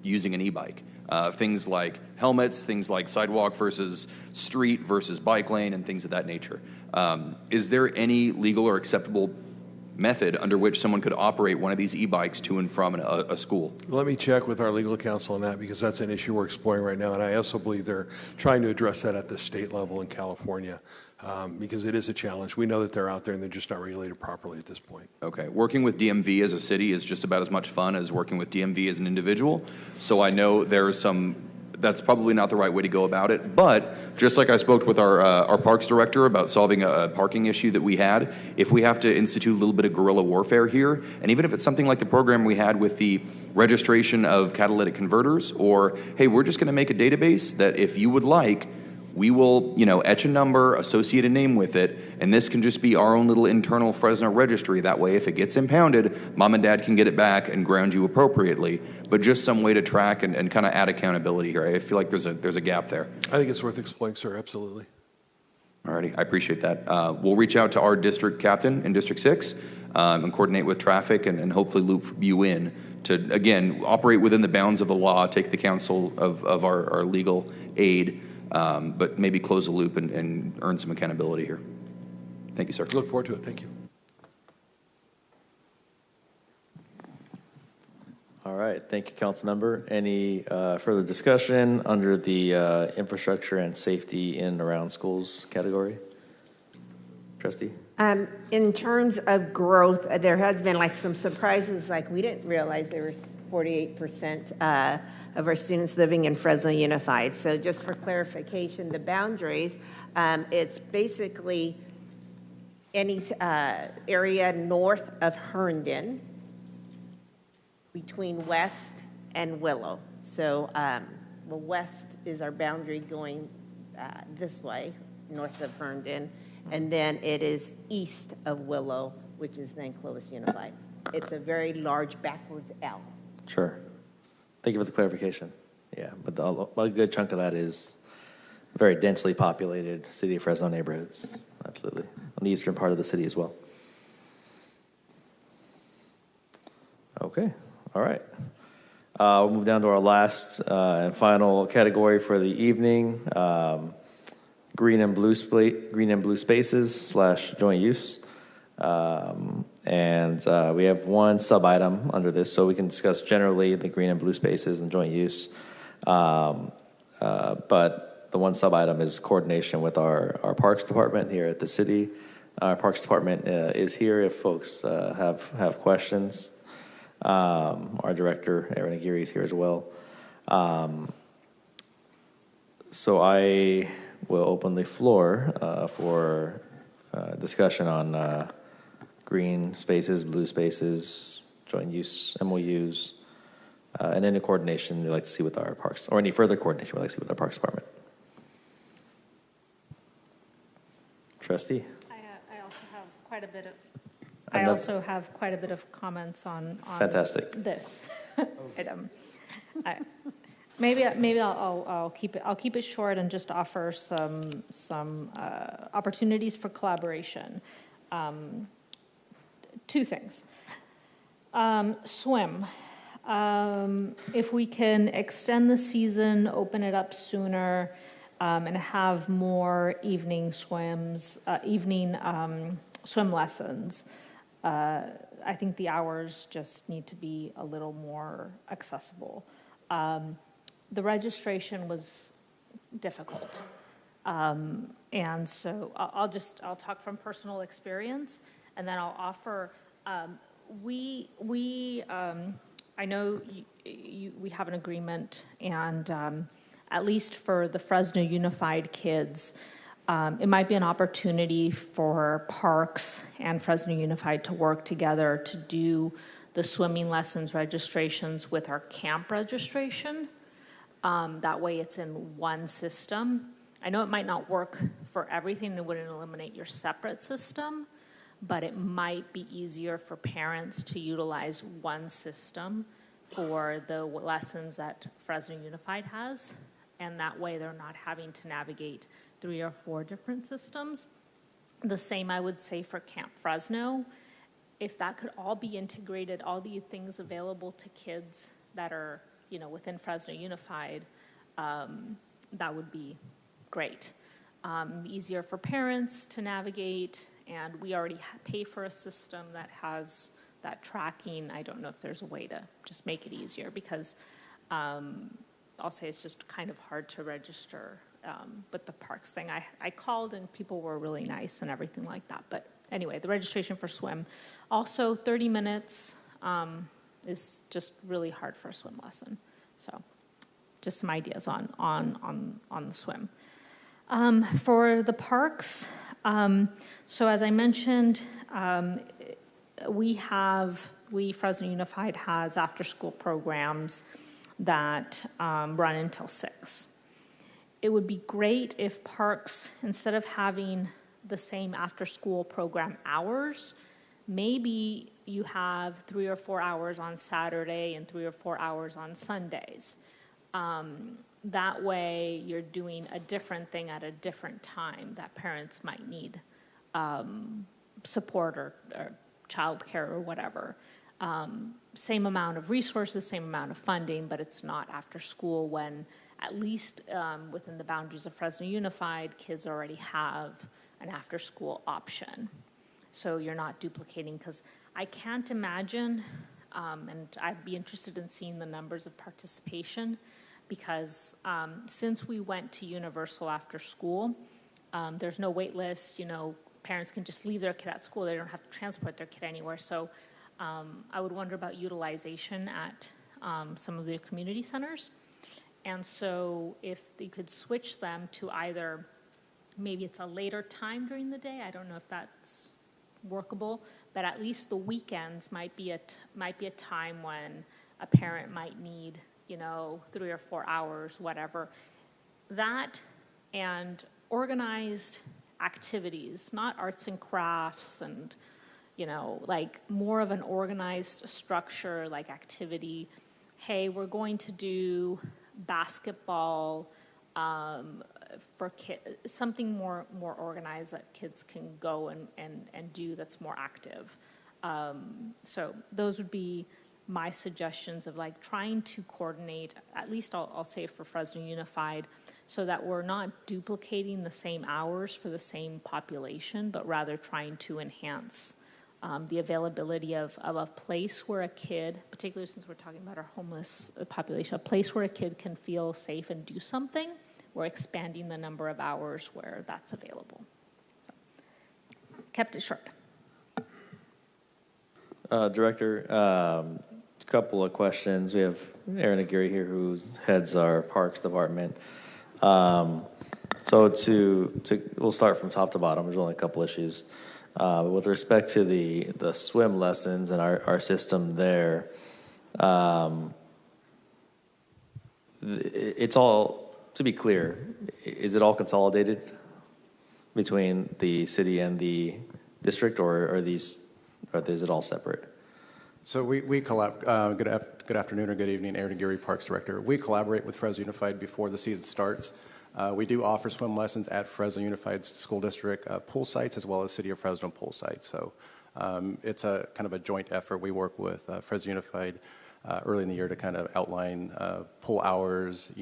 E: using an e-bike. Things like helmets, things like sidewalk versus street versus bike lane, and things of that nature. Is there any legal or acceptable method under which someone could operate one of these e-bikes to and from a school?
F: Let me check with our legal counsel on that because that's an issue we're exploring right now, and I also believe they're trying to address that at the state level in California because it is a challenge. We know that they're out there and they're just not regulated properly at this point.
E: Okay. Working with DMV as a city is just about as much fun as working with DMV as an individual. So I know there are some that's probably not the right way to go about it. But just like I spoke with our parks director about solving a parking issue that we had, if we have to institute a little bit of guerrilla warfare here, and even if it's something like the program we had with the registration of catalytic converters, or, hey, we're just going to make a database that if you would like, we will, etch a number, associate a name with it, and this can just be our own little internal Fresno registry. That way, if it gets impounded, mom and dad can get it back and ground you appropriately. But just some way to track and kind of add accountability here. I feel like there's a gap there.
F: I think it's worth exploring, sir, absolutely.
E: Alrighty, I appreciate that. We'll reach out to our district captain in District 6 and coordinate with traffic and hopefully loop you in to, again, operate within the bounds of the law, take the counsel of our legal aid, but maybe close the loop and earn some accountability here. Thank you, sir.
F: Look forward to it. Thank you.
A: All right, thank you, council member. Any further discussion under the infrastructure and safety in and around schools category? Trustee?
H: In terms of growth, there has been like some surprises, like we didn't realize there was 48% of our students living in Fresno Unified. So just for clarification, the boundaries, it's basically any area north of Herndon between West and Willow. So west is our boundary going this way, north of Herndon, and then it is east of Willow, which is then Clovis Unified. It's a very large backwards L.
A: Sure. Thank you for the clarification. Yeah, but a good chunk of that is very densely populated city of Fresno neighborhoods. Absolutely. On the eastern part of the city as well. Okay. All right. We'll move down to our last and final category for the evening. Green and blue spaces / joint use. And we have one sub-item under this, so we can discuss generally the green and blue spaces and joint use. But the one sub-item is coordination with our Parks Department here at the city. Our Parks Department is here if folks have questions. Our director, Aaron Aguirre, is here as well. So I will open the floor for discussion on green spaces, blue spaces, joint use, MOUs, and any coordination we'd like to see with our parks, or any further coordination we'd like to see with our Parks Department. Trustee?
G: I also have quite a bit of. I also have quite a bit of comments on
A: Fantastic.
G: This item. Maybe I'll keep it short and just offer some opportunities for collaboration. Two things. Swim. If we can extend the season, open it up sooner, and have more evening swims, swim lessons. I think the hours just need to be a little more accessible. The registration was difficult. And so I'll talk from personal experience, and then I'll offer, I know we have an agreement, and at least for the Fresno Unified kids, it might be an opportunity for Parks and Fresno Unified to work together to do the swimming lessons registrations with our camp registration. That way it's in one system. I know it might not work for everything, it wouldn't eliminate your separate system, but it might be easier for parents to utilize one system for the lessons that Fresno Unified has, and that way they're not having to navigate 3 or 4 different systems. The same I would say for Camp Fresno. If that could all be integrated, all the things available to kids that are, within Fresno Unified, that would be great. Easier for parents to navigate, and we already pay for a system that has that tracking. I don't know if there's a way to just make it easier, because I'll say it's just kind of hard to register. But the parks thing, I called and people were really nice and everything like that. But anyway, the registration for swim. Also, 30 minutes is just really hard for a swim lesson. So just some ideas on the swim. For the parks, so as I mentioned, Fresno Unified has after-school programs that run until 6. It would be great if parks, instead of having the same after-school program hours, maybe you have 3 or 4 hours on Saturday and 3 or 4 hours on Sundays. That way, you're doing a different thing at a different time that parents might need support or childcare or whatever. Same amount of resources, same amount of funding, but it's not after school when, at least within the boundaries of Fresno Unified, kids already have an after-school option. So you're not duplicating, because I can't imagine, and I'd be interested in seeing the numbers of participation, because since we went to universal after school, there's no wait list. Parents can just leave their kid at school. They don't have to transport their kid anywhere. So I would wonder about utilization at some of the community centers. And so if you could switch them to either, maybe it's a later time during the day, I don't know if that's workable, but at least the weekends might be a time when a parent might need 3 or 4 hours, whatever. That and organized activities, not arts and crafts and, like more of an organized structure, like activity. Hey, we're going to do basketball for kids, something more organized that kids can go and do that's more active. So those would be my suggestions of like trying to coordinate, at least I'll say for Fresno Unified, so that we're not duplicating the same hours for the same population, but rather trying to enhance the availability of a place where a kid, particularly since we're talking about our homeless population, a place where a kid can feel safe and do something. We're expanding the number of hours where that's available. So, kept it short.
A: Director, a couple of questions. We have Aaron Aguirre here, who heads our Parks Department. So we'll start from top to bottom. There's only a couple issues. With respect to the swim lessons and our system there, it's all, to be clear, is it all consolidated between the city and the district, or is it all separate?
O: So we collaborate. Good afternoon or good evening, Aaron Aguirre, Parks Director. We collaborate with Fresno Unified before the season starts. We do offer swim lessons at Fresno Unified School District pool sites as well as City of Fresno pool sites. So it's a kind of a joint effort. We work with Fresno Unified early in the year to kind of outline pool hours,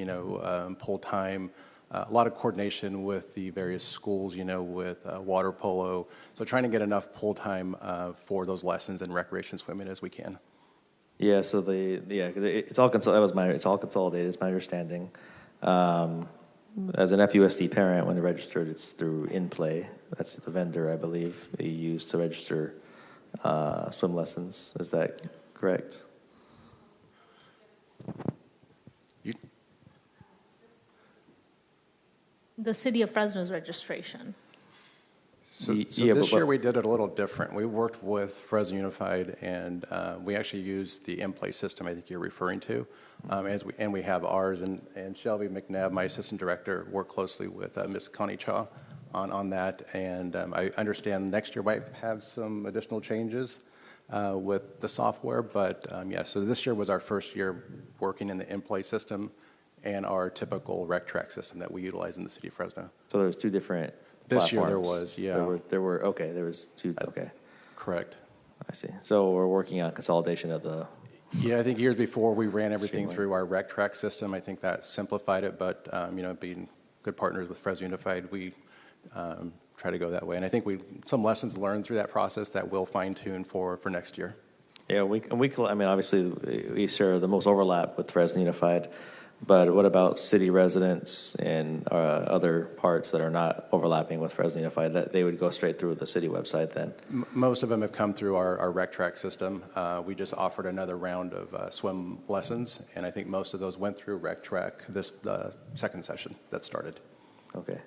O: pool time, a lot of coordination with the various schools, with water polo. So trying to get enough pool time for those lessons and recreation swimming as we can.
A: Yeah. So it's all consolidated. It's my understanding. As an FUSD parent, when registered, it's through InPlay. That's the vendor, I believe, you use to register swim lessons. Is that correct?
G: The City of Fresno's registration.
O: So this year we did it a little different. We worked with Fresno Unified, and we actually used the InPlay system I think you're referring to. And we have ours, and Shelby McNabb, my assistant director, worked closely with Ms. Connie Cha on that. And I understand next year might have some additional changes with the software. But so this year was our first year working in the InPlay system and our typical rec track system that we utilize in the city of Fresno.
A: So there's two different
O: This
A: platforms.
O: year there was, yeah.
A: There was two, okay.
O: Correct.
A: I see. So we're working on consolidation of the...
O: Yeah, I think years before we ran everything through our rec track system. I think that simplified it, but being good partners with Fresno Unified, we try to go that way. And I think some lessons learned through that process that we'll fine tune for next year.
A: Yeah, obviously we share the most overlap with Fresno Unified. But what about city residents and other parts that are not overlapping with Fresno Unified, that they would go straight through the city website then?
O: Most of them have come through our rec track system. We just offered another round of swim lessons, and I think most of those went through rec track this second session that started.
A: Okay.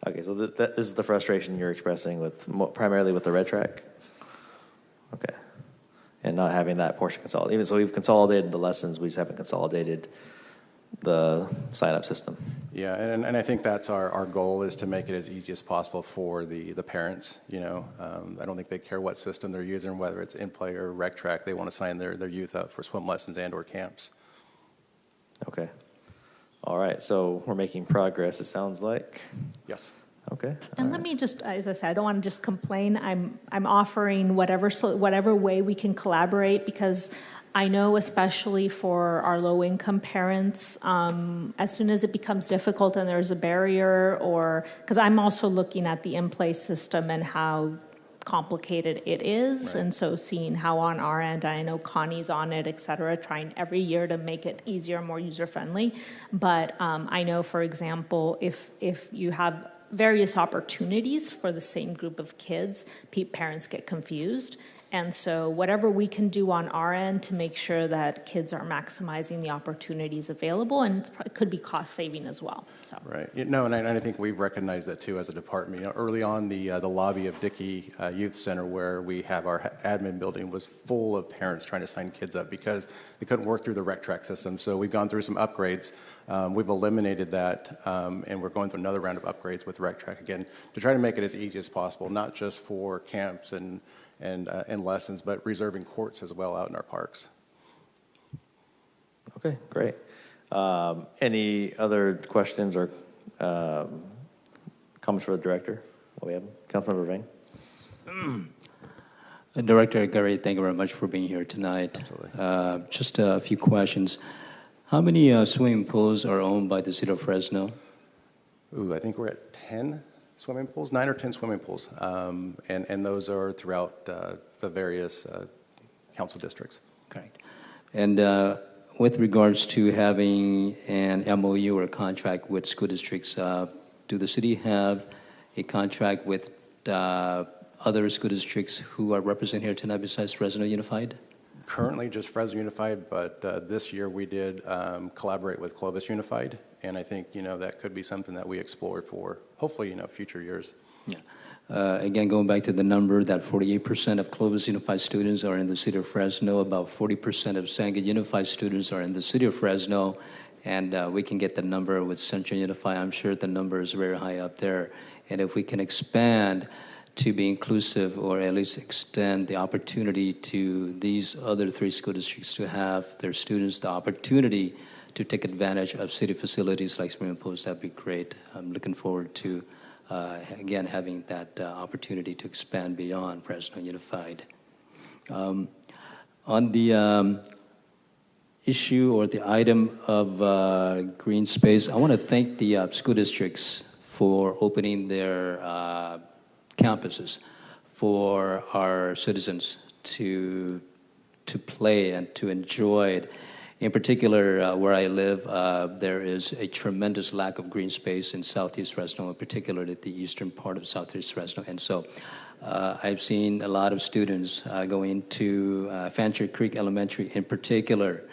A: Okay, so that is the frustration you're expressing with primarily with the red track? Okay. And not having that portion consolidated. Even so, we've consolidated the lessons, we just haven't consolidated the sign-up system.
O: Yeah, and I think that's our goal, is to make it as easy as possible for the parents. You know, I don't think they care what system they're using, whether it's in-play or rec track. They want to sign their youth up for swim lessons and or camps.
A: Okay. All right, so we're making progress, it sounds like.
O: Yes.
A: Okay.
G: And let me just, as I said, I don't want to just complain. I'm offering whatever way we can collaborate, because I know, especially for our low-income parents, as soon as it becomes difficult and there's a barrier, or because I'm also looking at the in-place system and how complicated it is, and so seeing how on our end, I know Connie's on it, et cetera, trying every year to make it easier, more user-friendly. But I know, for example, if you have various opportunities for the same group of kids, parents get confused. And so whatever we can do on our end to make sure that kids are maximizing the opportunities available, and it could be cost saving as well. So.
O: Right. No, and I think we've recognized that too as a department. You know, early on, the lobby of Dickey Youth Center, where we have our admin building, was full of parents trying to sign kids up because they couldn't work through the rec track system. So we've gone through some upgrades. We've eliminated that, and we're going through another round of upgrades with rec track again to try to make it as easy as possible, not just for camps and lessons, but reserving courts as well out in our parks.
A: Okay, great. Any other questions or comments for the director? What we have? Councilmember Vang.
C: Director Gary, thank you very much for being here tonight.
O: Absolutely.
C: Just a few questions. How many swimming pools are owned by the city of Fresno?
O: Ooh, I think we're at 10 swimming pools, 9 or 10 swimming pools, and those are throughout the various council districts.
C: Correct. And with regards to having an MOU or a contract with school districts, do the city have a contract with other school districts who are represented here tonight besides Fresno Unified?
O: Currently just Fresno Unified, but this year we did collaborate with Clovis Unified, and I think, you know, that could be something that we explore for hopefully, you know, future years.
C: Yeah. Again, going back to the number that 48% of Clovis Unified students are in the city of Fresno, about 40% of Sanga Unified students are in the city of Fresno, and we can get the number with Central Unified. I'm sure the number is very high up there, and if we can expand to be inclusive, or at least extend the opportunity to these other 3 school districts to have their students the opportunity to take advantage of city facilities like swimming pools, that'd be great. I'm looking forward to, again, having that opportunity to expand beyond Fresno Unified. On the issue or the item of green space, I want to thank the school districts for opening their campuses for our citizens to play and to enjoy it. In particular, where I live, there is a tremendous lack of green space in Southeast Fresno, in particular at the eastern part of Southeast Fresno. And so I've seen a lot of students going to Fancher Creek Elementary in particular,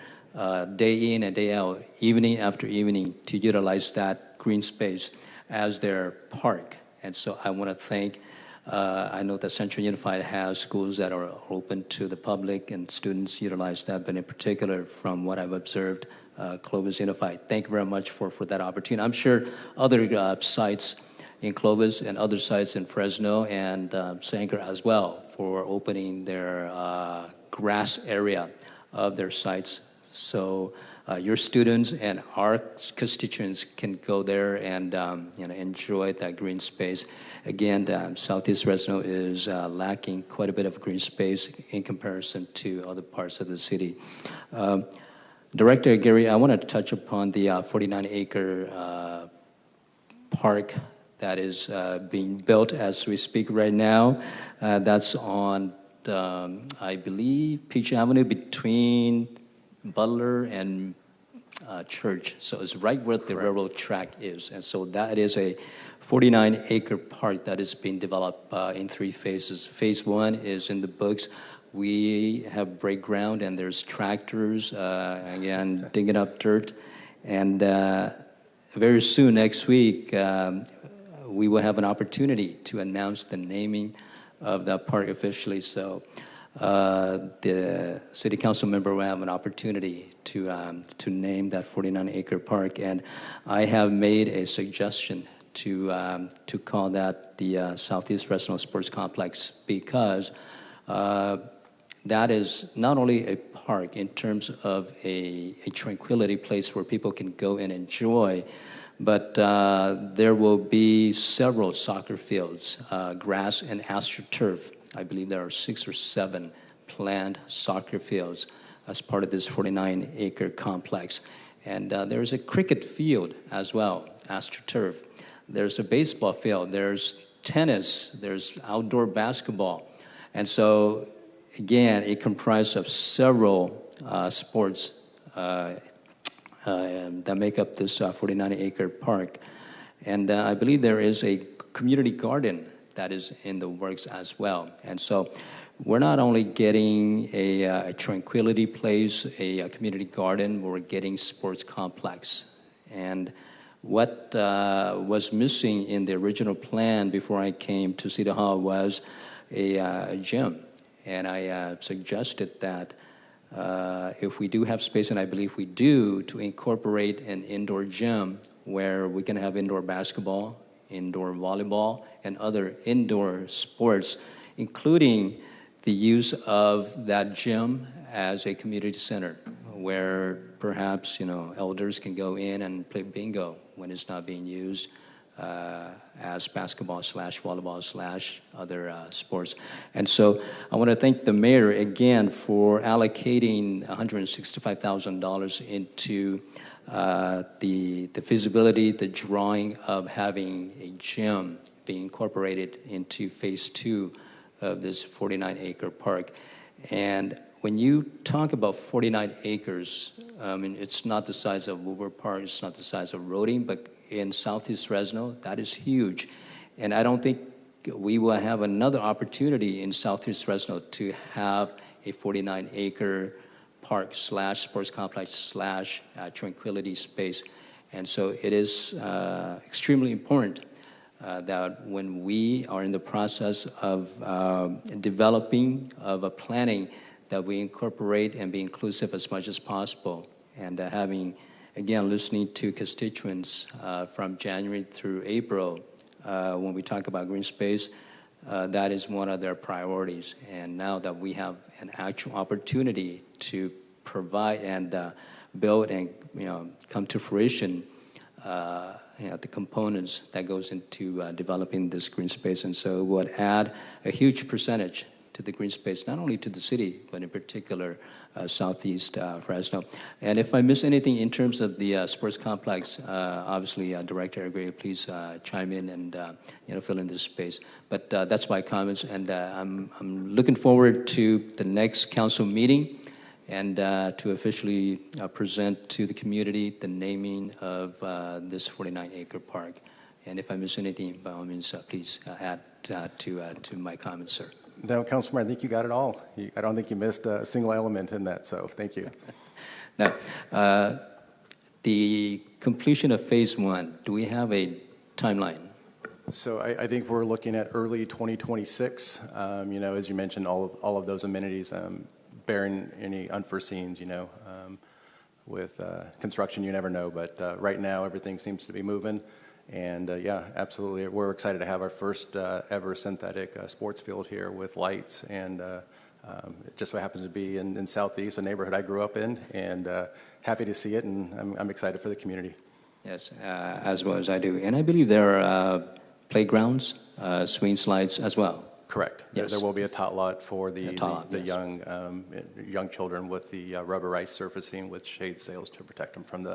C: day in and day out, evening after evening, to utilize that green space as their park. And so I want to thank, I know that Central Unified has schools that are open to the public and students utilize that, but in particular, from what I've observed, Clovis Unified. Thank you very much for that opportunity. I'm sure other sites in Clovis and other sites in Fresno and Sanger as well for opening their grass area of their sites. So your students and our constituents can go there and enjoy that green space. Again, Southeast Fresno is lacking quite a bit of green space in comparison to other parts of the city. Director Gary, I want to touch upon the 49-acre park that is being built as we speak right now. That's on, I believe, Peach Avenue between Butler and church. So it's right where the railroad track is. And so that is a 49-acre park that is being developed in 3 phases. Phase 1 is in the books. We have break ground, and there's tractors, again, digging up dirt. And very soon, next week, we will have an opportunity to announce the naming of that park officially. So the city council member will have an opportunity to name that 49-acre park. And I have made a suggestion to call that the Southeast Fresno Sports Complex, because that is not only a park in terms of a tranquility place where people can go and enjoy, but there will be several soccer fields, grass and astroturf. I believe there are 6 or 7 planned soccer fields as part of this 49-acre complex. And there's a cricket field as well, astroturf. There's a baseball field, there's tennis, there's outdoor basketball. And so, again, it comprises of several sports that make up this 49-acre park. And I believe there is a community garden that is in the works as well. And so we're not only getting a tranquility place, a community garden, we're getting sports complex. And what was missing in the original plan before I came to City Hall was a gym. And I suggested that if we do have space, and I believe we do, to incorporate an indoor gym where we can have indoor basketball, indoor volleyball, and other indoor sports, including the use of that gym as a community center where perhaps, elders can go in and play bingo when it's not being used as basketball/volleyball/other sports. And so I want to thank the mayor again for allocating $165,000 into the feasibility, the drawing of having a gym being incorporated into phase 2 of this 49-acre park. And when you talk about 49 acres, it's not the size of Woodward Park, it's not the size of Roding, but in Southeast Fresno, that is huge. And I don't think we will have another opportunity in Southeast Fresno to have a 49-acre park/sports complex/tranquility space. And so it is extremely important that when we are in the process of developing, of planning, that we incorporate and be inclusive as much as possible. And having, again, listening to constituents from January through April, when we talk about green space, that is one of their priorities. And now that we have an actual opportunity to provide and build and come to fruition, the components that goes into developing this green space. And so it would add a huge percentage to the green space, not only to the city, but in particular Southeast Fresno. And if I miss anything in terms of the sports complex, obviously, Director Gregory, please chime in and fill in this space. But that's my comments, and I'm looking forward to the next council meeting and to officially present to the community the naming of this 49-acre park. And if I miss anything, by all means, please add to my comments, sir.
O: No, Councilman, I think you got it all. I don't think you missed a single element in that, so thank you.
C: Now, the completion of phase 1, do we have a timeline?
O: So I think we're looking at early 2026. As you mentioned, all of those amenities, bearing any unforeseens, with construction, you never know. But right now, everything seems to be moving. And yeah, absolutely. We're excited to have our first ever synthetic sports field here with lights. And it just so happens to be in Southeast, a neighborhood I grew up in. And happy to see it. And I'm excited for the community.
C: Yes, as well as I do. And I believe there are playgrounds, swing slides as well.
O: Correct.
C: Yes.
O: There will be a tot lot for the
C: yes.
O: young children with the rubberized surfacing with shade sails to protect them from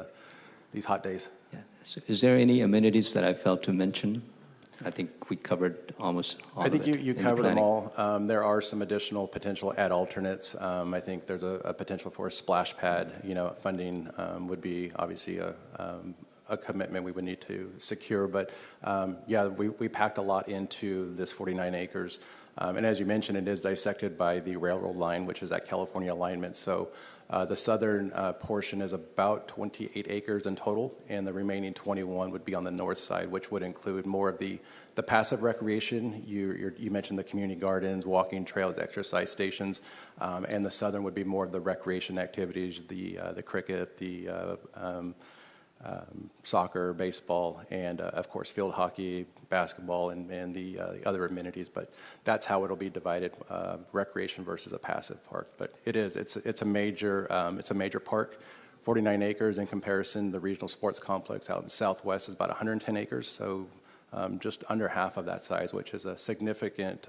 O: these hot days.
C: Yeah. So is there any amenities that I failed to mention? I think we covered almost all
O: I think
C: of it
O: you
C: in the
O: covered them
C: planning.
O: all. There are some additional potential ad alternates. I think there's a potential for a splash pad. Funding would be obviously a commitment we would need to secure. But yeah, we packed a lot into this 49 acres. And as you mentioned, it is dissected by the railroad line, which is that California alignment. So the southern portion is about 28 acres in total, and the remaining 21 would be on the north side, which would include more of the passive recreation. You mentioned the community gardens, walking trails, exercise stations, and the southern would be more of the recreation activities, the cricket, the soccer, baseball, and of course field hockey, basketball, and the other amenities. But that's how it'll be divided: recreation versus a passive park. But it's a major park. 49 acres in comparison. The regional sports complex out in Southwest is about 110 acres, so just under half of that size, which is a significant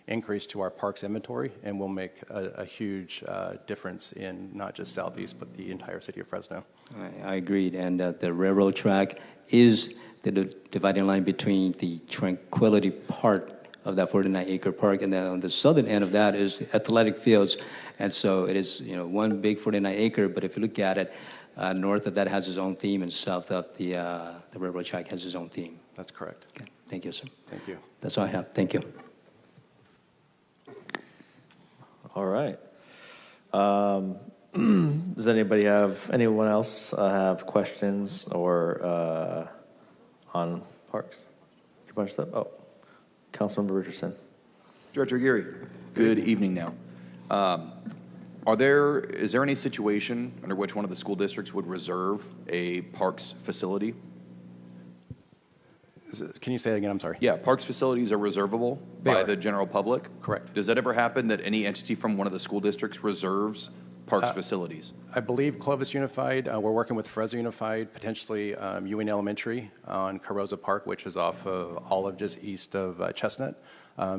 O: increase to our parks inventory, and will make a huge difference in not just Southeast, but the entire city of Fresno.
C: I agreed, and the railroad track is the dividing line between the tranquility part of that 49-acre park, and then on the southern end of that is the athletic fields, and so it is one big 49-acre. But if you look at it, north of that has its own theme, and south of the railroad track has its own theme.
O: That's correct.
C: Okay, thank you, sir.
O: Thank you.
C: That's all I have. Thank you.
A: All right. Does anyone else have questions or on parks? Oh, Councilmember Richardson.
E: Director Geary, good evening now. Is there any situation under which one of the school districts would reserve a parks facility?
O: Can you say that again? I'm sorry.
E: Yeah, parks facilities are reservable by the general public.
O: Correct.
E: Does that ever happen that any entity from one of the school districts reserves parks facilities?
O: I believe Clovis Unified, we're working with Fresno Unified, potentially Ewing Elementary on Carroza Park, which is off of Olive, just east of Chestnut.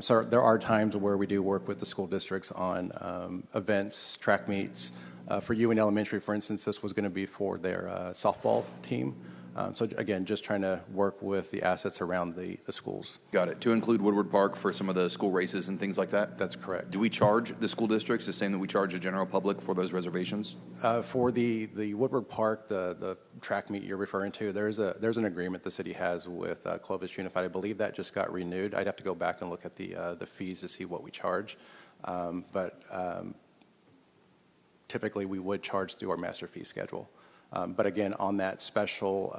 O: So there are times where we do work with the school districts on events, track meets. For Ewing Elementary, for instance, this was going to be for their softball team. So again, just trying to work with the assets around the schools.
E: Got it. To include Woodward Park for some of the school races and things like that?
O: That's correct.
E: Do we charge the school districts the same that we charge the general public for those reservations?
O: For the Woodward Park, the track meet you're referring to, there's an agreement the city has with Clovis Unified. I believe that just got renewed. I'd have to go back and look at the fees to see what we charge. But typically we would charge through our master fee schedule. But again, on that special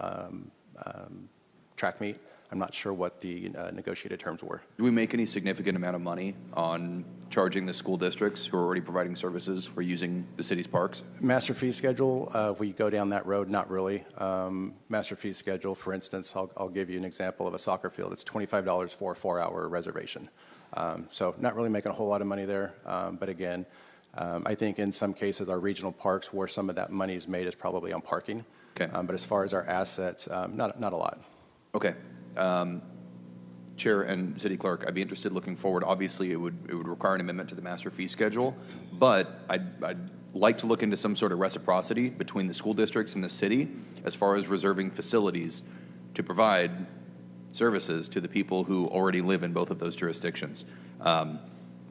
O: track meet, I'm not sure what the negotiated terms were.
E: Do we make any significant amount of money on charging the school districts who are already providing services for using the city's parks?
O: Master fee schedule, if we go down that road, not really. Master fee schedule, for instance, I'll give you an example of a soccer field. It's $25 for a 4-hour reservation. So not really making a whole lot of money there. But again, I think in some cases our regional parks where some of that money is made is probably on parking.
E: Okay.
O: But as far as our assets, not a lot.
E: Okay. Chair and City Clerk, I'd be interested looking forward. Obviously, it would require an amendment to the master fee schedule, but I'd like to look into some sort of reciprocity between the school districts and the city as far as reserving facilities to provide services to the people who already live in both of those jurisdictions.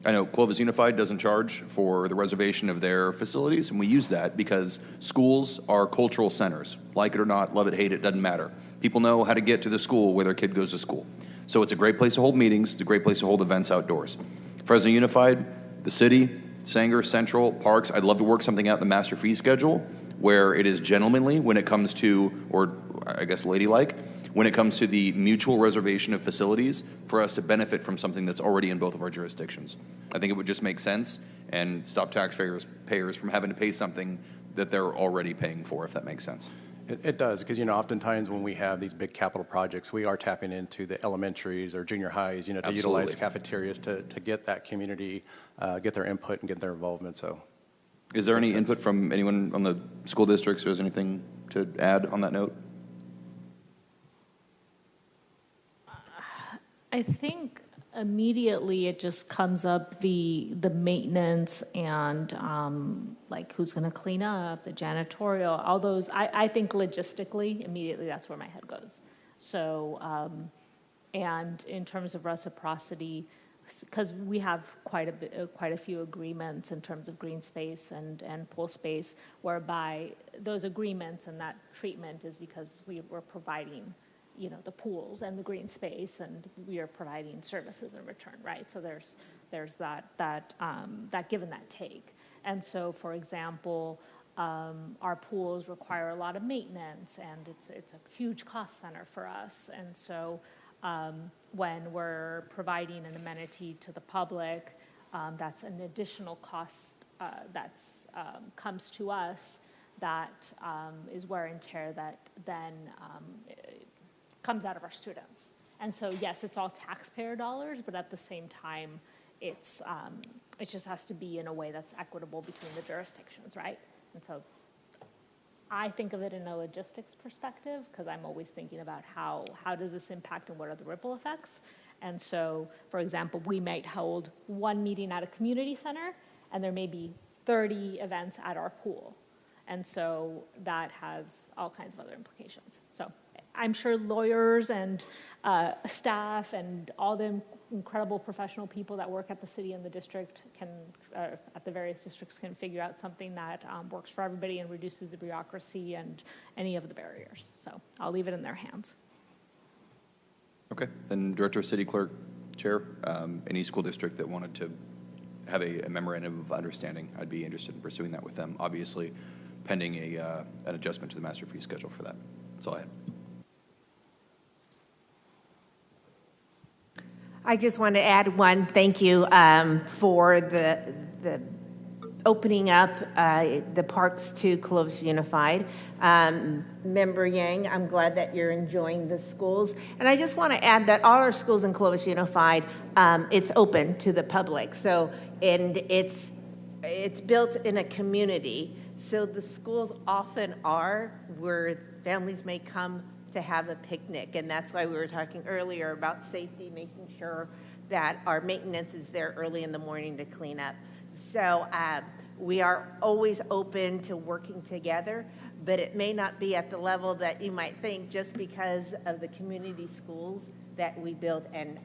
E: I know Clovis Unified doesn't charge for the reservation of their facilities, and we use that because schools are cultural centers. Like it or not, love it, hate it, doesn't matter. People know how to get to the school where their kid goes to school. So it's a great place to hold meetings. It's a great place to hold events outdoors. Fresno Unified, the city, Sanger, Central, Parks, I'd love to work something out in the master fee schedule where it is gentlemanly when it comes to, or I guess ladylike, when it comes to the mutual reservation of facilities for us to benefit from something that's already in both of our jurisdictions. I think it would just make sense and stop taxpayers from having to pay something that they're already paying for, if that makes sense.
O: It does, because oftentimes when we have these big capital projects, we are tapping into the elementaries or junior highs, to
E: Absolutely.
O: utilize cafeterias to get that community, get their input and get their involvement. So,
E: is there any input from anyone on the school districts, or is there anything to add on that note?
G: I think immediately it just comes up the maintenance and like who's going to clean up, the janitorial, all those. I think logistically, immediately that's where my head goes. So And in terms of reciprocity, because we have quite a few agreements in terms of green space and pool space, whereby those agreements and that treatment is because we were providing, the pools and the green space, and we are providing services in return, right? So there's that give and that take. And so, for example, our pools require a lot of maintenance, and it's a huge cost center for us. And so when we're providing an amenity to the public, that's an additional cost that comes to us that is wear and tear that then comes out of our students. And so, yes, it's all taxpayer dollars, but at the same time, it just has to be in a way that's equitable between the jurisdictions, right? And so I think of it in a logistics perspective, because I'm always thinking about how does this impact and what are the ripple effects. And so, for example, we might hold one meeting at a community center, and there may be 30 events at our pool. And so that has all kinds of other implications. So I'm sure lawyers and staff and all the incredible professional people that work at the city and the district at the various districts can figure out something that works for everybody and reduces the bureaucracy and any of the barriers. So I'll leave it in their hands.
E: Okay, then Director, City Clerk, Chair, any school district that wanted to have a memorandum of understanding, I'd be interested in pursuing that with them, obviously pending an adjustment to the master fee schedule for that. That's all I had.
H: I just want to add one thank you for the opening up the parks to Clovis Unified. Member Yang, I'm glad that you're enjoying the schools. And I just want to add that all our schools in Clovis Unified, it's open to the public. So, and it's built in a community. So the schools often are where families may come to have a picnic, and that's why we were talking earlier about safety, making sure that our maintenance is there early in the morning to clean up. So we are always open to working together, but it may not be at the level that you might think just because of the community schools that we build, and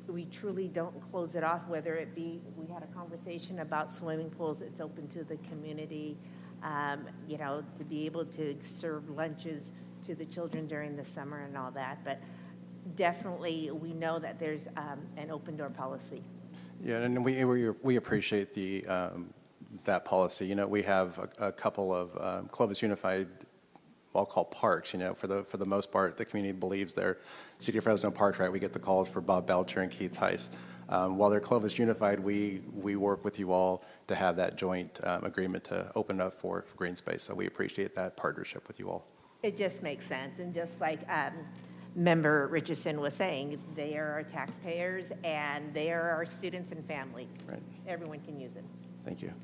H: we truly don't close it off, whether it be, we had a conversation about swimming pools, it's open to the community, to be able to serve lunches to the children during the summer and all that. But definitely, we know that there's an open door policy.
O: Yeah, and we appreciate that policy. We have a couple of Clovis Unified, I'll call parks. For the most part, the community believes they're City of Fresno parks. Right, we get the calls for Bob Belcher and Keith Heiss. While they're Clovis Unified, we work with you all to have that joint agreement to open up for green space. So we appreciate that partnership with you all.
H: It just makes sense, and just like Member Richardson was saying, they are our taxpayers, and they are our students and families.
O: Right.
H: Everyone can use it.
O: Thank you.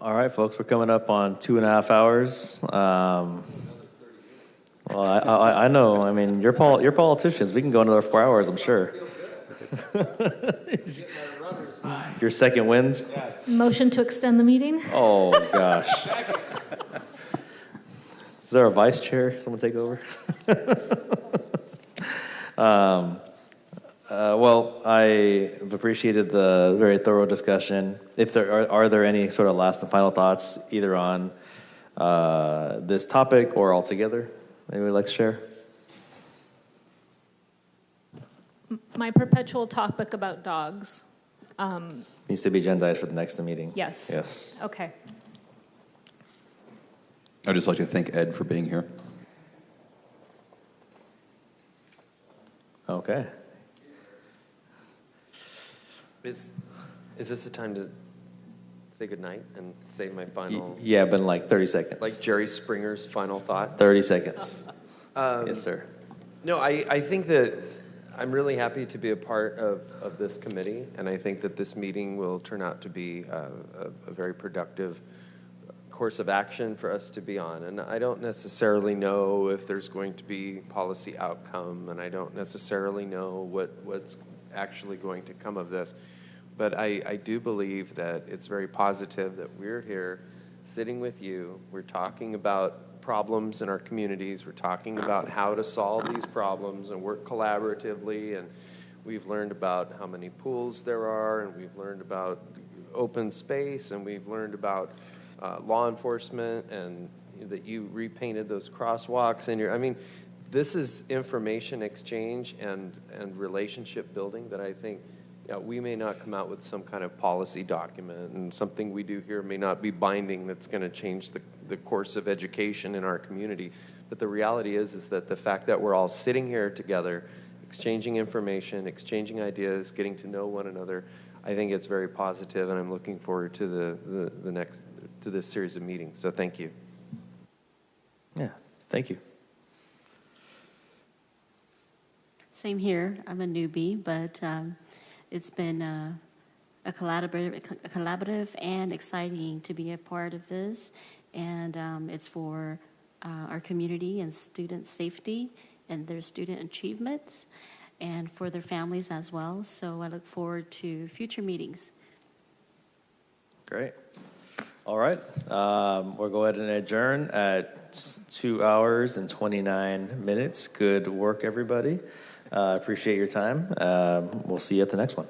A: All right, folks, we're coming up on 2.5 hours. Well, I know. I mean, you're politicians. We can go another 4 hours, I'm sure. Your second wins?
G: Motion to extend the meeting?
A: Oh, gosh. Is there a vice chair? Someone take over? Well, I've appreciated the very thorough discussion. If there are there any sort of last and final thoughts, either on this topic or altogether, anybody like to share?
G: My perpetual topic about dogs.
A: Needs to be agendized for the next meeting.
G: Yes.
A: Yes.
G: Okay.
E: I'd just like to thank Ed for being here.
A: Okay.
I: Is this the time to say goodnight and say my final?
A: Yeah, but in like 30 seconds.
I: Like Jerry Springer's final thought?
A: 30 seconds. Yes, sir.
I: No, I think that I'm really happy to be a part of this committee, and I think that this meeting will turn out to be a very productive course of action for us to be on. And I don't necessarily know if there's going to be policy outcome, and I don't necessarily know what's actually going to come of this. But I do believe that it's very positive that we're here sitting with you. We're talking about problems in our communities. We're talking about how to solve these problems and work collaboratively. And we've learned about how many pools there are, and we've learned about open space, and we've learned about law enforcement, and that you repainted those crosswalks. And this is information exchange and relationship building that I think we may not come out with some kind of policy document, and something we do here may not be binding that's going to change the course of education in our community. But the reality is that the fact that we're all sitting here together, exchanging information, exchanging ideas, getting to know one another, I think it's very positive, and I'm looking forward to this series of meetings. So thank you.
A: Yeah, thank you.
J: Same here. I'm a newbie, but it's been a collaborative and exciting to be a part of this. And it's for our community and student safety and their student achievements, and for their families as well. So I look forward to future meetings.
A: Great. All right. We'll go ahead and adjourn at 2 hours and 29 minutes. Good work, everybody. Appreciate your time. We'll see you at the next one.